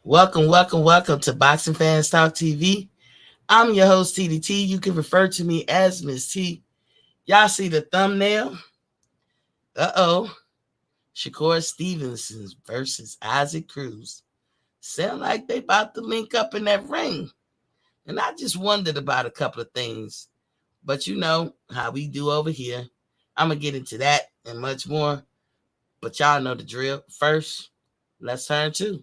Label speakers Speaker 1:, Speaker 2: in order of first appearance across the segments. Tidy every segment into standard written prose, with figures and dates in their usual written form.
Speaker 1: Welcome to Boxing Fans Talk TV. I'm your host, TDT. You can refer to me as Miss T. Y'all see the thumbnail? Uh-oh. Shakur Stevenson versus Isaac Cruz. Sound like they about to link up in that ring. And I just wondered about a couple of things. But you know how we do over here. I'm going to get into that and much more. But y'all know the drill. First, let's turn to.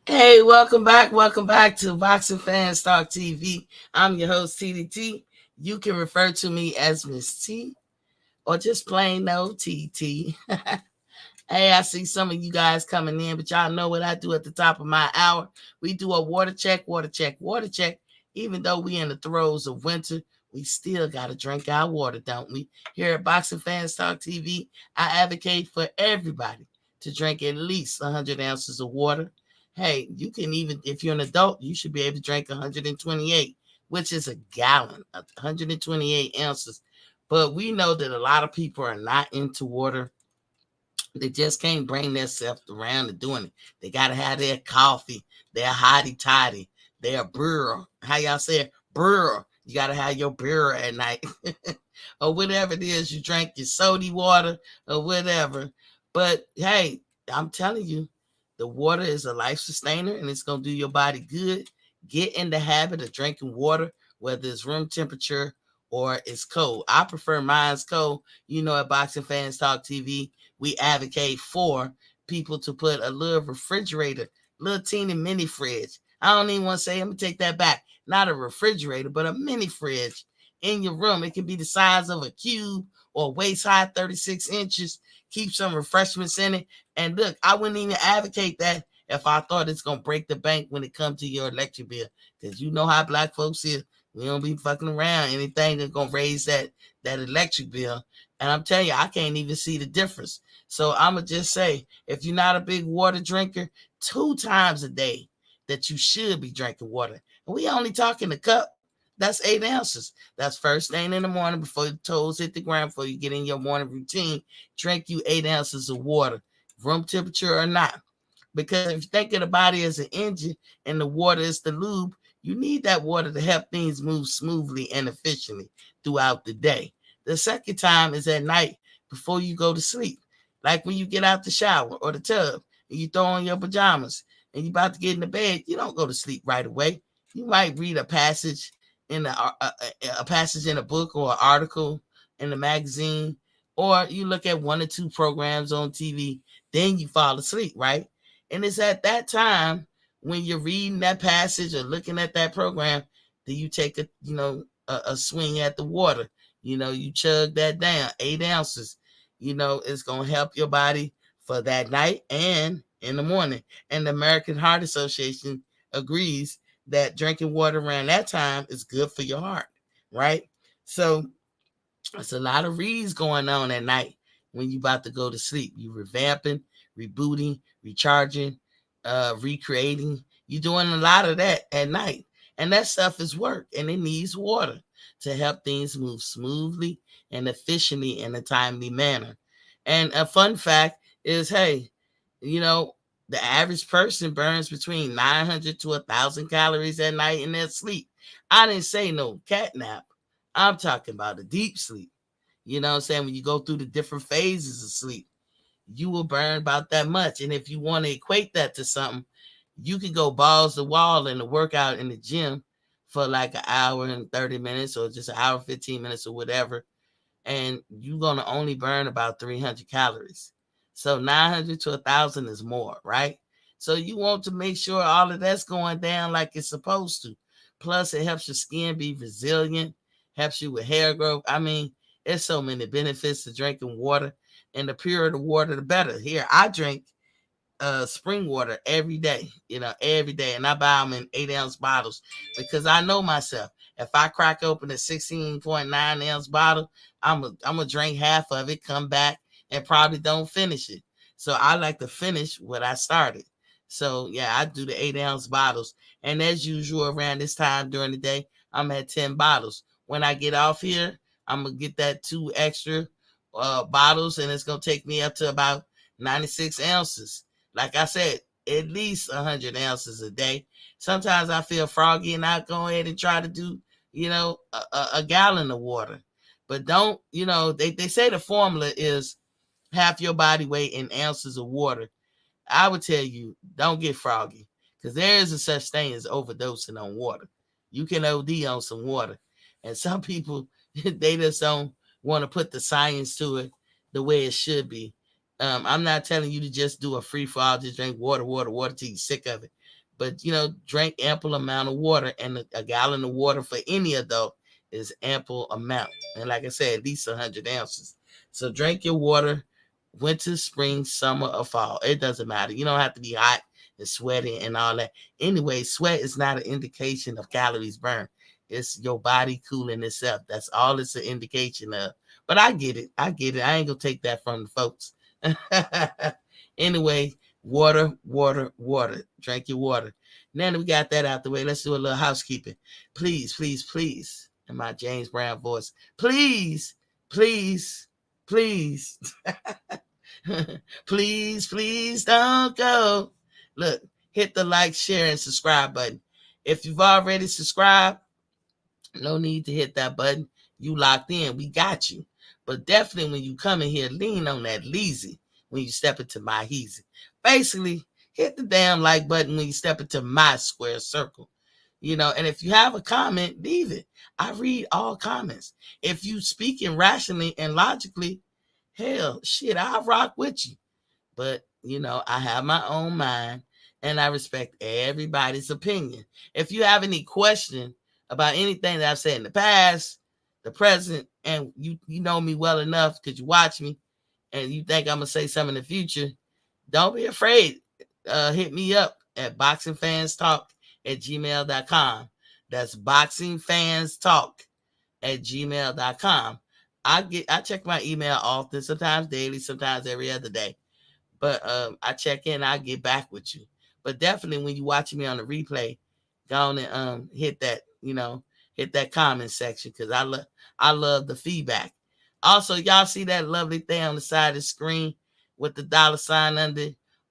Speaker 1: Hey, welcome back to Boxing Fans Talk TV. I'm your host, TDT. You can refer to me as Miss T or just plain old TT. Hey, I see some of you guys coming in, but y'all know what I do at the top of my hour. We do a water check. Even though we in the throes of winter, we still got to drink our water, don't we? Here at Boxing Fans Talk TV, I advocate for everybody to drink at least 100 ounces of water. Hey, you can even, if you're an adult, you should be able to drink 128, which is a gallon, 128 ounces. But we know that a lot of people are not into water. They just can't bring themselves around to doing it. They got to have their coffee, their hottie toddy, their beer. How y'all say it? Beer. You got to have your beer at night or whatever it is. You drink your soda water or whatever. But hey, I'm telling you, the water is a life sustainer and it's going to do your body good. Get in the habit of drinking water, whether it's room temperature or it's cold. I prefer mine's cold. You know, at Boxing Fans Talk TV, we advocate for people to put a little refrigerator, little teeny mini fridge. I don't even want to say, I'm going to take that back. Not a refrigerator, but a mini fridge in your room. It can be the size of a cube or waist high, 36 inches. Keep some refreshments in it. And look, I wouldn't even advocate that if I thought it's going to break the bank when it comes to your electric bill. Because you know how black folks is. We don't be fucking around anything that's going to raise that electric bill. And I'm telling you, I can't even see the difference. So I'm going to just say, if you're not a big water drinker, 2 times a day that you should be drinking water. And we only talking a cup. That's 8 ounces. That's first thing in the morning before your toes hit the ground, before you get in your morning routine. Drink you 8 ounces of water, room temperature or not. Because if you think of the body as an engine and the water is the lube, you need that water to help things move smoothly and efficiently throughout the day. The second time is at night before you go to sleep. Like when you get out the shower or the tub and you throw on your pajamas and you're about to get in the bed, you don't go to sleep right away. You might read a passage in a passage in a book or an article in a magazine, or you look at one or two programs on TV, then you fall asleep, right? And it's at that time when you're reading that passage or looking at that program that you take a swing at the water. You chug that down, 8 ounces. It's gonna help your body for that night and in the morning. And the American Heart Association agrees that drinking water around that time is good for your heart, right? So it's a lot of reads going on at night when you about to go to sleep. You revamping, rebooting, recharging, recreating. You're doing a lot of that at night. And that stuff is work, and it needs water to help things move smoothly and efficiently in a timely manner. And a fun fact is, hey, you know, the average person burns between 900 to 1,000 calories at night in their sleep. I didn't say no cat nap. I'm talking about a deep sleep. You know what I'm saying? When you go through the different phases of sleep, you will burn about that much. And if you want to equate that to something, you can go balls to wall in the workout in the gym for like an hour and 30 minutes or just an hour, 15 minutes or whatever. And you're going to only burn about 300 calories. So 900 to 1,000 is more, right? So you want to make sure all of that's going down like it's supposed to. Plus, it helps your skin be resilient, helps you with hair growth. I mean, there's so many benefits to drinking water, and the purer the water, the better. Here, I drink spring water every day, every day. And I buy them in 8 ounce bottles because I know myself. If I crack open a 16.9 ounce bottle, I'm going to drink half of it, come back, and probably don't finish it. So I like to finish what I started. So yeah, I do the 8 ounce bottles. And as usual, around this time during the day, I'm at 10 bottles. When I get off here, I'm going to get that 2 extra bottles, and it's going to take me up to about 96 ounces. Like I said, at least 100 ounces a day. Sometimes I feel froggy and I go ahead and try to do, a gallon of water. But don't, they say the formula is half your body weight in ounces of water. I would tell you, don't get froggy, because there is a such thing as overdosing on water. You can OD on some water. And some people, they just don't want to put the science to it the way it should be. I'm not telling you to just do a free for all, just drink water till you're sick of it. But, drink ample amount of water, and a gallon of water for any adult is ample amount. And like I said, at least 100 ounces. So drink your water, winter, spring, summer, or fall. It doesn't matter. You don't have to be hot and sweaty and all that. Anyway, sweat is not an indication of calories burned. It's your body cooling itself. That's all it's an indication of. But I get it. I ain't going to take that from the folks. Anyway, water. Drink your water. Now that we got that out the way, let's do a little housekeeping. Please, in my James Brown voice, please, please, please, please don't go. Look, hit the like, share, and subscribe button. If you've already subscribed, no need to hit that button. You locked in. We got you. But definitely when you come in here, lean on that leasy when you step into my heezy. Basically, hit the damn like button when you step into my square circle. And if you have a comment, leave it. I read all comments. If you speaking rationally and logically, hell, shit, I'll rock with you. But, I have my own mind, and I respect everybody's opinion. If you have any question about anything that I've said in the past, the present, and you know me well enough because you watch me and you think I'm going to say something in the future, don't be afraid. Hit me up at boxingfanstalk@gmail.com. That's boxingfanstalk@gmail.com. I check my email often, sometimes daily, sometimes every other day. But I check in, I'll get back with you. But definitely when you're watching me on the replay, go on and hit that, hit that comment section, because I love the feedback. Also, y'all see that lovely thing on the side of the screen with the $ under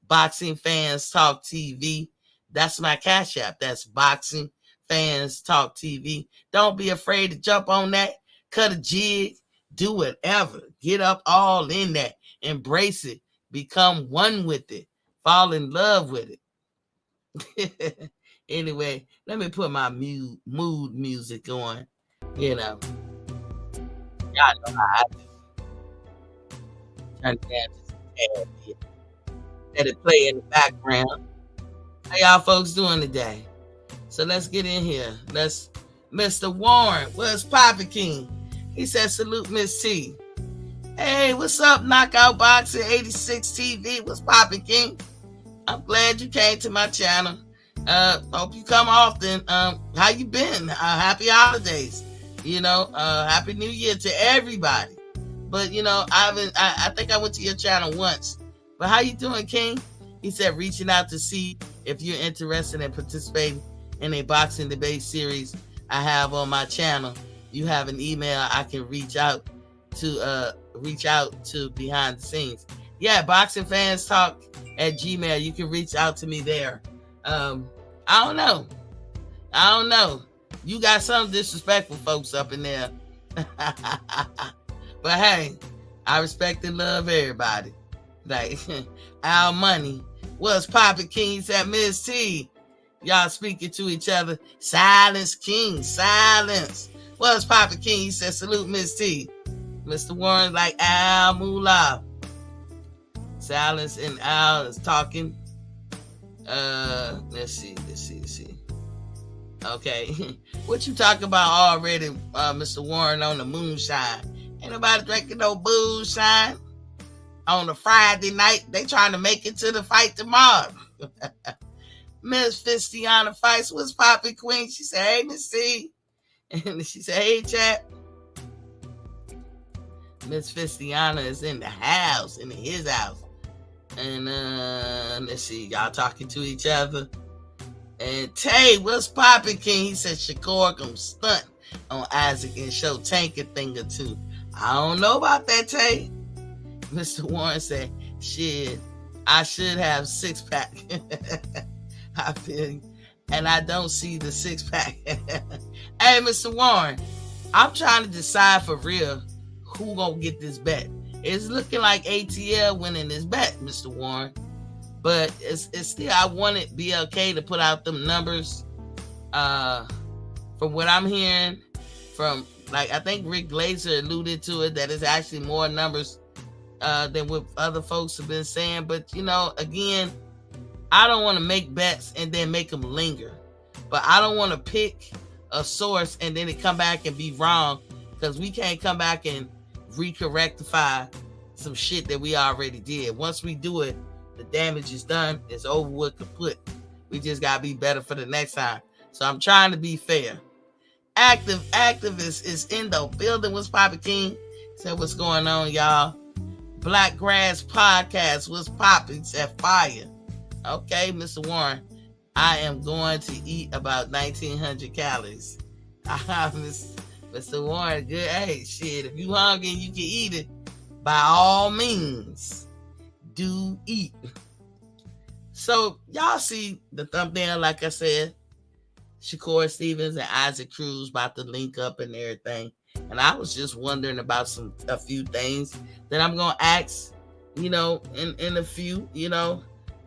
Speaker 1: Boxing Fans Talk TV? That's my Cash App. That's Boxing Fans Talk TV. Don't be afraid to jump on that, cut a jig, do whatever. Get up all in that. Embrace it. Become one with it. Fall in love with it. Anyway, let me put my mood music on. You know, y'all know how I turn it down just a tad bit. Let it play in the background. How y'all folks doing today? So let's get in here. Mr. Warren, what's Poppy King? He said, salute Miss T. Hey, what's up, Knockout Boxing 86 TV? What's Poppy King? I'm glad you came to my channel. Hope you come often. How you been? Happy holidays. Happy New Year to everybody. But I think I went to your channel once. But how you doing, King? He said reaching out to see if you're interested in participating in a boxing debate series I have on my channel. You have an email I can reach out to behind the scenes. Yeah, Boxing Fans Talk at Gmail. You can reach out to me there. I don't know. You got some disrespectful folks up in there. But hey, I respect and love everybody. Like Al Money. What's Poppy King? Said Miss T. Y'all speaking to each other. Silence, King. Silence. What's Poppy King? He said salute Miss T. Mr. Warren like Al Moolah. Silence and Al is talking. Let's see. Okay. What you talking about already, Mr. Warren, on the moonshine? Ain't nobody drinking no moonshine on a Friday night. They trying to make it to the fight tomorrow. Miss Fistiana Fights, what's Poppy Queen? She said, hey, Miss C. And she said, hey, chat. Miss Fistiana is in the house, in his house. And let's see, y'all talking to each other. And Tay, what's Poppy King? He said Shakur gonna stunt on Isaac and show Tank a thing or two. I don't know about that, Tay. Mr. Warren said, shit, I should have 6-pack. I feel you. And I don't see the 6-pack. Hey, Mr. Warren, I'm trying to decide for real who gonna get this bet. It's looking like ATL winning this bet, Mr. Warren. But it's still, I want it BLK to put out them numbers. From what I'm hearing from, like, I think Rick Glazer alluded to it, that it's actually more numbers than what other folks have been saying. But, again, I don't want to make bets and then make them linger. But I don't want to pick a source and then it come back and be wrong, because we can't come back and recorrectify some shit that we already did. Once we do it, the damage is done. It's over with, kaput. We just gotta be better for the next time. So I'm trying to be fair. Activist is in the building. What's Poppy King? Said what's going on, y'all? Black Grass Podcast. What's popping? Said fire. Okay, Mr. Warren. I am going to eat about 1,900 calories. Mr. Warren, good. Hey, shit, if you hungry and you can eat it, by all means, do eat. So, y'all see the thumbnail, like I said, Shakur Stevenson and Isaac Cruz about to link up and everything. And I was just wondering about a few things that I'm going to ask, in a few,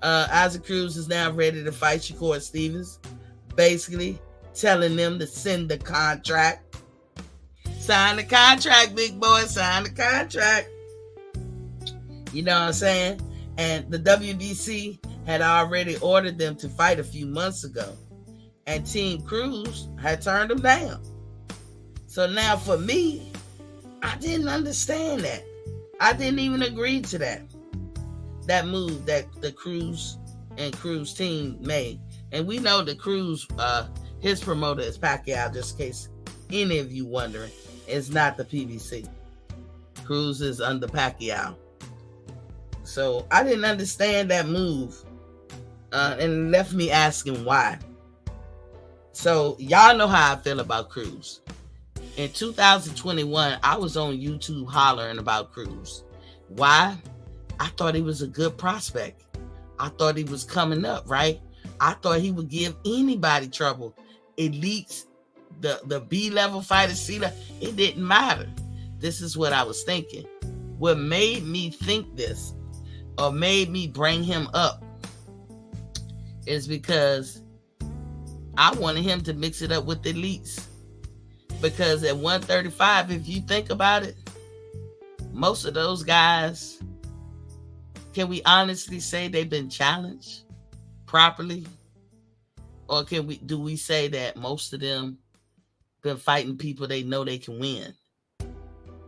Speaker 1: Isaac Cruz is now ready to fight Shakur Stevens, basically telling them to send the contract. Sign the contract, big boy. Sign the contract. You know what I'm saying? And the WBC had already ordered them to fight a few months ago. And Team Cruz had turned them down. So now for me, I didn't understand that. I didn't even agree to that. That move that the Cruz and Cruz team made. And we know the Cruz, his promoter is Pacquiao, just in case any of you wondering. It's not the PBC. Cruz is under Pacquiao. So I didn't understand that move. And it left me asking why. So y'all know how I feel about Cruz. In 2021, I was on YouTube hollering about Cruz. Why? I thought he was a good prospect. I thought he was coming up, right? I thought he would give anybody trouble. Elites, the B-level fighters, C-level, it didn't matter. This is what I was thinking. What made me think this, or made me bring him up, is because I wanted him to mix it up with the elites. Because at 135, if you think about it, most of those guys, can we honestly say they've been challenged properly? Or do we say that most of them been fighting people they know they can win?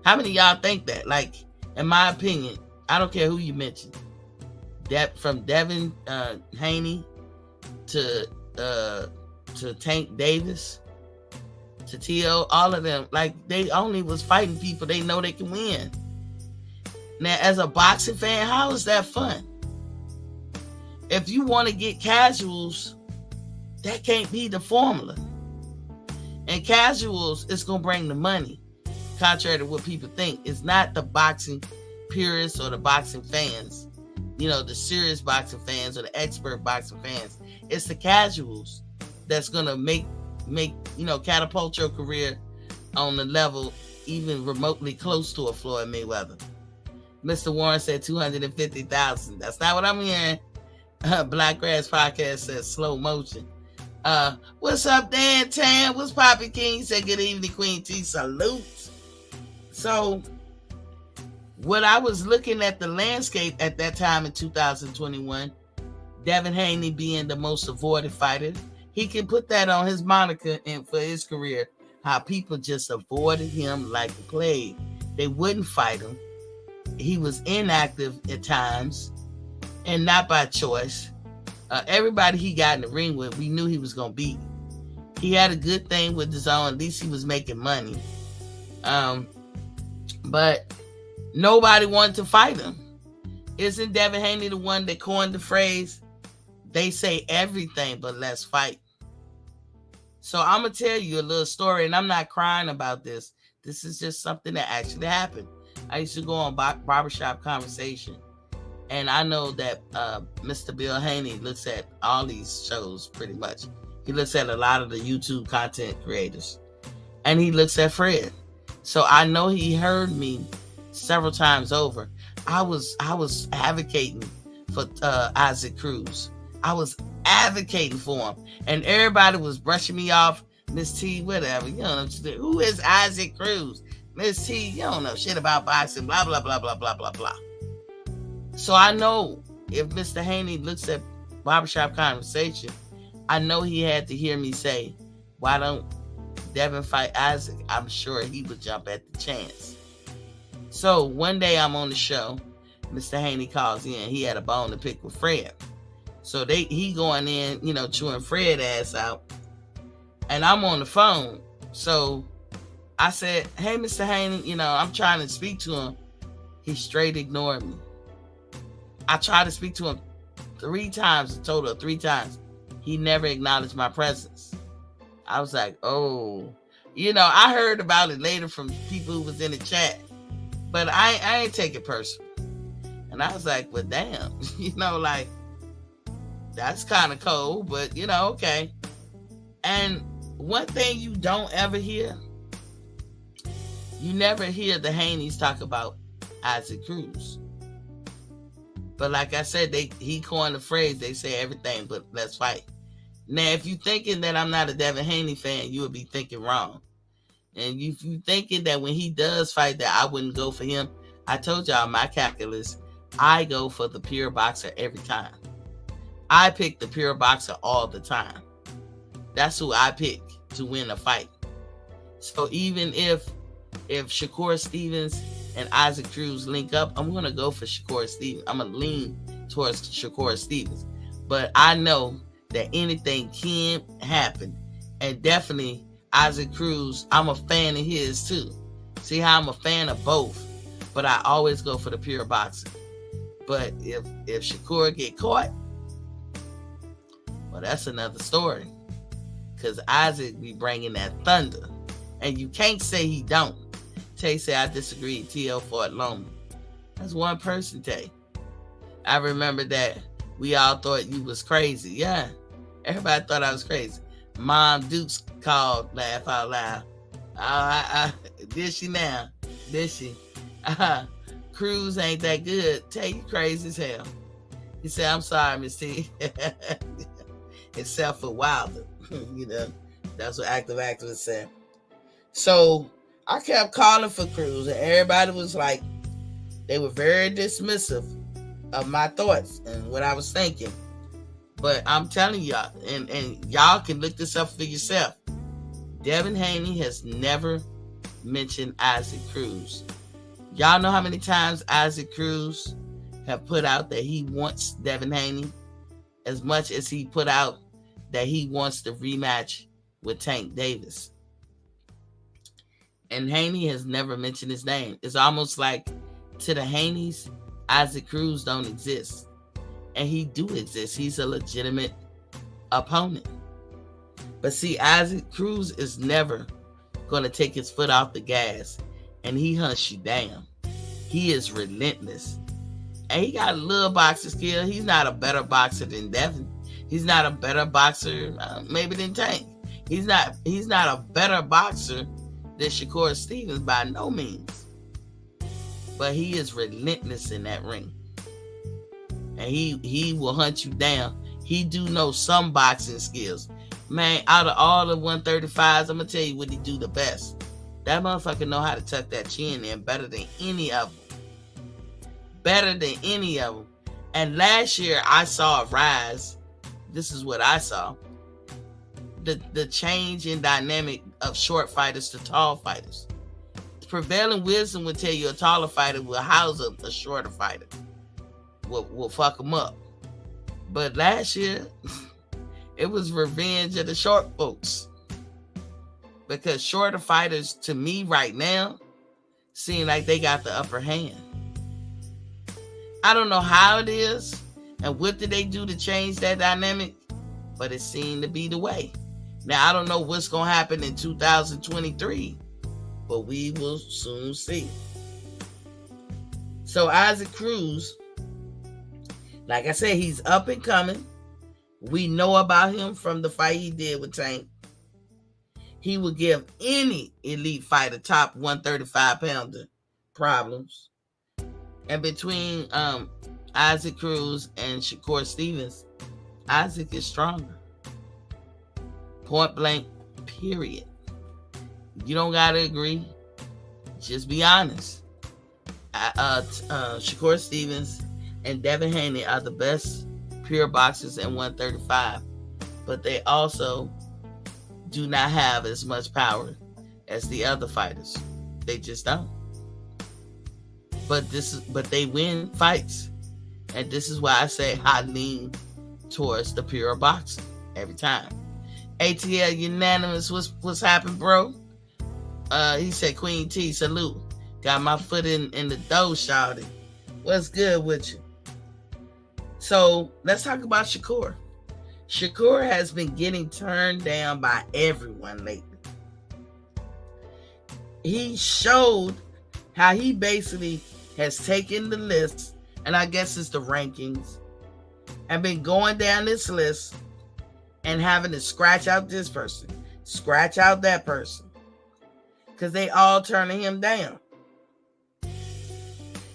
Speaker 1: How many of y'all think that? Like, in my opinion, I don't care who you mention. From Devin Haney to Tank Davis to T.O., all of them, like, they only was fighting people they know they can win. Now, as a boxing fan, how is that fun? If you want to get casuals, that can't be the formula. And casuals is going to bring the money, contrary to what people think. It's not the boxing purists or the boxing fans, the serious boxing fans or the expert boxing fans. It's the casuals that's going to make catapult your career on the level even remotely close to a Floyd Mayweather. Mr. Warren said 250,000. That's not what I'm hearing. Black Grass Podcast says slow motion. What's up, Dan Tan? What's Poppy King? Said good evening, Queen T. Salute. So, what I was looking at the landscape at that time in 2021, Devin Haney being the most avoided fighter, he can put that on his moniker and for his career, how people just avoided him like the plague. They wouldn't fight him. He was inactive at times and not by choice. Everybody he got in the ring with, we knew he was going to beat. He had a good thing with his own. At least he was making money. But nobody wanted to fight him. Isn't Devin Haney the one that coined the phrase, they say everything, but let's fight? So I'm going to tell you a little story, and I'm not crying about this. This is just something that actually happened. I used to go on Barbershop Conversation, and I know that Mr. Bill Haney looks at all these shows pretty much. He looks at a lot of the YouTube content creators, and he looks at Fred. So I know he heard me several times over. I was advocating for Isaac Cruz. I was advocating for him, and everybody was brushing me off. Miss T, whatever, who is Isaac Cruz? Miss T, you don't know shit about boxing, blah, blah, blah, blah, blah, blah, blah. So I know if Mr. Haney looks at Barbershop Conversation, I know he had to hear me say, why don't Devin fight Isaac? I'm sure he would jump at the chance. So one day I'm on the show, Mr. Haney calls in. He had a bone to pick with Fred. So he going in, chewing Fred ass out. And I'm on the phone. So I said, hey, Mr. Haney, I'm trying to speak to him. He straight ignored me. I tried to speak to him 3 times, a total of 3 times. He never acknowledged my presence. I was like, oh. I heard about it later from people who was in the chat. But I ain't take it personal. And I was like, well, damn. That's kind of cold, but, okay. And one thing you don't ever hear, you never hear the Haneys talk about Isaac Cruz. But like I said, he coined the phrase, they say everything, but let's fight. Now, if you're thinking that I'm not a Devin Haney fan, you would be thinking wrong. And if you're thinking that when he does fight that I wouldn't go for him, I told y'all my calculus, I go for the pure boxer every time. I pick the pure boxer all the time. That's who I pick to win a fight. So even if Shakur Stevens and Isaac Cruz link up, I'm going to go for Shakur Stevens. I'm going to lean towards Shakur Stevens. But I know that anything can happen. And definitely Isaac Cruz, I'm a fan of his too. See how I'm a fan of both. But I always go for the pure boxer. But if Shakur get caught, well, that's another story. Because Isaac be bringing that thunder. And you can't say he don't. Tay say, I disagree. T.O. Fort Loma. That's one person, Tay. I remember that we all thought you was crazy. Yeah. Everybody thought I was crazy. Mom Dukes called, laugh out loud. Did she now? Did she? Cruz ain't that good. Tay, you crazy as hell. He said, I'm sorry, Miss T. Except for Wilder. You know, that's what active activists said. So I kept calling for Cruz, and everybody was like, they were very dismissive of my thoughts and what I was thinking. But I'm telling y'all, and y'all can look this up for yourself. Devin Haney has never mentioned Isaac Cruz. Y'all know how many times Isaac Cruz have put out that he wants Devin Haney, as much as he put out that he wants the rematch with Tank Davis. And Haney has never mentioned his name. It's almost like to the Haneys, Isaac Cruz don't exist. And he do exist. He's a legitimate opponent. But see, Isaac Cruz is never going to take his foot off the gas. And he hunts you down. He is relentless. And he got a little boxing skill. He's not a better boxer than Devin. He's not a better boxer maybe than Tank. He's not a better boxer than Shakur Stevenson by no means. But he is relentless in that ring. And he will hunt you down. He do know some boxing skills. Man, out of all the 135s, I'm going to tell you what he do the best. That motherfucker know how to tuck that chin in better than any of them. Better than any of them. And last year, I saw a rise. This is what I saw. The change in dynamic of short fighters to tall fighters. Prevailing wisdom would tell you a taller fighter will house a shorter fighter. Will fuck them up. But last year, it was revenge of the short folks. Because shorter fighters, to me right now, seem like they got the upper hand. I don't know how it is and what did they do to change that dynamic, but it seemed to be the way. Now, I don't know what's going to happen in 2023, but we will soon see. So Isaac Cruz, like I said, he's up and coming. We know about him from the fight he did with Tank. He would give any elite fighter, top 135-pounder, problems. And between Isaac Cruz and Shakur Stevenson, Isaac is stronger. Point blank, period. You don't got to agree. Just be honest. Shakur Stevenson and Devin Haney are the best pure boxers in 135. But they also do not have as much power as the other fighters. They just don't. But they win fights. And this is why I say I lean towards the pure boxing every time. ATL unanimous. What's happened, bro? He said, Queen T, salute. Got my foot in the dough, shawty. What's good with you? So let's talk about Shakur. Shakur has been getting turned down by everyone lately. He showed how he basically has taken the list, and I guess it's the rankings, and been going down this list and having to scratch out this person, scratch out that person, because they all turning him down.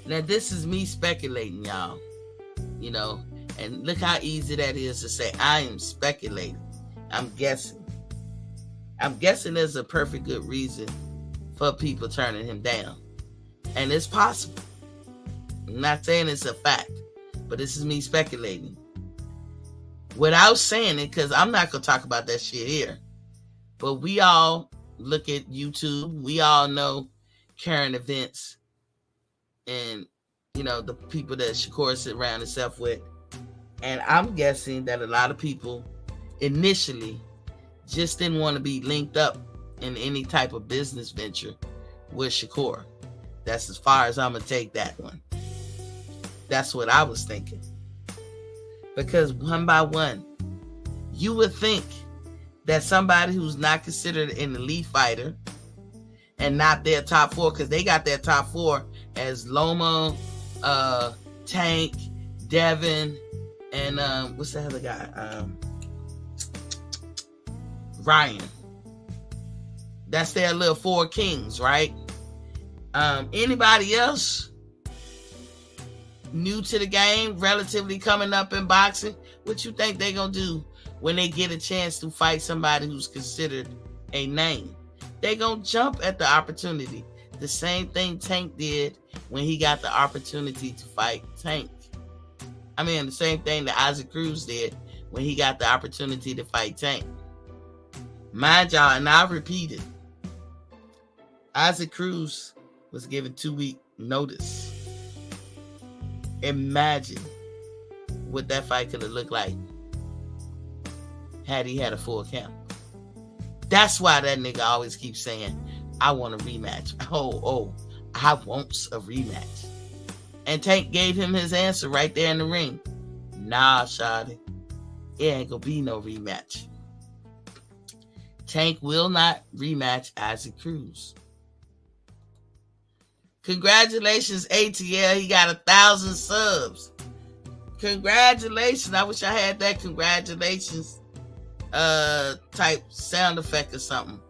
Speaker 1: Now, this is me speculating, y'all. You know, and look how easy that is to say, I am speculating. I'm guessing. I'm guessing there's a perfect good reason for people turning him down. And it's possible. I'm not saying it's a fact, but this is me speculating. Without saying it, because I'm not going to talk about that shit here. But we all look at YouTube. We all know current events and, you know, the people that Shakur sit around himself with. And I'm guessing that a lot of people initially just didn't want to be linked up in any type of business venture with Shakur. That's as far as I'm going to take that one. That's what I was thinking. Because one by one, you would think that somebody who's not considered an elite fighter and not their top four, because they got their top four as Loma, Tank, Devin, and what's the other guy? Ryan. That's their little four kings, right? Anybody else new to the game, relatively coming up in boxing, what you think they gonna do when they get a chance to fight somebody who's considered a name. They gonna jump at the opportunity. The same thing Tank did when he got the opportunity to fight Tank. The same thing that Isaac Cruz did when he got the opportunity to fight Tank. Mind y'all, and I'll repeat it, Isaac Cruz was given 2-week notice. Imagine what that fight could have looked like had he had a full camp. That's why that nigga always keeps saying, I want a rematch. I want a rematch. And Tank gave him his answer right there in the ring. Nah, shawty, it ain't gonna be no rematch. Tank will not rematch Isaac Cruz. Congratulations, ATL. He got 1,000 subs. Congratulations. I wish I had that congratulations type sound effect or something.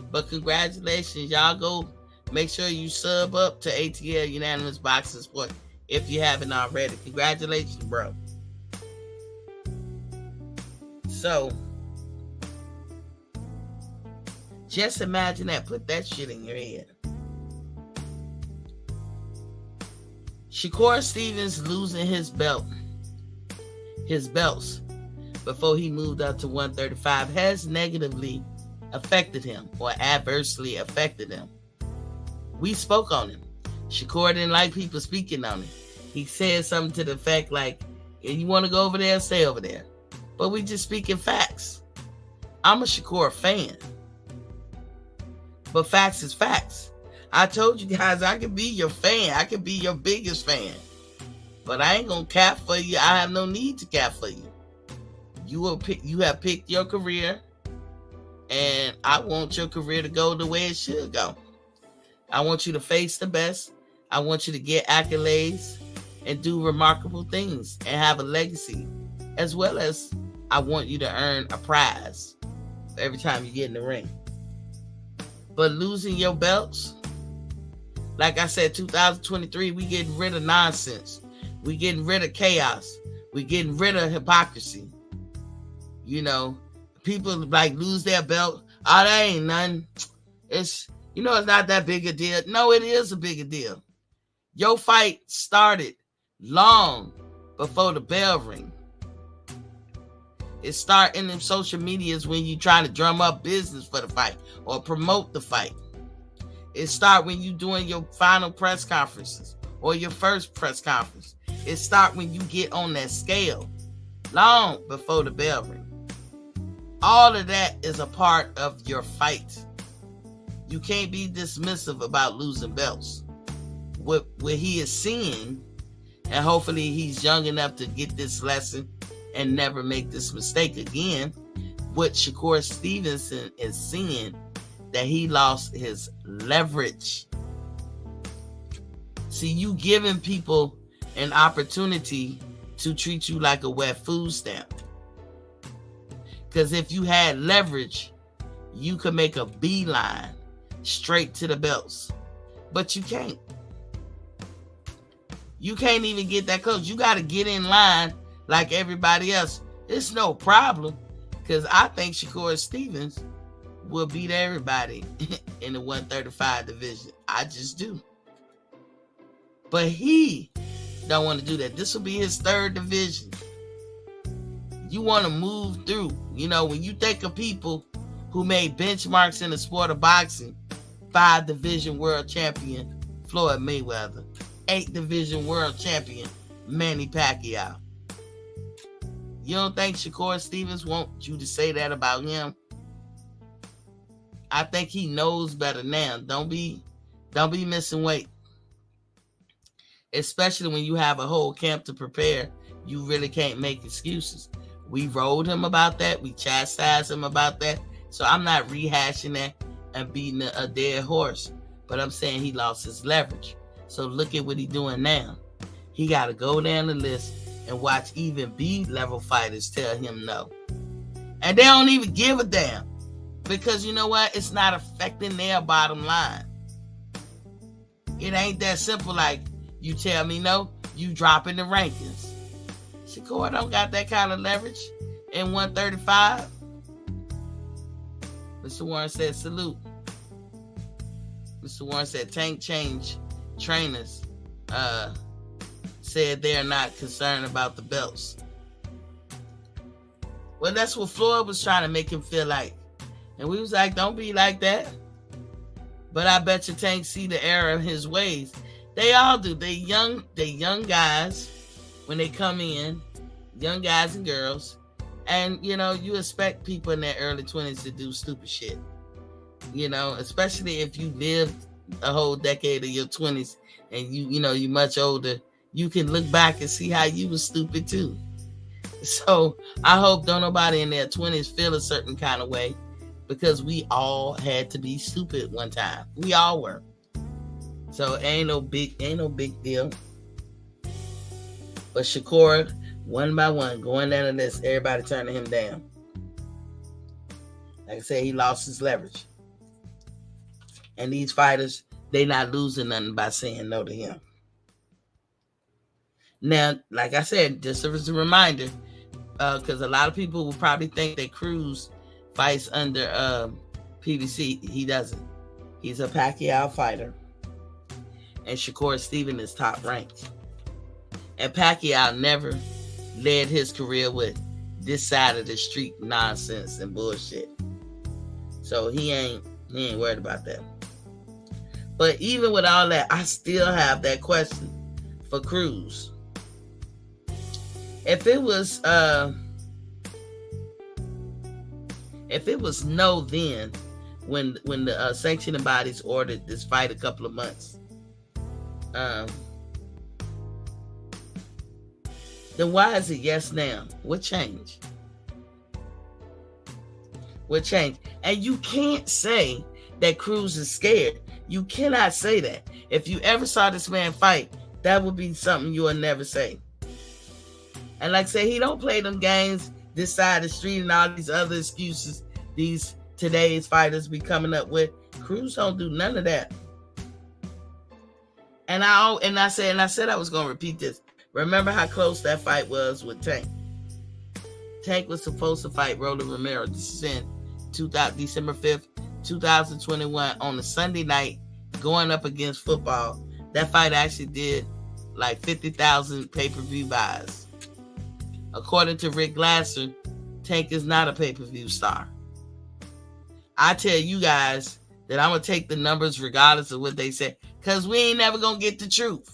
Speaker 1: But congratulations. Y'all go make sure you sub up to ATL Unanimous Boxing Sport if you haven't already. Congratulations, bro. So, just imagine that. Put that shit in your head. Shakur Stevenson losing his belts, before he moved up to 135 has negatively affected him or adversely affected him. We spoke on him. Shakur didn't like people speaking on him. He said something to the effect like, if you want to go over there, stay over there. But we just speaking facts. I'm a Shakur fan. But facts is facts. I told you guys I could be your fan. I could be your biggest fan. But I ain't going to cap for you. I have no need to cap for you. You have picked your career. And I want your career to go the way it should go. I want you to face the best. I want you to get accolades and do remarkable things and have a legacy. As well as I want you to earn a prize every time you get in the ring. But losing your belts, like I said, 2023, we getting rid of nonsense. We getting rid of chaos. We getting rid of hypocrisy. People like lose their belt. Oh, that ain't nothing. It's not that big a deal. No, it is a bigger deal. Your fight started long before the bell ring. It start in them social medias when you trying to drum up business for the fight or promote the fight. It start when you doing your final press conferences or your first press conference. It start when you get on that scale long before the bell ring. All of that is a part of your fight. You can't be dismissive about losing belts. What he is seeing, and hopefully he's young enough to get this lesson and never make this mistake again. What Shakur Stevenson is seeing, that he lost his leverage. See, you giving people an opportunity to treat you like a wet food stamp. Because if you had leverage, you could make a beeline straight to the belts. But you can't. You can't even get that close. You got to get in line like everybody else. It's no problem. Because I think Shakur Stevens will beat everybody in the 135 division. I just do. But he don't want to do that. This will be his third division. You want to move through. When you think of people who made benchmarks in the sport of boxing, 5-division world champion Floyd Mayweather, 8-division world champion Manny Pacquiao. You don't think Shakur Stevens wants you to say that about him? I think he knows better now. Don't be missing weight. Especially when you have a whole camp to prepare, you really can't make excuses. We rolled him about that. We chastised him about that. So I'm not rehashing that and beating a dead horse. But I'm saying he lost his leverage. So look at what he's doing now. He got to go down the list and watch even B-level fighters tell him no. And they don't even give a damn. Because you know what? It's not affecting their bottom line. It ain't that simple like, you tell me no, you drop in the rankings. Shakur don't got that kind of leverage. in 135. Mr. Warren said, salute. Mr. Warren said, Tank change trainers said they're not concerned about the belts. Well, that's what Floyd was trying to make him feel like. And we was like, don't be like that. But I bet you Tank see the error of his ways. They all do. They young guys when they come in, young guys and girls. And, you expect people in their early 20s to do stupid shit. Especially if you lived a whole decade of your 20s and you're much older, you can look back and see how you was stupid too. So I hope don't nobody in their 20s feel a certain kind of way, because we all had to be stupid one time. We all were. So ain't no big deal. But Shakur, one by one, going down the list, everybody turning him down. Like I said, he lost his leverage. And these fighters, they not losing nothing by saying no to him. Now, like I said, just as a reminder, because a lot of people will probably think that Cruz fights under PBC. He doesn't. He's a Pacquiao fighter. And Shakur Stevenson is top ranked. And Pacquiao never led his career with this side of the street nonsense and bullshit. So he ain't worried about that. But even with all that, I still have that question for Cruz. If it was no then, when the sanctioning bodies ordered this fight a couple of months, then why is it yes now? What changed? What changed? And you can't say that Cruz is scared. You cannot say that. If you ever saw this man fight, that would be something you will never say. And like I say, he don't play them games this side of the street and all these other excuses these today's fighters be coming up with. Cruz don't do none of that. And I said I was gonna repeat this. Remember how close that fight was with Tank. Tank was supposed to fight Roland Romero. This is in December 5th, 2021 on a Sunday night, going up against football. That fight actually did like 50,000 pay-per-view buys. According to Rick Glasser, Tank is not a pay-per-view star. I tell you guys that I'm going to take the numbers regardless of what they say, because we ain't never going to get the truth.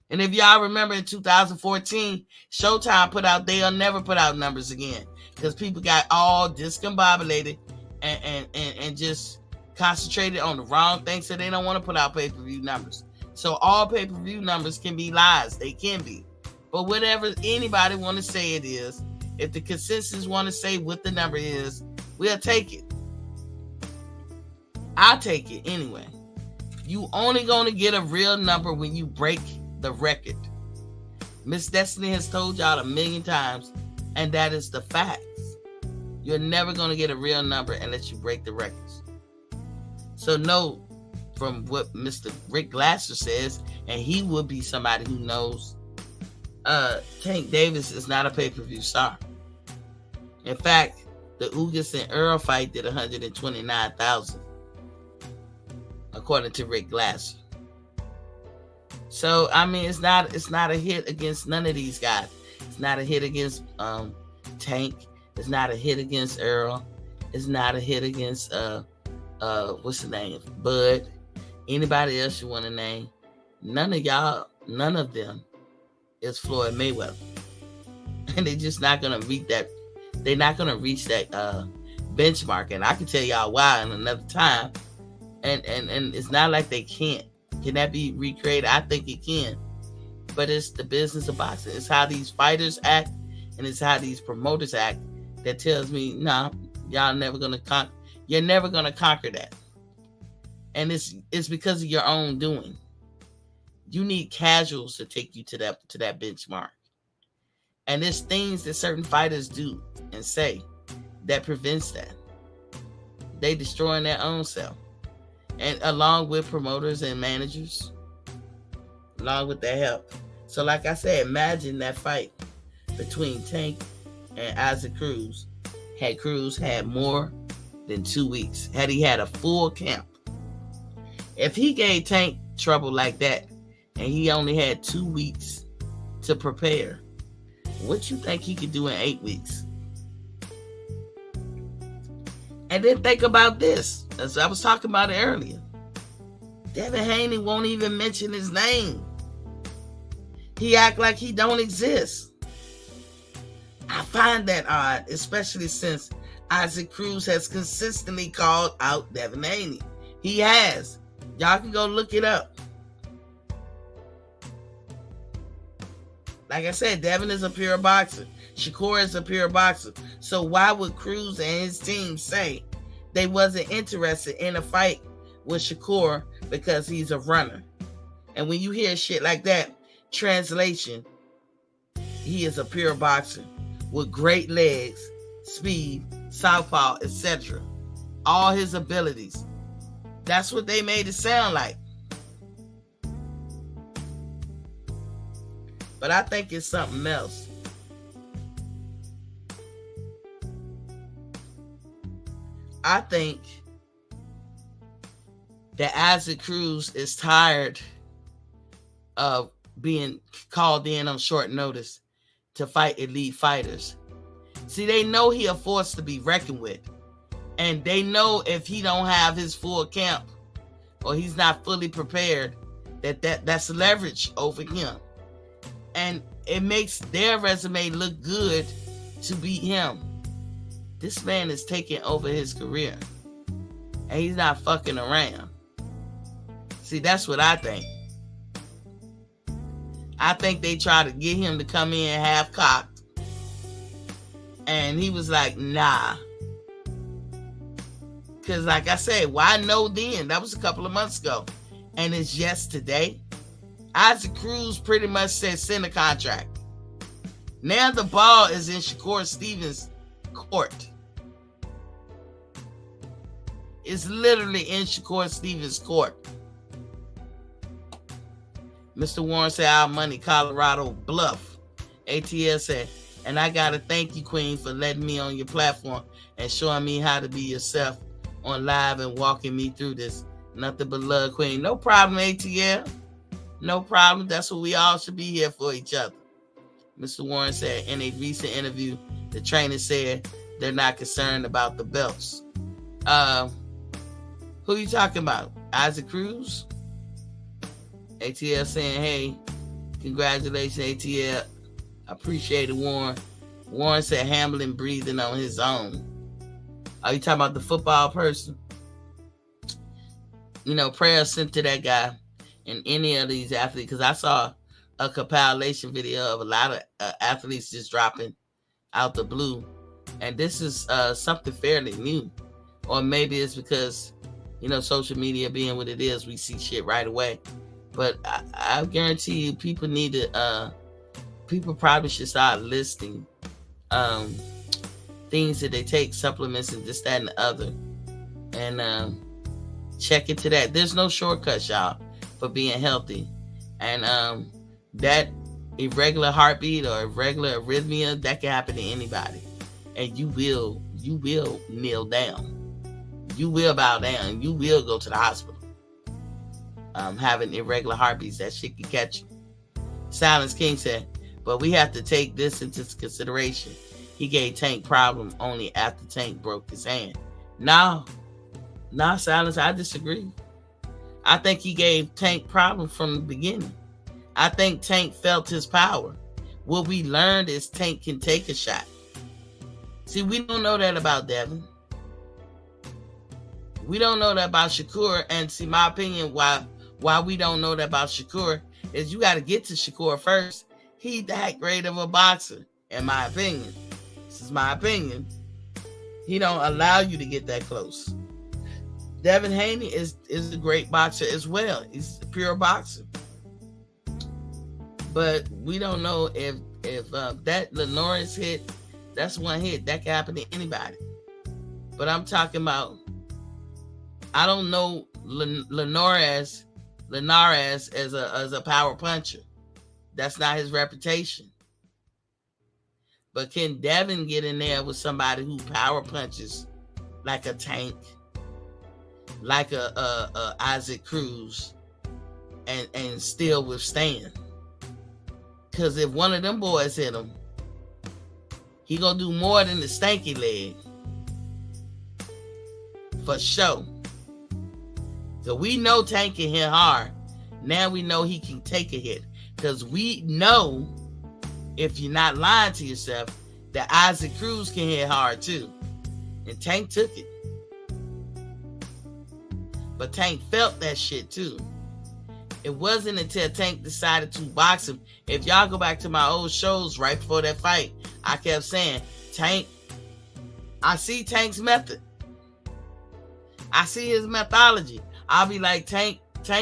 Speaker 1: And if y'all remember in 2014, Showtime put out, they'll never put out numbers again, because people got all discombobulated and just concentrated on the wrong things, so they don't want to put out pay-per-view numbers. So all pay-per-view numbers can be lies. They can be. But whatever anybody want to say it is, if the consensus want to say what the number is, we'll take it. I'll take it anyway. You only going to get a real number when you break the record. Miss Destiny has told y'all 1,000,000 times, and that is the facts. You're never going to get a real number unless you break the records. So know from what Mr. Rick Glasser says, and he would be somebody who knows, Tank Davis is not a pay-per-view star. In fact, the Ugas and Earl fight did 129,000, according to Rick Glasser. So I mean, it's not a hit against none of these guys. It's not a hit against Tank. It's not a hit against Earl. It's not a hit against what's the name? Bud. Anybody else you want to name? None of them is Floyd Mayweather. And they're just not gonna reach that. They're not gonna reach that benchmark. And I can tell y'all why in another time. And it's not like they can't. Can that be recreated? I think it can. But it's the business of boxing. It's how these fighters act, and it's how these promoters act that tells me, nah, y'all never gonna conquer. You're never gonna conquer that. And it's because of your own doing. You need casuals to take you to that benchmark. And there's things that certain fighters do and say that prevents that. They destroying their own self. And along with promoters and managers, along with their help. So like I said, imagine that fight between Tank and Isaac Cruz. Had Cruz had more than 2 weeks, had he had a full camp. If he gave Tank trouble like that and he only had 2 weeks to prepare, what you think he could do in 8 weeks? And then think about this, as I was talking about it earlier. Devin Haney won't even mention his name. He act like he don't exist. I find that odd, especially since Isaac Cruz has consistently called out Devin Haney. He has. Y'all can go look it up. Like I said, Devin is a pure boxer. Shakur is a pure boxer. So why would Cruz and his team say they wasn't interested in a fight with Shakur because he's a runner? And when you hear shit like that, translation, he is a pure boxer with great legs, speed, southpaw, etc. All his abilities. That's what they made it sound like. But I think it's something else. I think that Isaac Cruz is tired of being called in on short notice to fight elite fighters. See, they know he a force to be reckoned with. And they know if he don't have his full camp or he's not fully prepared, that's leverage over him. And it makes their resume look good to beat him. This man is taking over his career. And he's not fucking around. See, that's what I think. I think they try to get him to come in half-cocked. And he was like, nah. Because like I said, why no then? That was a couple of months ago. And it's yes today. Isaac Cruz pretty much said send a contract. Now the ball is in Shakur Stevenson court. It's literally in Shakur Stevens' court. Mr. Warren said, our money, Colorado bluff. ATL said, and I got to thank you, Queen, for letting me on your platform and showing me how to be yourself on live and walking me through this. Nothing but love, Queen. No problem, ATL. No problem. That's what we all should be here for each other. Mr. Warren said, in a recent interview, the trainer said they're not concerned about the belts. Who you talking about? Isaac Cruz? ATL saying, hey, congratulations, ATL. I appreciate it, Warren. Warren said Hamlin breathing on his own. Are you talking about the football person? You know, prayers sent to that guy and any of these athletes, because I saw a compilation video of a lot of athletes just dropping out the blue. And this is something fairly new. Or maybe it's because, you know, social media being what it is, we see shit right away. But I guarantee you people need to, people probably should start listing things that they take, supplements and this, that, and the other. And check into that. There's no shortcuts, y'all, for being healthy. And that irregular heartbeat or irregular arrhythmia, that can happen to anybody. And you will kneel down. You will bow down. You will go to the hospital. Having irregular heartbeats, that shit can catch you. Silence King said, but we have to take this into consideration. He gave Tank problem only after Tank broke his hand. No, Silence, I disagree. I think he gave Tank problem from the beginning. I think Tank felt his power. What we learned is Tank can take a shot. See, we don't know that about Devin. We don't know that about Shakur. And see, my opinion, why we don't know that about Shakur is you got to get to Shakur first. He's that great of a boxer, in my opinion. This is my opinion. He don't allow you to get that close. Devin Haney is a great boxer as well. He's a pure boxer. But we don't know if that Linares hit, that's one hit. That can happen to anybody. But I'm talking about, I don't know Linares as a power puncher. That's not his reputation. But can Devin get in there with somebody who power punches like a Tank, like a Isaac Cruz, and still withstand? Because if one of them boys hit him, he gonna do more than the stanky leg. For sure. So we know Tank can hit hard. Now we know he can take a hit. Because we know, if you're not lying to yourself, that Isaac Cruz can hit hard too. And Tank took it. But Tank felt that shit too. It wasn't until Tank decided to box him. If y'all go back to my old shows right before that fight, I kept saying, Tank, I see Tank's method. I see his methodology. I'll be like, Tank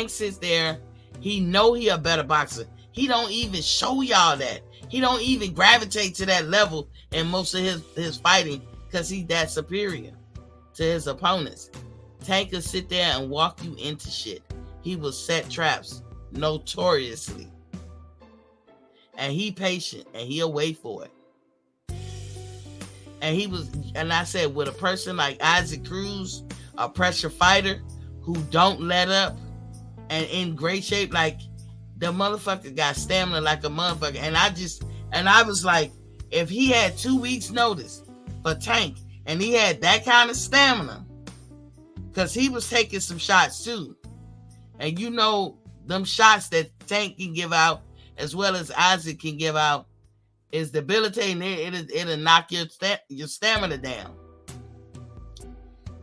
Speaker 1: sits there. He know he a better boxer. He don't even show y'all that. He don't even gravitate to that level in most of his fighting because he's that superior to his opponents. Tank will sit there and walk you into shit. He will set traps notoriously. And he patient and he'll wait for it. And I said, with a person like Isaac Cruz, a pressure fighter who don't let up and in great shape, like the motherfucker got stamina like a motherfucker. And I was like, if he had 2 weeks notice for Tank and he had that kind of stamina, because he was taking some shots too. And you know, them shots that Tank can give out as well as Isaac can give out is debilitating. It'll knock your stamina down.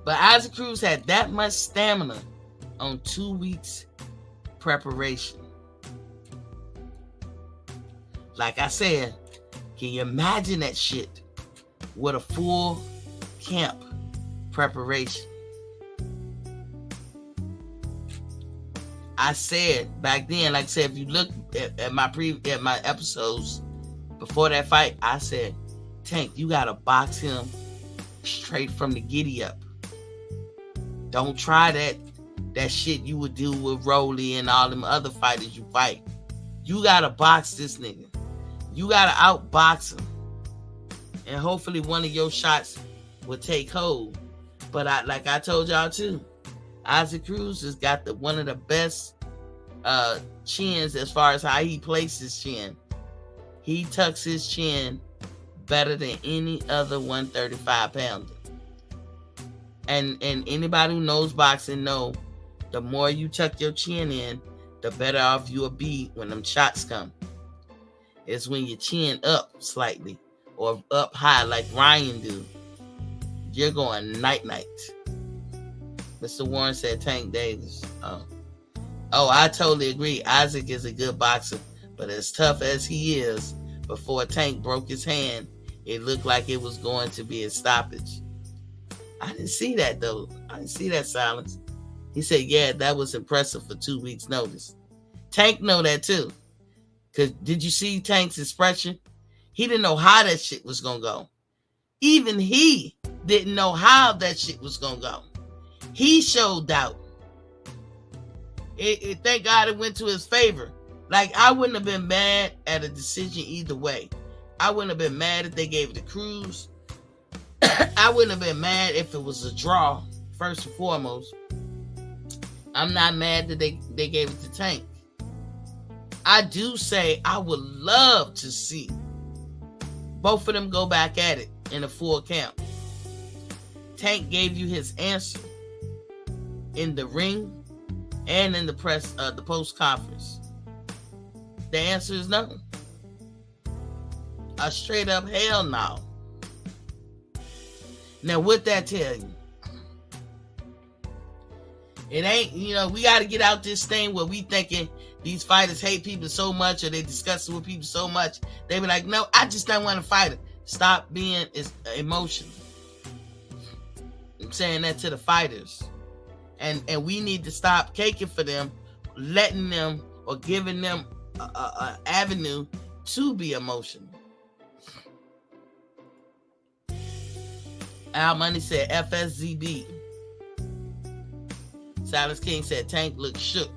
Speaker 1: But Isaac Cruz had that much stamina on 2 weeks preparation. Like I said, can you imagine that shit with a full camp preparation? I said back then, like I said, if you look at my episodes before that fight, I said, Tank, you gotta box him straight from the giddy up. Don't try that shit you would do with Rolly and all them other fighters you fight. You gotta box this nigga. You gotta outbox him. And hopefully one of your shots will take hold. But like I told y'all too, Isaac Cruz has got one of the best chins as far as how he places his chin. He tucks his chin better than any other 135 pounder. And anybody who knows boxing know the more you tuck your chin in, the better off you'll be when them shots come. It's when your chin up slightly or up high like Ryan do. You're going night-night. Mr. Warren said Tank Davis. Oh, I totally agree. Isaac is a good boxer, but as tough as he is, before Tank broke his hand, it looked like it was going to be a stoppage. I didn't see that though. I didn't see that silence. He said, yeah, that was impressive for 2 weeks notice. Tank know that too. Cause did you see Tank's expression? He didn't know how that shit was gonna go. Even he didn't know how that shit was gonna go. He showed doubt. Thank God it went to his favor. Like, I wouldn't have been mad at a decision either way. I wouldn't have been mad if they gave it to Cruz. I wouldn't have been mad if it was a draw, first and foremost. I'm not mad that they gave it to Tank. I do say I would love to see both of them go back at it in a full camp. Tank gave you his answer in the ring and in the press, the post conference. The answer is no. A straight up hell no. Now, what that tell you? It ain't, we got to get out this thing where we thinking these fighters hate people so much or they discuss it with people so much. They be like, no, I just don't want to fight it. Stop being emotional. I'm saying that to the fighters. And we need to stop caking for them, letting them or giving them an avenue to be emotional. Al Money said FSZB. Silas King said Tank looked shook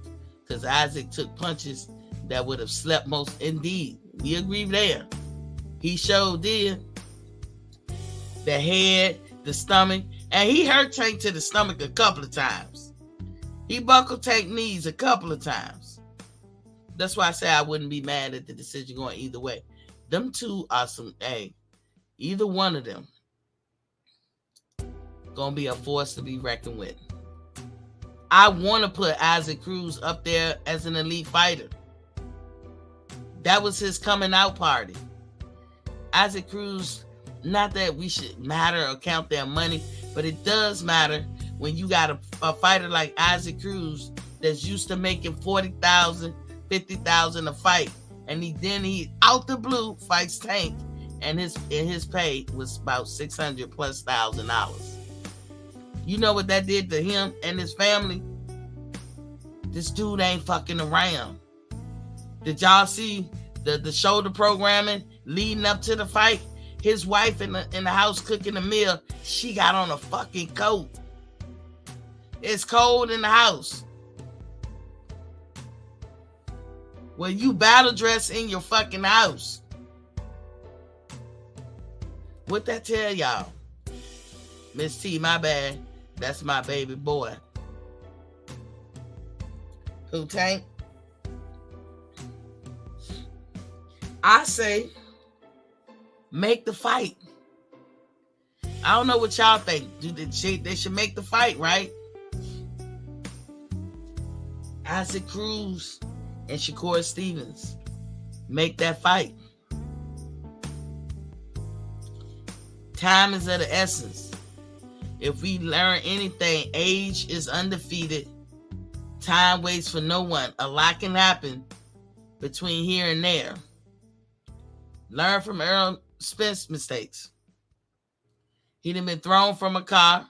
Speaker 1: because Isaac took punches that would have slept most. Indeed, we agree there. He showed did. The head, the stomach, and he hurt Tank to the stomach a couple of times. He buckled Tank knees a couple of times. That's why I say I wouldn't be mad at the decision going either way. Them two are some, either one of them gonna be a force to be reckoned with. I want to put Isaac Cruz up there as an elite fighter. That was his coming out party. Isaac Cruz, not that we should matter or count their money, but it does matter when you got a fighter like Isaac Cruz that's used to making $40,000, $50,000 a fight, and he out the blue fights Tank, and his pay was about $600,000+. You know what that did to him and his family? This dude ain't fucking around. Did y'all see the shoulder programming leading up to the fight? His wife in the house cooking a meal. She got on a fucking coat. It's cold in the house. Well, you battle dress in your fucking house. What that tell y'all? Miss T, my bad. That's my baby boy. Who, Tank? I say, make the fight. I don't know what y'all think. They should make the fight, right? Isaac Cruz and Shakur Stevenson. Make that fight. Time is of the essence. If we learn anything, age is undefeated. Time waits for no one. A lot can happen between here and there. Learn from Errol Spence's mistakes. He done been thrown from a car.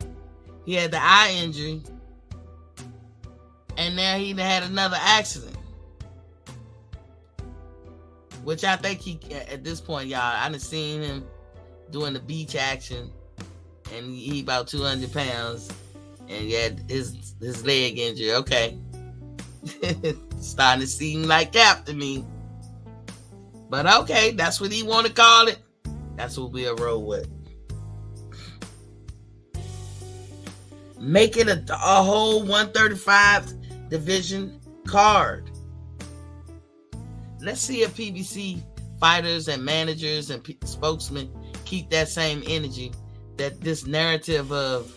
Speaker 1: He had the eye injury. And now he done had another accident. Which I think at this point, y'all, I done seen him doing the beach action. And he about 200 pounds. And he had his leg injury. Okay. Starting to seem like Cap to me. But okay, that's what he want to call it. That's what we'll roll with. Make it a whole 135 division card. Let's see if PBC fighters and managers and spokesmen keep that same energy. That this narrative of,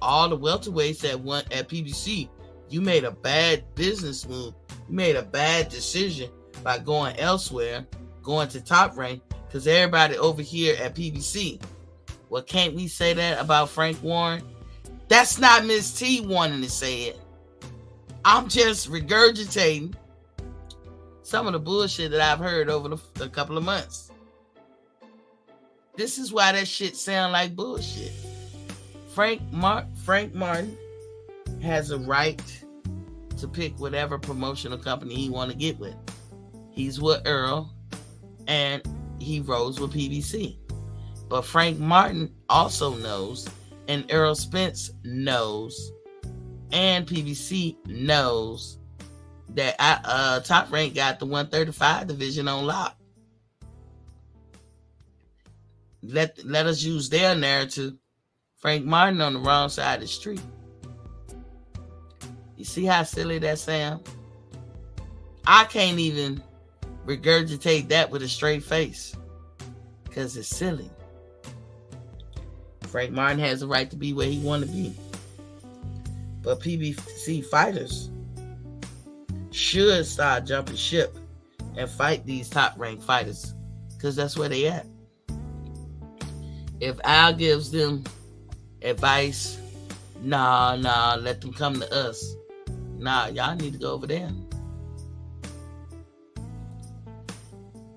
Speaker 1: all the welterweights at PBC, you made a bad business move. You made a bad decision by going elsewhere, going to Top Rank, because everybody over here at PBC. Well, can't we say that about Frank Warren? That's not Miss T wanting to say it. I'm just regurgitating some of the bullshit that I've heard over a couple of months. This is why that shit sound like bullshit. Frank Martin has a right to pick whatever promotional company he want to get with. He's with Earl, and he rolls with PBC. But Frank Martin also knows, and Errol Spence knows, and PBC knows that Top Rank got the 135 division on lock. Let us use their narrative. Frank Martin on the wrong side of the street. You see how silly that sounds? I can't even regurgitate that with a straight face because it's silly. Frank Martin has the right to be where he want to be. But PBC fighters should start jumping ship and fight these top-ranked fighters because that's where they at. If Al gives them advice, nah, let them come to us. Nah, y'all need to go over there.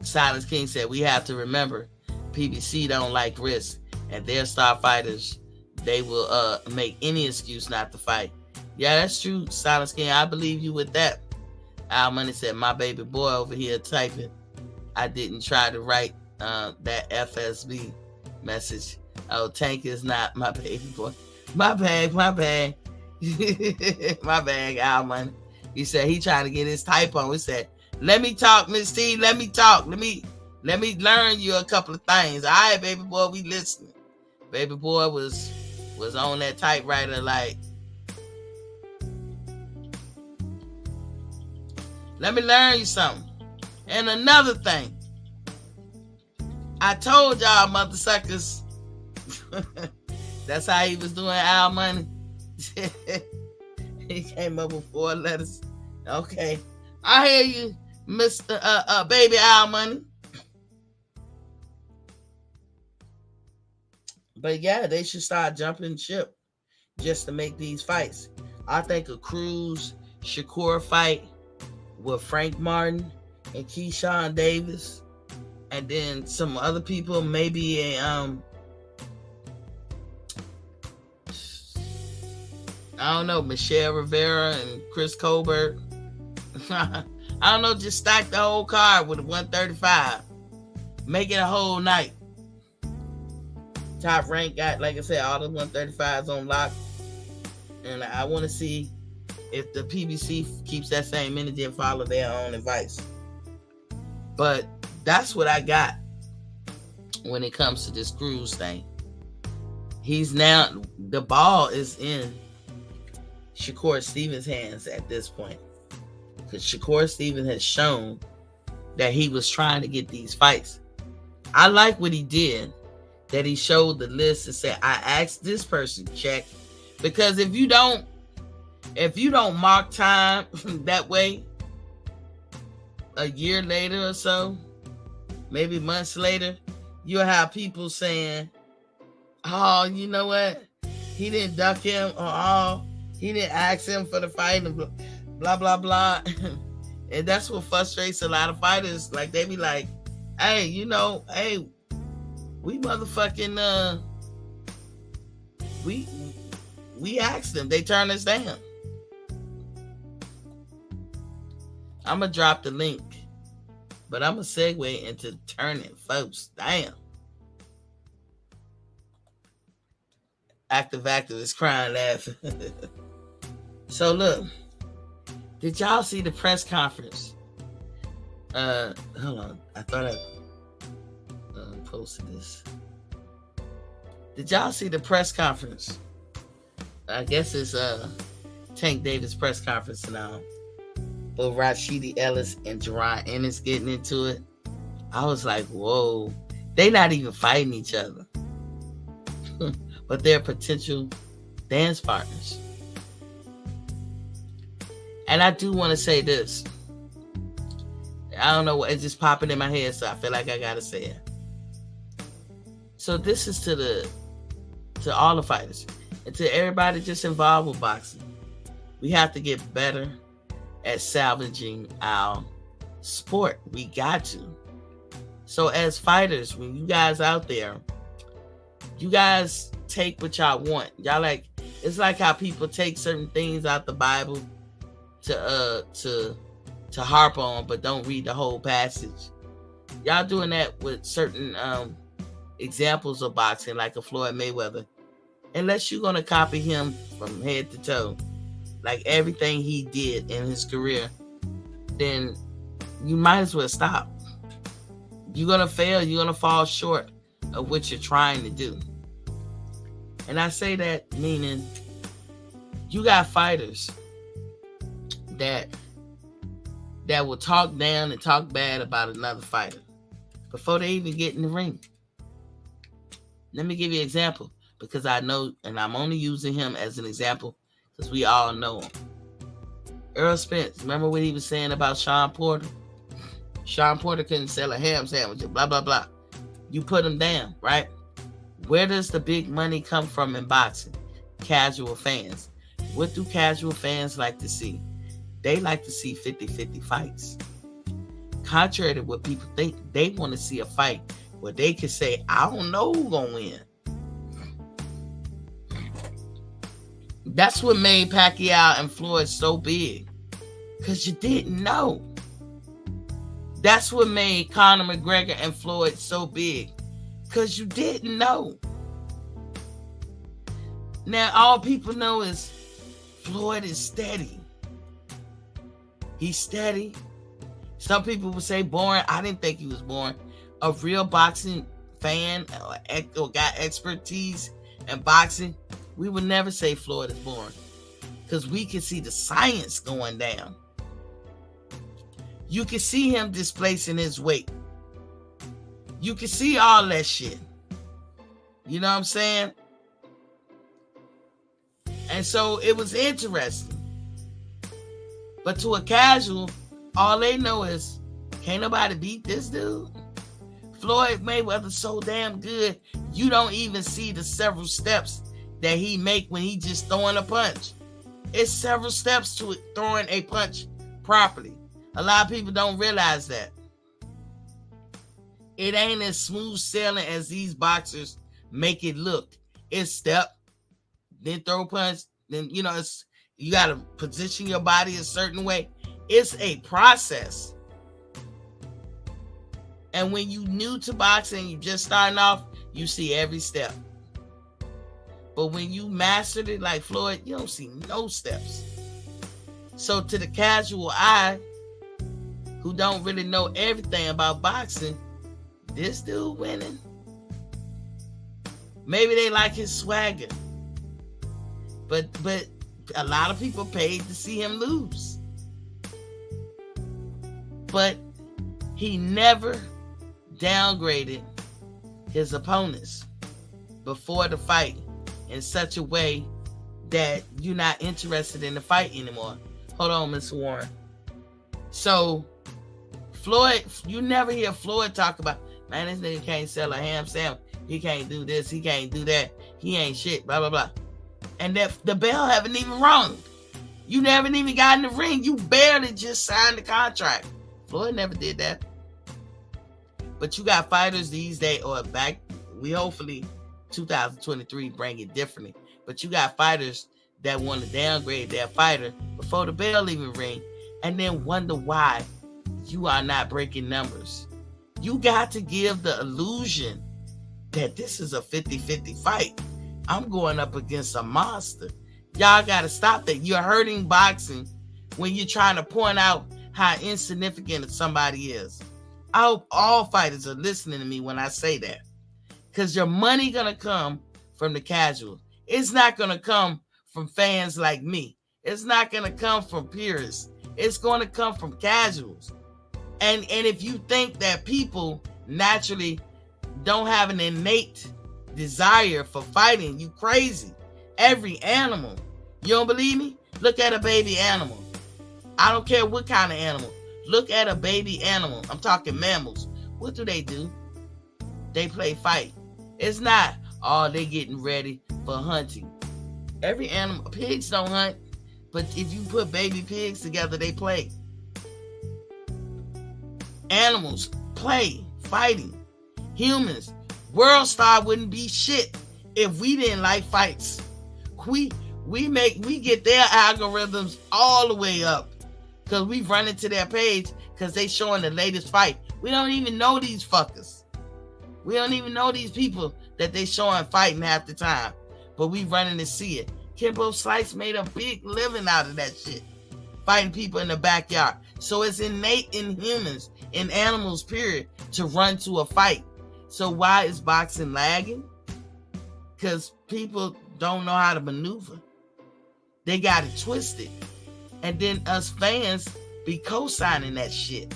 Speaker 1: Silence King said, we have to remember, PBC don't like risk, and their star fighters, they will make any excuse not to fight. Yeah, that's true, Silence King. I believe you with that. Al Money said, my baby boy over here typing. I didn't try to write that FSB message. Oh, Tank is not my baby boy. My bag. My bag, Al Money. He said he trying to get his type on. He said, let me talk, Miss T. Let me talk. Let Let me learn you a couple of things. All right, baby boy, we listening. Baby boy was on that typewriter like, let me learn you something. And another thing, I told y'all mother suckers, that's how he was doing Al Money. He came up with 4 letters. Okay, I hear you, Mr. Baby Al Money. But yeah, they should start jumping ship just to make these fights. I think a Cruz Shakur fight with Frank Martin and Keyshawn Davis, and then some other people, maybe a I don't know, Michelle Rivera and Chris Colbert. I don't know, just stack the whole card with a 135. Make it a whole night. Top Rank got, like I said, all the 135s on lock. And I want to see if the PBC keeps that same energy and follow their own advice. But that's what I got when it comes to this Cruz thing. The ball is in Shakur Stevens' hands at this point. Because Shakur Stevens has shown that he was trying to get these fights. I like what he did, that he showed the list and said, I asked this person, check. Because if you don't mark time that way, a year later or so, maybe months later, you'll have people saying, oh, you know what? He didn't duck him, or oh, he didn't ask him for the fight, and blah, blah, blah. And that's what frustrates a lot of fighters. Like, they be like, hey, we motherfucking, we asked them. They turned us down. I'm going to drop the link, but I'm going to segue into turning folks down. Active is crying laughing. So look, did y'all see the press conference? Hold on. I thought I posted this. Did y'all see the press conference? I guess it's Tank Davis press conference now. But Rashidi Ellis and Jerron Ennis getting into it. I was like, whoa. They not even fighting each other. But they're potential dance partners. And I do want to say this. I don't know, it's just popping in my head, so I feel like I gotta say it. So this is to all the fighters and to everybody just involved with boxing. We have to get better at salvaging our sport. We got to. So as fighters, when you guys out there, you guys take what y'all want. Y'all like, it's like how people take certain things out the Bible to harp on, but don't read the whole passage. Y'all doing that with certain examples of boxing, like a Floyd Mayweather. Unless you're gonna copy him from head to toe, like everything he did in his career, then you might as well stop. You're gonna fail. You're gonna fall short of what you're trying to do. And I say that meaning you got fighters that will talk down and talk bad about another fighter before they even get in the ring. Let me give you an example, because I know, and I'm only using him as an example because we all know him. Earl Spence, remember what he was saying about Sean Porter? Sean Porter couldn't sell a ham sandwich, blah, blah, blah. You put him down, right? Where does the big money come from in boxing? Casual fans. What do casual fans like to see? They like to see 50-50 fights. Contrary to what people think, they want to see a fight where they can say, I don't know who's going to win. That's what made Pacquiao and Floyd so big. Because you didn't know. That's what made Conor McGregor and Floyd so big. Because you didn't know. Now, all people know is Floyd is steady. He's steady. Some people would say boring. I didn't think he was boring. a real boxing fan or got expertise in boxing, we would never say Floyd is boring, because we can see the science going down. You can see him displacing his weight. You can see all that shit. You know what I'm saying? And so it was interesting. But to a casual, all they know is, can't nobody beat this dude. Floyd Mayweather's so damn good, you don't even see the several steps that he make when he just throwing a punch. It's several steps to throwing a punch properly. A lot of people don't realize that. It ain't as smooth sailing as these boxers make it look. It's step, then throw a punch, then, you know, it's, you got to position your body a certain way. It's a process. And when you new to boxing, you just starting off, you see every step. But when you mastered it like Floyd, you don't see no steps. So to the casual eye, who don't really know everything about boxing, this dude winning. Maybe they like his swagger. But a lot of people paid to see him lose. But he never downgraded his opponents before the fight in such a way that you're not interested in the fight anymore. Hold on, Mr. Warren. So Floyd, you never hear Floyd talk about, man, this nigga can't sell a ham sandwich. He can't do this. He can't do that. He ain't shit, blah, blah, blah. And that the bell haven't even rung. You never even got in the ring. You barely just signed the contract. Floyd never did that. But you got fighters these days, or back, we hopefully 2023 bring it differently. But you got fighters that want to downgrade their fighter before the bell even ring, and then wonder why you are not breaking numbers. You got to give the illusion that this is a 50-50 fight. I'm going up against a monster. Y'all got to stop that. You're hurting boxing when you're trying to point out how insignificant somebody is. I hope all fighters are listening to me when I say that. Because your money going to come from the casuals. It's not going to come from fans like me. It's not going to come from purists. It's going to come from casuals. And if you think that people naturally don't have an innate desire for fighting, you crazy. Every animal. You don't believe me? Look at a baby animal. I don't care what kind of animal. Look at a baby animal. I'm talking mammals. What do? They play fight. It's not, oh, they getting ready for hunting. Every animal, pigs don't hunt, but if you put baby pigs together, they play. Animals play, fighting. Humans, World Star wouldn't be shit if we didn't like fights. We get their algorithms all the way up because we run into their page because they showing the latest fight. We don't even know these fuckers. We don't even know these people that they showing fighting half the time, but we running to see it. Kimbo Slice made a big living out of that shit, fighting people in the backyard. So it's innate in humans, in animals, period, to run to a fight. So why is boxing lagging? Because people don't know how to maneuver. They got it twisted. And then us fans be co-signing that shit.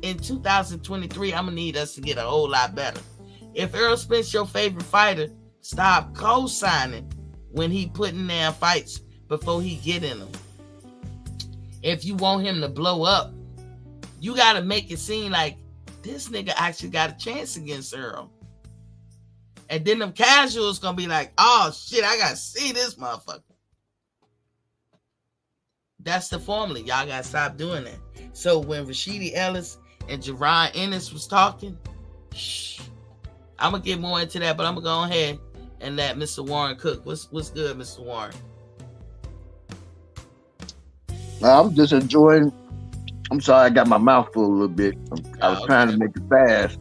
Speaker 1: In 2023, I'm going to need us to get a whole lot better. If Errol Spence your favorite fighter, stop co-signing when he putting down fights before he get in them. If you want him to blow up, you got to make it seem like this nigga actually got a chance against Earl. And then them casuals going to be like, oh shit, I got to see this motherfucker. That's the formula. Y'all got to stop doing that. So when Rashidi Ellis and Jerron Ennis was talking, I'm going to get more into that, but I'm going to go ahead and let Mr. Warren cook. What's good, Mr. Warren?
Speaker 2: I'm just enjoying. I'm sorry, I got my mouth full a little bit. I was trying to make it fast.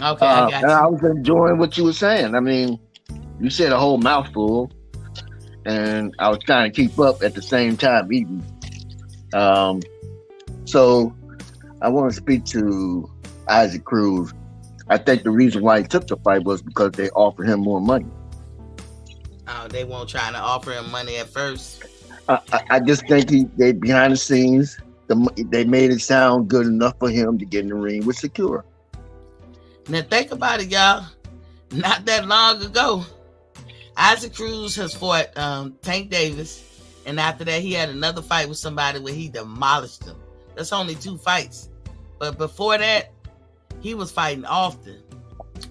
Speaker 1: Okay, I got you.
Speaker 2: I was enjoying what you were saying. I mean, you said a whole mouthful, and I was trying to keep up at the same time eating. So I want to speak to Isaac Cruz. I think the reason why he took the fight was because they offered him more money.
Speaker 1: They won't try to offer him money at first.
Speaker 2: I just think they behind the scenes, they made it sound good enough for him to get in the ring with Secure.
Speaker 1: Now think about it, y'all. Not that long ago, Isaac Cruz has fought Tank Davis, and after that, he had another fight with somebody where he demolished him. That's only 2 fights, but before that, he was fighting often,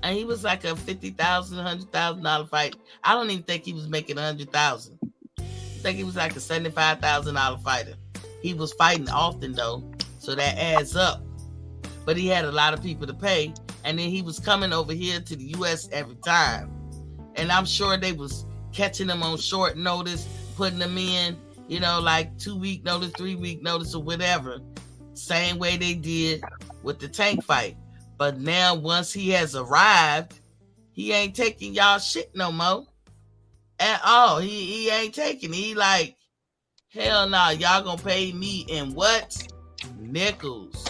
Speaker 1: and he was like a $50,000, $100,000 fight. I don't even think he was making $100,000. I think he was like a $75,000 fighter. He was fighting often though, so that adds up. But he had a lot of people to pay, and then he was coming over here to the U.S. every time. And I'm sure they was catching him on short notice, putting him in, like 2-week notice, 3-week notice, or whatever. Same way they did with the Tank fight. But now, once he has arrived, he ain't taking y'all shit no more at all. He ain't taking it. He like, hell no, y'all gonna pay me in what? Nickels.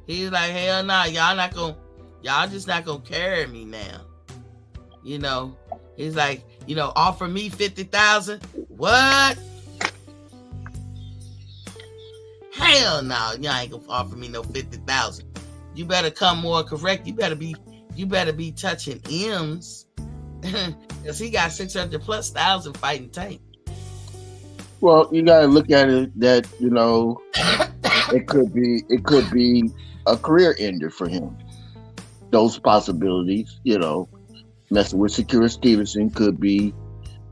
Speaker 1: He's like, hell no, y'all just not gonna carry me now. He's like, offer me 50,000. What? Hell no, y'all ain't gonna offer me no 50,000. You better come more correct. You better be touching M's. Cause he got 600,000+ fighting Tank.
Speaker 2: Well, you gotta look at it that, it could be a career ender for him. Those possibilities, messing with Shakur Stevenson could be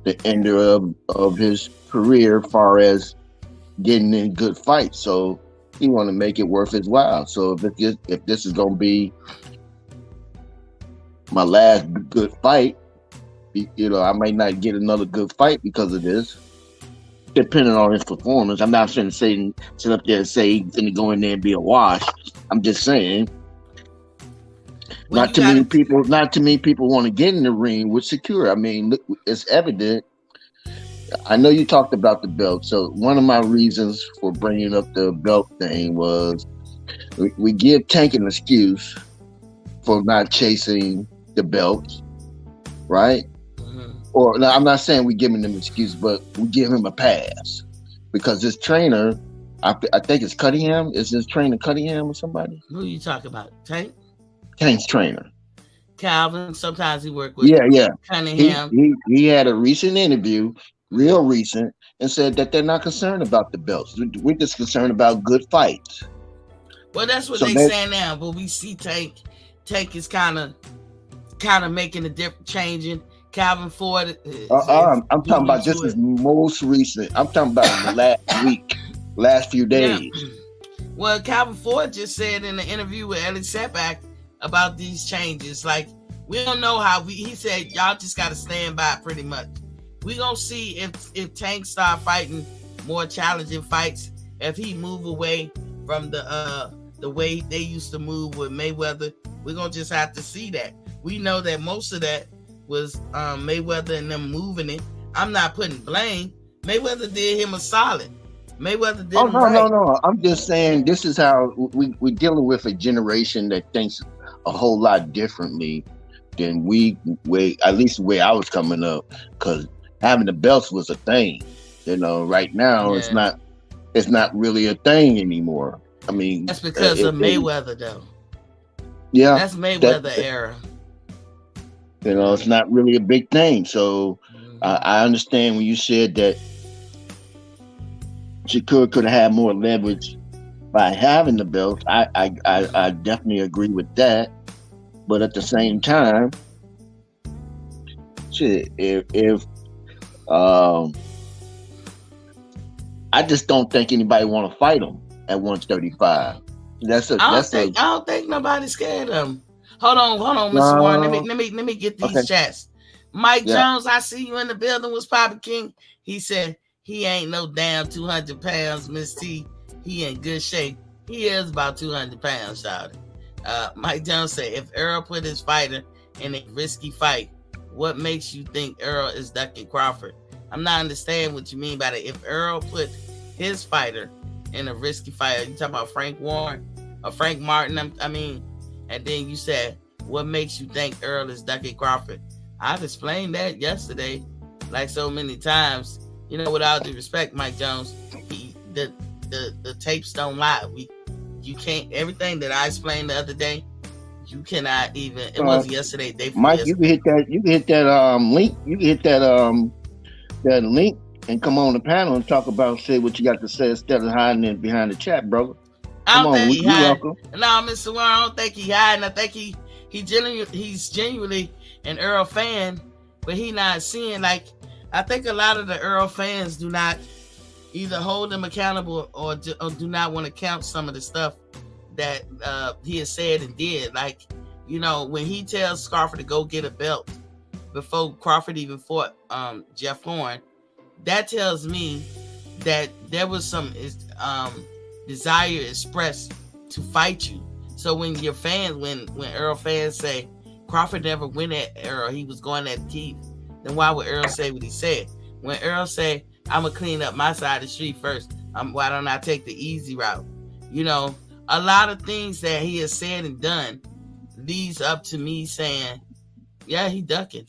Speaker 2: the ender of his career as far as getting in good fights. So he want to make it worth his while. So if this is gonna be my last good fight, I might not get another good fight because of this, depending on his performance. I'm not trying to sit up there and say he's gonna go in there and be a wash. I'm just saying, not too many people want to get in the ring with Secure. I mean, look, it's evident. I know you talked about the belt. So one of my reasons for bringing up the belt thing was we give Tank an excuse for not chasing the belt, right? Mm-hmm. Or no, I'm not saying we give him an excuse, but we give him a pass because this trainer, I think it's Cunningham. Is this trainer Cunningham or somebody?
Speaker 1: Who you talking about? Tank?
Speaker 2: Tank's trainer.
Speaker 1: Calvin. Sometimes he worked with Cunningham.
Speaker 2: He had a recent interview, real recent, and said that they're not concerned about the belts. We're just concerned about good fights.
Speaker 1: Well, that's what they say now, but we see Tank is kind of making a different, changing. Calvin Ford.
Speaker 2: I'm talking about this is most recent. I'm talking about the last week, last few days.
Speaker 1: Yeah. Well, Calvin Ford just said in an interview with Elliot Setback about these changes. Like, we don't know how he said, y'all just got to stand by pretty much. We gonna see if Tank start fighting more challenging fights, if he move away from the way they used to move with Mayweather. We're gonna just have to see that. We know that most of that was Mayweather and them moving it. I'm not putting blame. Mayweather did him a solid. Mayweather did him right.
Speaker 2: No. I'm just saying this is how we're dealing with a generation that thinks a whole lot differently than at least the way I was coming up, because having the belts was a thing. Right now it's not really a thing anymore. I mean,
Speaker 1: that's because of Mayweather though.
Speaker 2: Yeah.
Speaker 1: That's Mayweather era.
Speaker 2: It's not really a big thing. So I understand when you said that Shakur could have had more leverage by having the belt. I definitely agree with that. But at the same time, if I just don't think anybody want to fight him at 135. I
Speaker 1: don't think nobody's scared of him. Hold on, Mr. Warren. Let me get these chats. Mike Jones, I see you in the building. Was Papa King? He said he ain't no damn 200 pounds, Miss T. He in good shape. He is about 200 pounds, shouted. Mike Jones said, if Earl put his fighter in a risky fight, what makes you think Earl is ducking Crawford? I'm not understanding what you mean by that. If Earl put his fighter in a risky fight, are you talking about Frank Warren Frank Martin. And then you said, what makes you think Earl is ducking Crawford? I've explained that yesterday, like so many times. With all due respect, Mike Jones, the tapes don't lie. You can't, everything that I explained the other day, you cannot even. It wasn't yesterday.
Speaker 2: Mike, you can hit that. You can hit that link. You can hit that link and come on the panel and talk about say what you got to say instead of hiding it behind the chat, brother.
Speaker 1: I don't think
Speaker 2: you welcome.
Speaker 1: No, Mr. Warren, I don't think he hiding. I think he's genuinely an Earl fan, but he not seeing, like, I think a lot of the Earl fans do not either hold him accountable or do not want to count some of the stuff that he has said and did. Like, when he tells Crawford to go get a belt before Crawford even fought Jeff Horn, that tells me that there was some desire expressed to fight you. So when your fans, when Earl fans say Crawford never went at Earl, he was going at Keith, then why would Earl say what he said? When Earl say, I'm gonna clean up my side of the street first, why don't I take the easy route? A lot of things that he has said and done leads up to me saying, yeah, he ducking.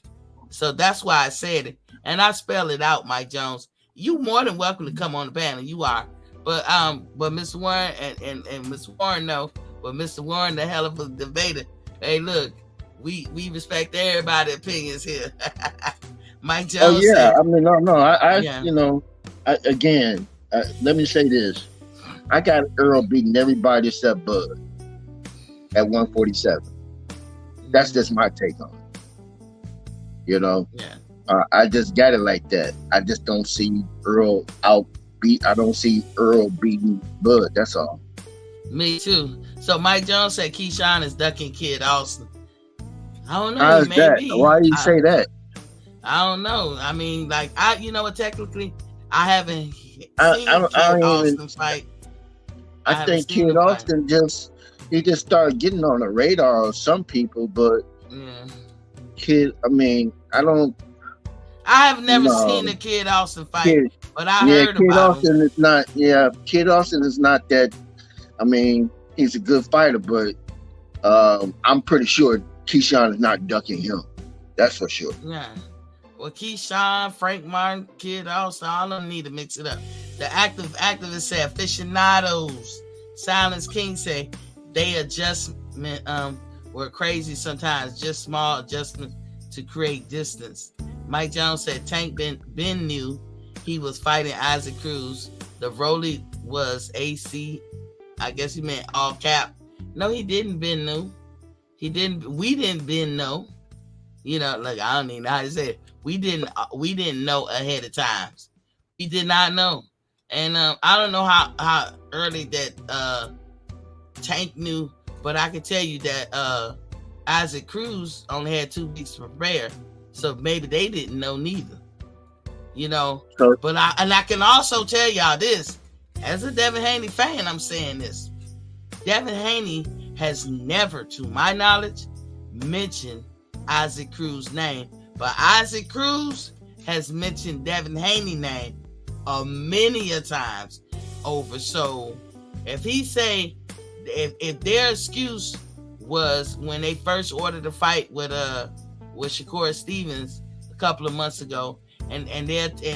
Speaker 1: So that's why I said it, and I spell it out, Mike Jones. You more than welcome to come on the panel. You are. But Mr. Warren and Mr. Warren know, but Mr. Warren, the hell of a debater. Hey, look, we respect everybody's opinions here. Mike Jones.
Speaker 2: Oh yeah, again, let me say this: I got Earl beating everybody except Bud at 147. That's just my take on it.
Speaker 1: Yeah.
Speaker 2: I just got it like that. I just don't see Earl I don't see Earl beating Bud. That's all.
Speaker 1: Me too. So Mike Jones said Keyshawn is ducking Kid Austin. I don't know.
Speaker 2: How is that? Why do you say that?
Speaker 1: I don't know. I mean, like, technically, I haven't seen Kid Austin fight.
Speaker 2: I think Kid Austin just started getting on the radar of some people, but Kid, I don't.
Speaker 1: I have never seen a Kid Austin fight, but I heard
Speaker 2: Kid
Speaker 1: about
Speaker 2: Austin
Speaker 1: him.
Speaker 2: Kid Austin is not that. He's a good fighter, but I'm pretty sure Keyshawn is not ducking him. That's for sure.
Speaker 1: Yeah. Well, Keyshawn, Frank Martin, Kid Austin, all of them need to mix it up. The activists say aficionados. Silence King say they adjustment were crazy sometimes, just small adjustments to create distance. Mike Jones said Tank Ben knew he was fighting Isaac Cruz. The Rolly was AC. I guess he meant all cap. No, he didn't. Ben knew. He didn't. We didn't. Ben know. Like, I don't even know how to say it. We didn't know ahead of time. We did not know. And I don't know how early that Tank knew, but I can tell you that Isaac Cruz only had 2 weeks to prepare, so maybe they didn't know neither. But I can also tell y'all this, as a Devin Haney fan, I'm saying this. Devin Haney has never, to my knowledge, mentioned Isaac Cruz's name, but Isaac Cruz has mentioned Devin Haney's name many a times over. So if he say, if their excuse was when they first ordered the fight with Shakur Stevenson a couple of months ago, and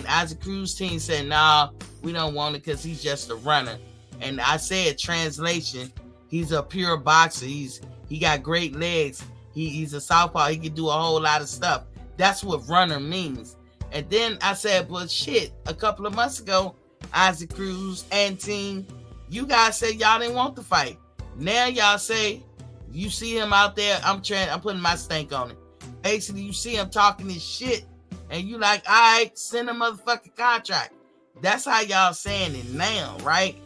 Speaker 1: Isaac Cruz team said, nah, we don't want it because he's just a runner. And I said, translation, he's a pure boxer. He got great legs. He's a southpaw. He can do a whole lot of stuff. That's what runner means. And then I said, well, shit, a couple of months ago, Isaac Cruz and team, you guys said y'all didn't want the fight. Now y'all say you see him out there. I'm putting my stank on it. Basically, you see him talking his shit, and you like, all right, send a motherfucking contract. That's how y'all saying it now, right?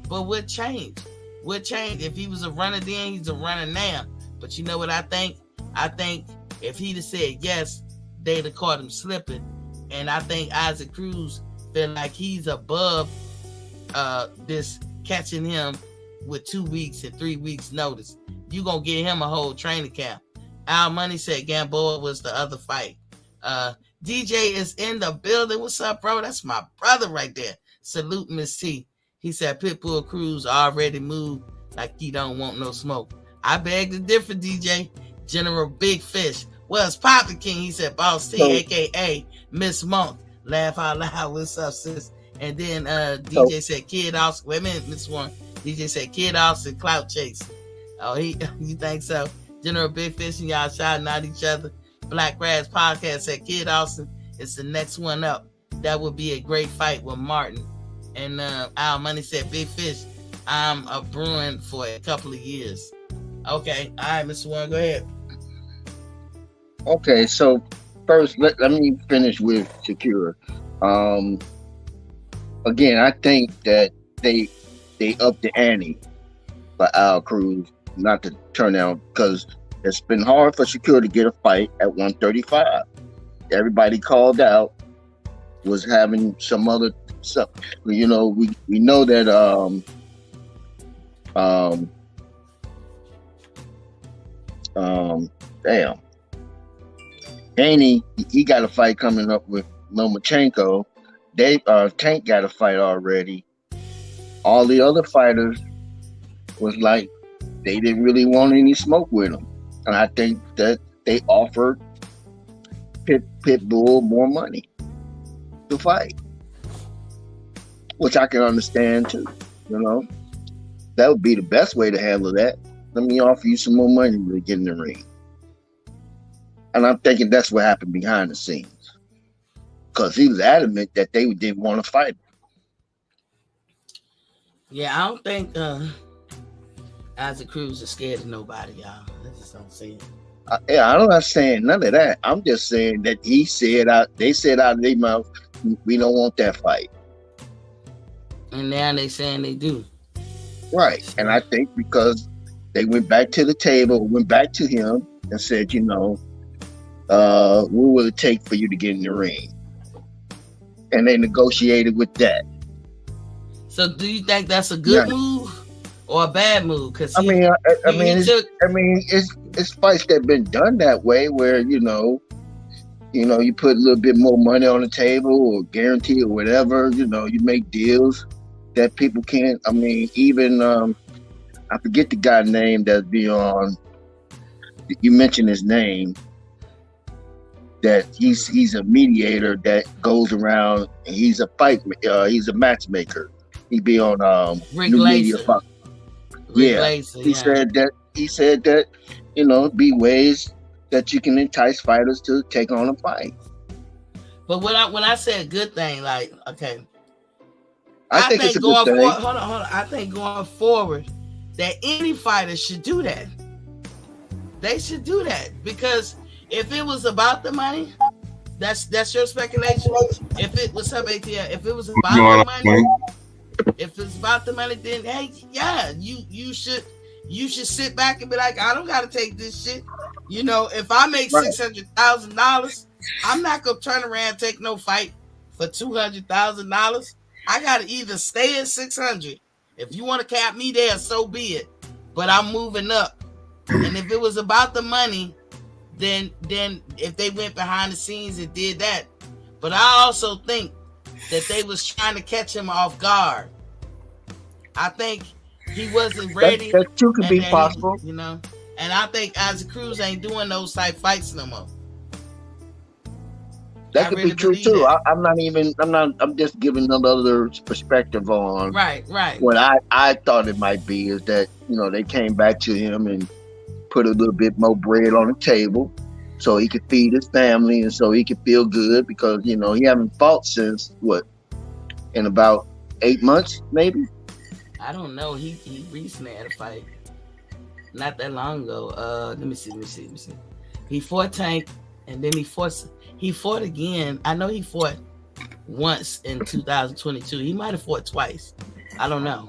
Speaker 1: But what changed? What changed? If he was a runner then, he's a runner now. But you know what I think? I think if he'd have said yes, they'd have caught him slipping. And I think Isaac Cruz feel like he's above this catching him with 2 weeks and 3 weeks notice. You gonna get him a whole training camp. Al Money said Gamboa was the other fight. DJ is in the building. What's up, bro? That's my brother right there. Salute Miss T. He said Pitbull Cruz already moved like he don't want no smoke. I beg to differ, DJ. General Big Fish. Well, it's Poppy King. He said, Boss T,
Speaker 2: So,
Speaker 1: a.k.a. Miss Monk. Laugh out loud. What's up, sis? And then
Speaker 2: so
Speaker 1: DJ said, Kid Austin. Wait a minute, Miss Warren. DJ said, Kid Austin, clout chasing. Oh, you think so? General Big Fish and y'all shouting at each other. Black Grass Podcast said, Kid Austin is the next one up. That would be a great fight with Martin. And Al Money said, Big Fish, I'm a brewing for a couple of years. Okay. All right, Mr. Warren, go ahead.
Speaker 2: okay, so first let me finish with Shakur. Again, I think that they upped the ante for Al Cruz not to turn down, because it's been hard for Shakur to get a fight at 135. Everybody called out was having some other stuff. You know, we know that damn, Haney, he got a fight coming up with Lomachenko. Tank got a fight already. All the other fighters was like, they didn't really want any smoke with him. And I think that they offered Pitbull more money to fight, which I can understand too. You know, that would be the best way to handle that. Let me offer you some more money to get in the ring. And I'm thinking that's what happened behind the scenes, because he was adamant that they didn't want to fight him.
Speaker 1: Yeah, I don't think Isaac Cruz is scared of nobody, y'all. I just don't see it.
Speaker 2: I'm not saying none of that. I'm just saying that they said out of their mouth, we don't want that fight.
Speaker 1: And now they saying they do.
Speaker 2: Right. And I think because they went back to the table, went back to him and said, you know, what will it take for you to get in the ring? And they negotiated with that.
Speaker 1: So do you think that's a good move or a bad move? Because
Speaker 2: it's fights that been done that way, where you put a little bit more money on the table or guarantee or whatever. You know, you make deals that people can't. I mean, even I forget the guy's name that's beyond. You mentioned his name. That he's a mediator that goes around, and he's a matchmaker. He be on
Speaker 1: Rick
Speaker 2: New Media Fox.
Speaker 1: Laser,
Speaker 2: he said that be ways that you can entice fighters to take on a fight.
Speaker 1: But when I say a good thing, like, okay,
Speaker 2: I think it's a good thing.
Speaker 1: Hold on. I think going forward that any fighter should do that. They should do that, because if it was about the money, that's your speculation. If it was if it was about the money. If it's about the money, then hey, yeah, you should sit back and be like, I don't gotta take this shit. You know, if I make $600,000, I'm not gonna turn around and take no fight for $200,000. I gotta either stay at 600. If you want to cap me there, so be it. But I'm moving up. And if it was about the money, then if they went behind the scenes and did that. But I also think that they was trying to catch him off guard. I think he wasn't ready.
Speaker 2: That too could be possible.
Speaker 1: And I think Isaac Cruz ain't doing those type fights no more.
Speaker 2: That could be true too. I'm just giving another perspective on
Speaker 1: right.
Speaker 2: What I thought it might be is that, they came back to him and put a little bit more bread on the table so he could feed his family and so he could feel good, because, he haven't fought since in about 8 months, maybe?
Speaker 1: I don't know. He recently had a fight not that long ago. Let me see. He fought Tank, and then he fought again. I know he fought once in 2022. He might have fought twice. I don't know.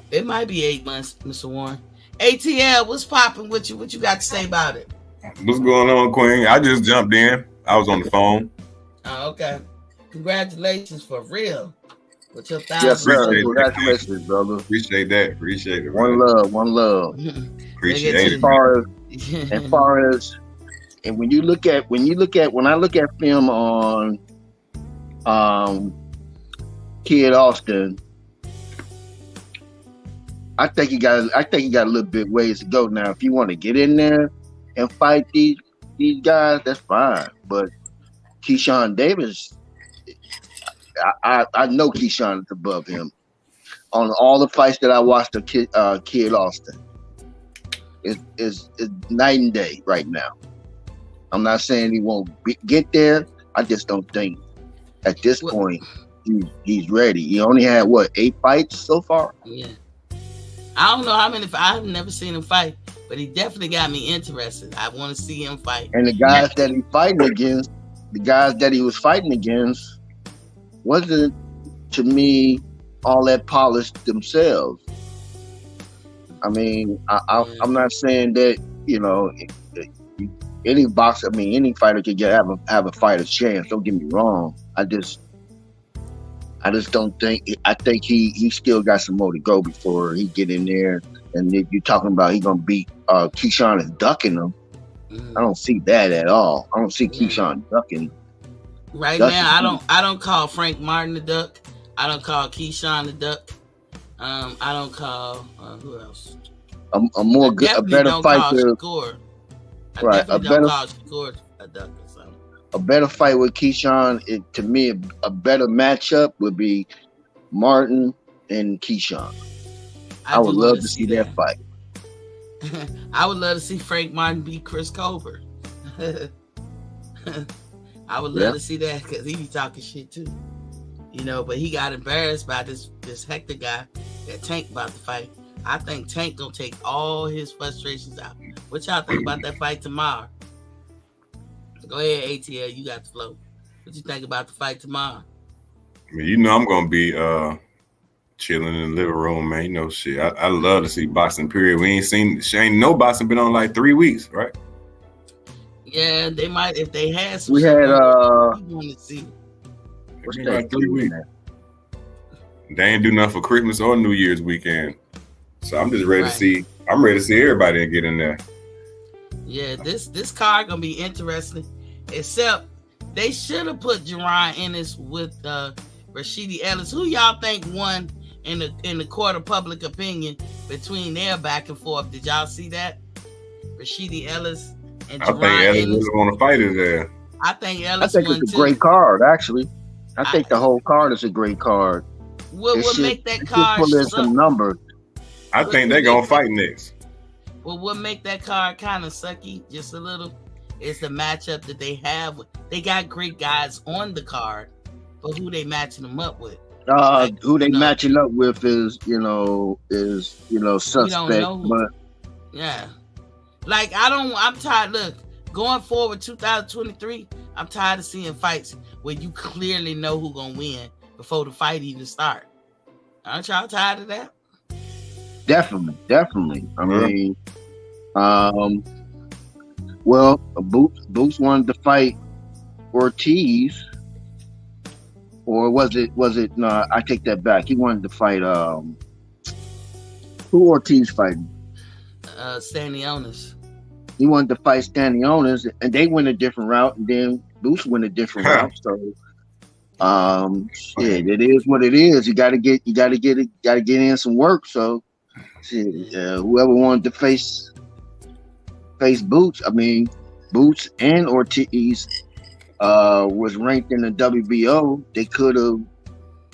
Speaker 1: It might be 8 months, Mr. Warren. ATL, what's popping with you? What you got to say about it?
Speaker 3: What's going on, Queen? I just jumped in. I was on the phone.
Speaker 1: Oh, okay. Congratulations for real. With your 1,000.
Speaker 2: Yes, sir. Congratulations, brother.
Speaker 3: Appreciate it.
Speaker 2: One love.
Speaker 3: Appreciate it.
Speaker 2: As far as, and when I look at film on Kid Austin, I think he got a little bit ways to go now. If you want to get in there and fight these guys, that's fine. But Keyshawn Davis, I know Keyshawn is above him on all the fights that I watched. The Kid Austin is night and day right now. I'm not saying he won't get there. I just don't think at this point he's ready. He only had 8 fights so far.
Speaker 1: Yeah, I don't know how many. I've never seen him fight, but he definitely got me interested. I want to see him fight.
Speaker 2: And the guys that he was fighting against, wasn't to me all that polished themselves. I mean, I'm not saying that any boxer, any fighter could have a fighter's chance. Don't get me wrong. I just don't think. I think he still got some more to go before he get in there. And if you're talking about he gonna beat Keyshawn is ducking him, I don't see that at all. I don't see Keyshawn ducking.
Speaker 1: Right now, I don't call Frank Martin the duck. I don't call Keyshawn the duck. I don't call who else?
Speaker 2: A better fighter. Right, a better fight with Keyshawn. To me, a better matchup would be Martin and Keyshawn. I would love to see that fight.
Speaker 1: I would love to see Frank Martin beat Chris Colbert. I would love to see that because he be talking shit too, But he got embarrassed by this Hector guy that Tank about to fight. I think Tank gonna take all his frustrations out. What y'all think about that fight tomorrow? Go ahead, ATL. You got the flow. What you think about the fight tomorrow?
Speaker 3: I mean, I'm gonna be chilling in the living room, man. Shit. I love to see boxing. Period. We ain't no boxing been on like 3 weeks, right?
Speaker 1: Yeah, they might if they had some.
Speaker 2: We had
Speaker 1: want to see.
Speaker 3: What's that? Like 3 weeks. They ain't do nothing for Christmas or New Year's weekend, so I'm just ready to see. I'm ready to see everybody get in there.
Speaker 1: Yeah, this card gonna be interesting. Except they should have put Jerron Ennis with Rashidi Ellis. Who y'all think won in the court of public opinion between their back and forth? Did y'all see that? Rashidi Ellis and Jerron
Speaker 3: I think Ellis
Speaker 1: Ennis.
Speaker 3: Want to fight his ass.
Speaker 1: I think Ellis.
Speaker 2: I think it's a great card, actually. I think the whole card is a great card.
Speaker 1: What would make that card?
Speaker 2: Pull in some numbers.
Speaker 3: I think they're gonna fight next.
Speaker 1: Well, what make that card kind of sucky just a little is the matchup that they have. They got great guys on the card, but who they matching them up with?
Speaker 2: Who they matching up with is suspect. But
Speaker 1: yeah, like I'm tired. Look, going forward 2023, I'm tired of seeing fights where you clearly know who's gonna win before the fight even start. Aren't y'all tired of that?
Speaker 2: Definitely. I mean, well, Boots wanted to fight Ortiz, or was it? No, I take that back. He wanted to fight. Who Ortiz fighting?
Speaker 1: Stanionis.
Speaker 2: He wanted to fight Stanionis, and they went a different route, and then Boots went a different route. So, it is what it is. You got to get in some work. So, whoever wanted to face Boots, Boots and Ortiz was ranked in the WBO. They could have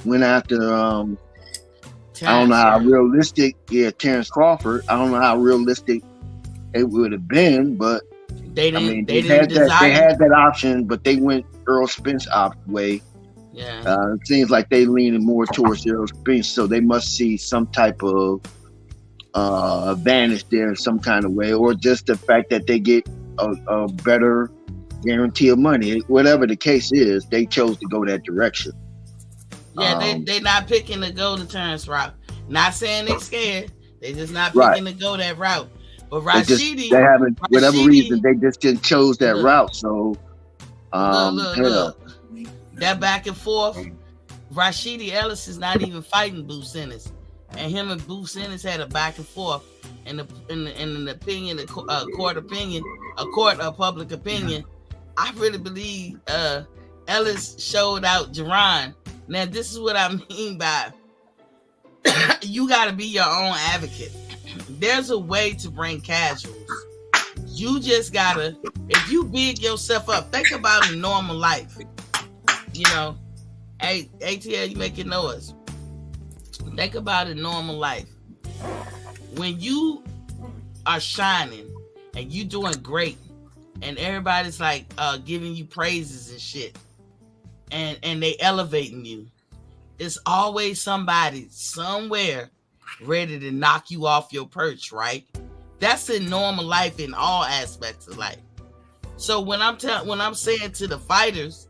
Speaker 2: went after I don't know how realistic. Yeah, Terrence Crawford. I don't know how realistic it would have been, but
Speaker 1: they didn't.
Speaker 2: They had that option, but they went Earl Spence way.
Speaker 1: Yeah.
Speaker 2: It seems like they leaning more towards Earl Spence, so they must see some type of advantage there in some kind of way, or just the fact that they get a better guarantee of money. Whatever the case is, they chose to go that direction.
Speaker 1: Yeah, they not picking to go the Terrence route. Not saying they scared. They just not picking to go that route. But Rashidi,
Speaker 2: they haven't, whatever reason, they just chose that route. So,
Speaker 1: look. That back and forth, Rashidi Ellis is not even fighting Boots Ennis, and him and Boots Ennis had a back and forth in an opinion, a court of public opinion. I really believe Ellis showed out Jerron. Now, this is what I mean by You got to be your own advocate. There's a way to bring casuals. You just gotta, if you big yourself up, think about in normal life. You know, hey, ATL, you making noise. Think about in normal life. When you are shining and you doing great, and everybody's like giving you praises and shit, and they elevating you, it's always somebody somewhere ready to knock you off your perch, right? That's in normal life in all aspects of life. So when I'm saying to the fighters,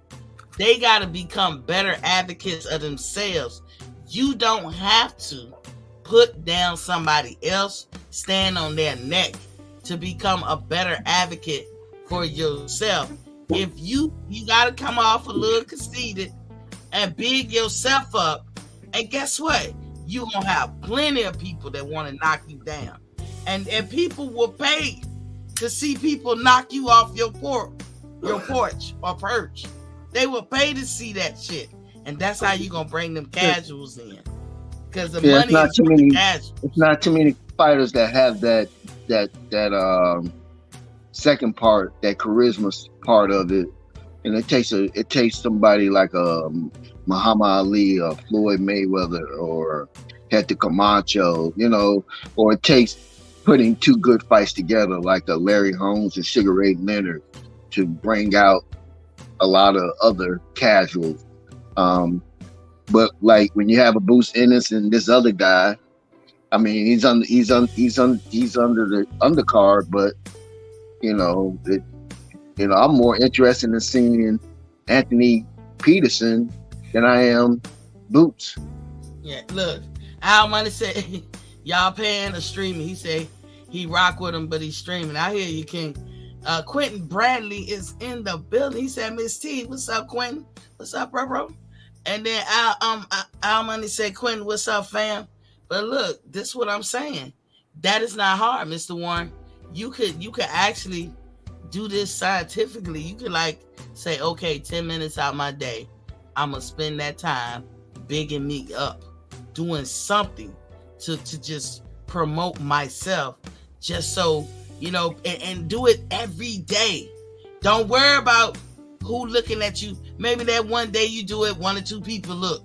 Speaker 1: they got to become better advocates of themselves. You don't have to put down somebody else, stand on their neck to become a better advocate for yourself. If you got to come off a little conceited and big yourself up, and guess what? You're going to have plenty of people that want to knock you down. And people will pay to see people knock you off your porch or perch. They will pay to see that shit. And that's how you're going to bring them casuals in. Because the money is with the casuals.
Speaker 2: It's not too many fighters that have that second part, that charisma part of it. And it takes somebody like Muhammad Ali or Floyd Mayweather or Hector Camacho, you know, or it takes putting two good fights together like a Larry Holmes and Sugar Ray Leonard to bring out a lot of other casuals. But like when you have a Bruce Ennis and this other guy, I mean, he's under the undercard, but you know, I'm more interested in seeing Anthony Peterson than I am Boots.
Speaker 1: Yeah, look, Al Money said y'all paying or streaming. He said he rock with him, but he's streaming. I hear you, King. Quentin Bradley is in the building. He said, Miss T, what's up, Quentin? What's up, bro? And then Al Money said, Quentin, what's up, fam? But look, this is what I'm saying. That is not hard, Mr. Warren. You could actually do this scientifically. You could like say, okay, 10 minutes out my day, I'm gonna spend that time bigging me up, doing something to just promote myself, just so you know, and do it every day. Don't worry about who looking at you. Maybe that one day you do it, one or two people look.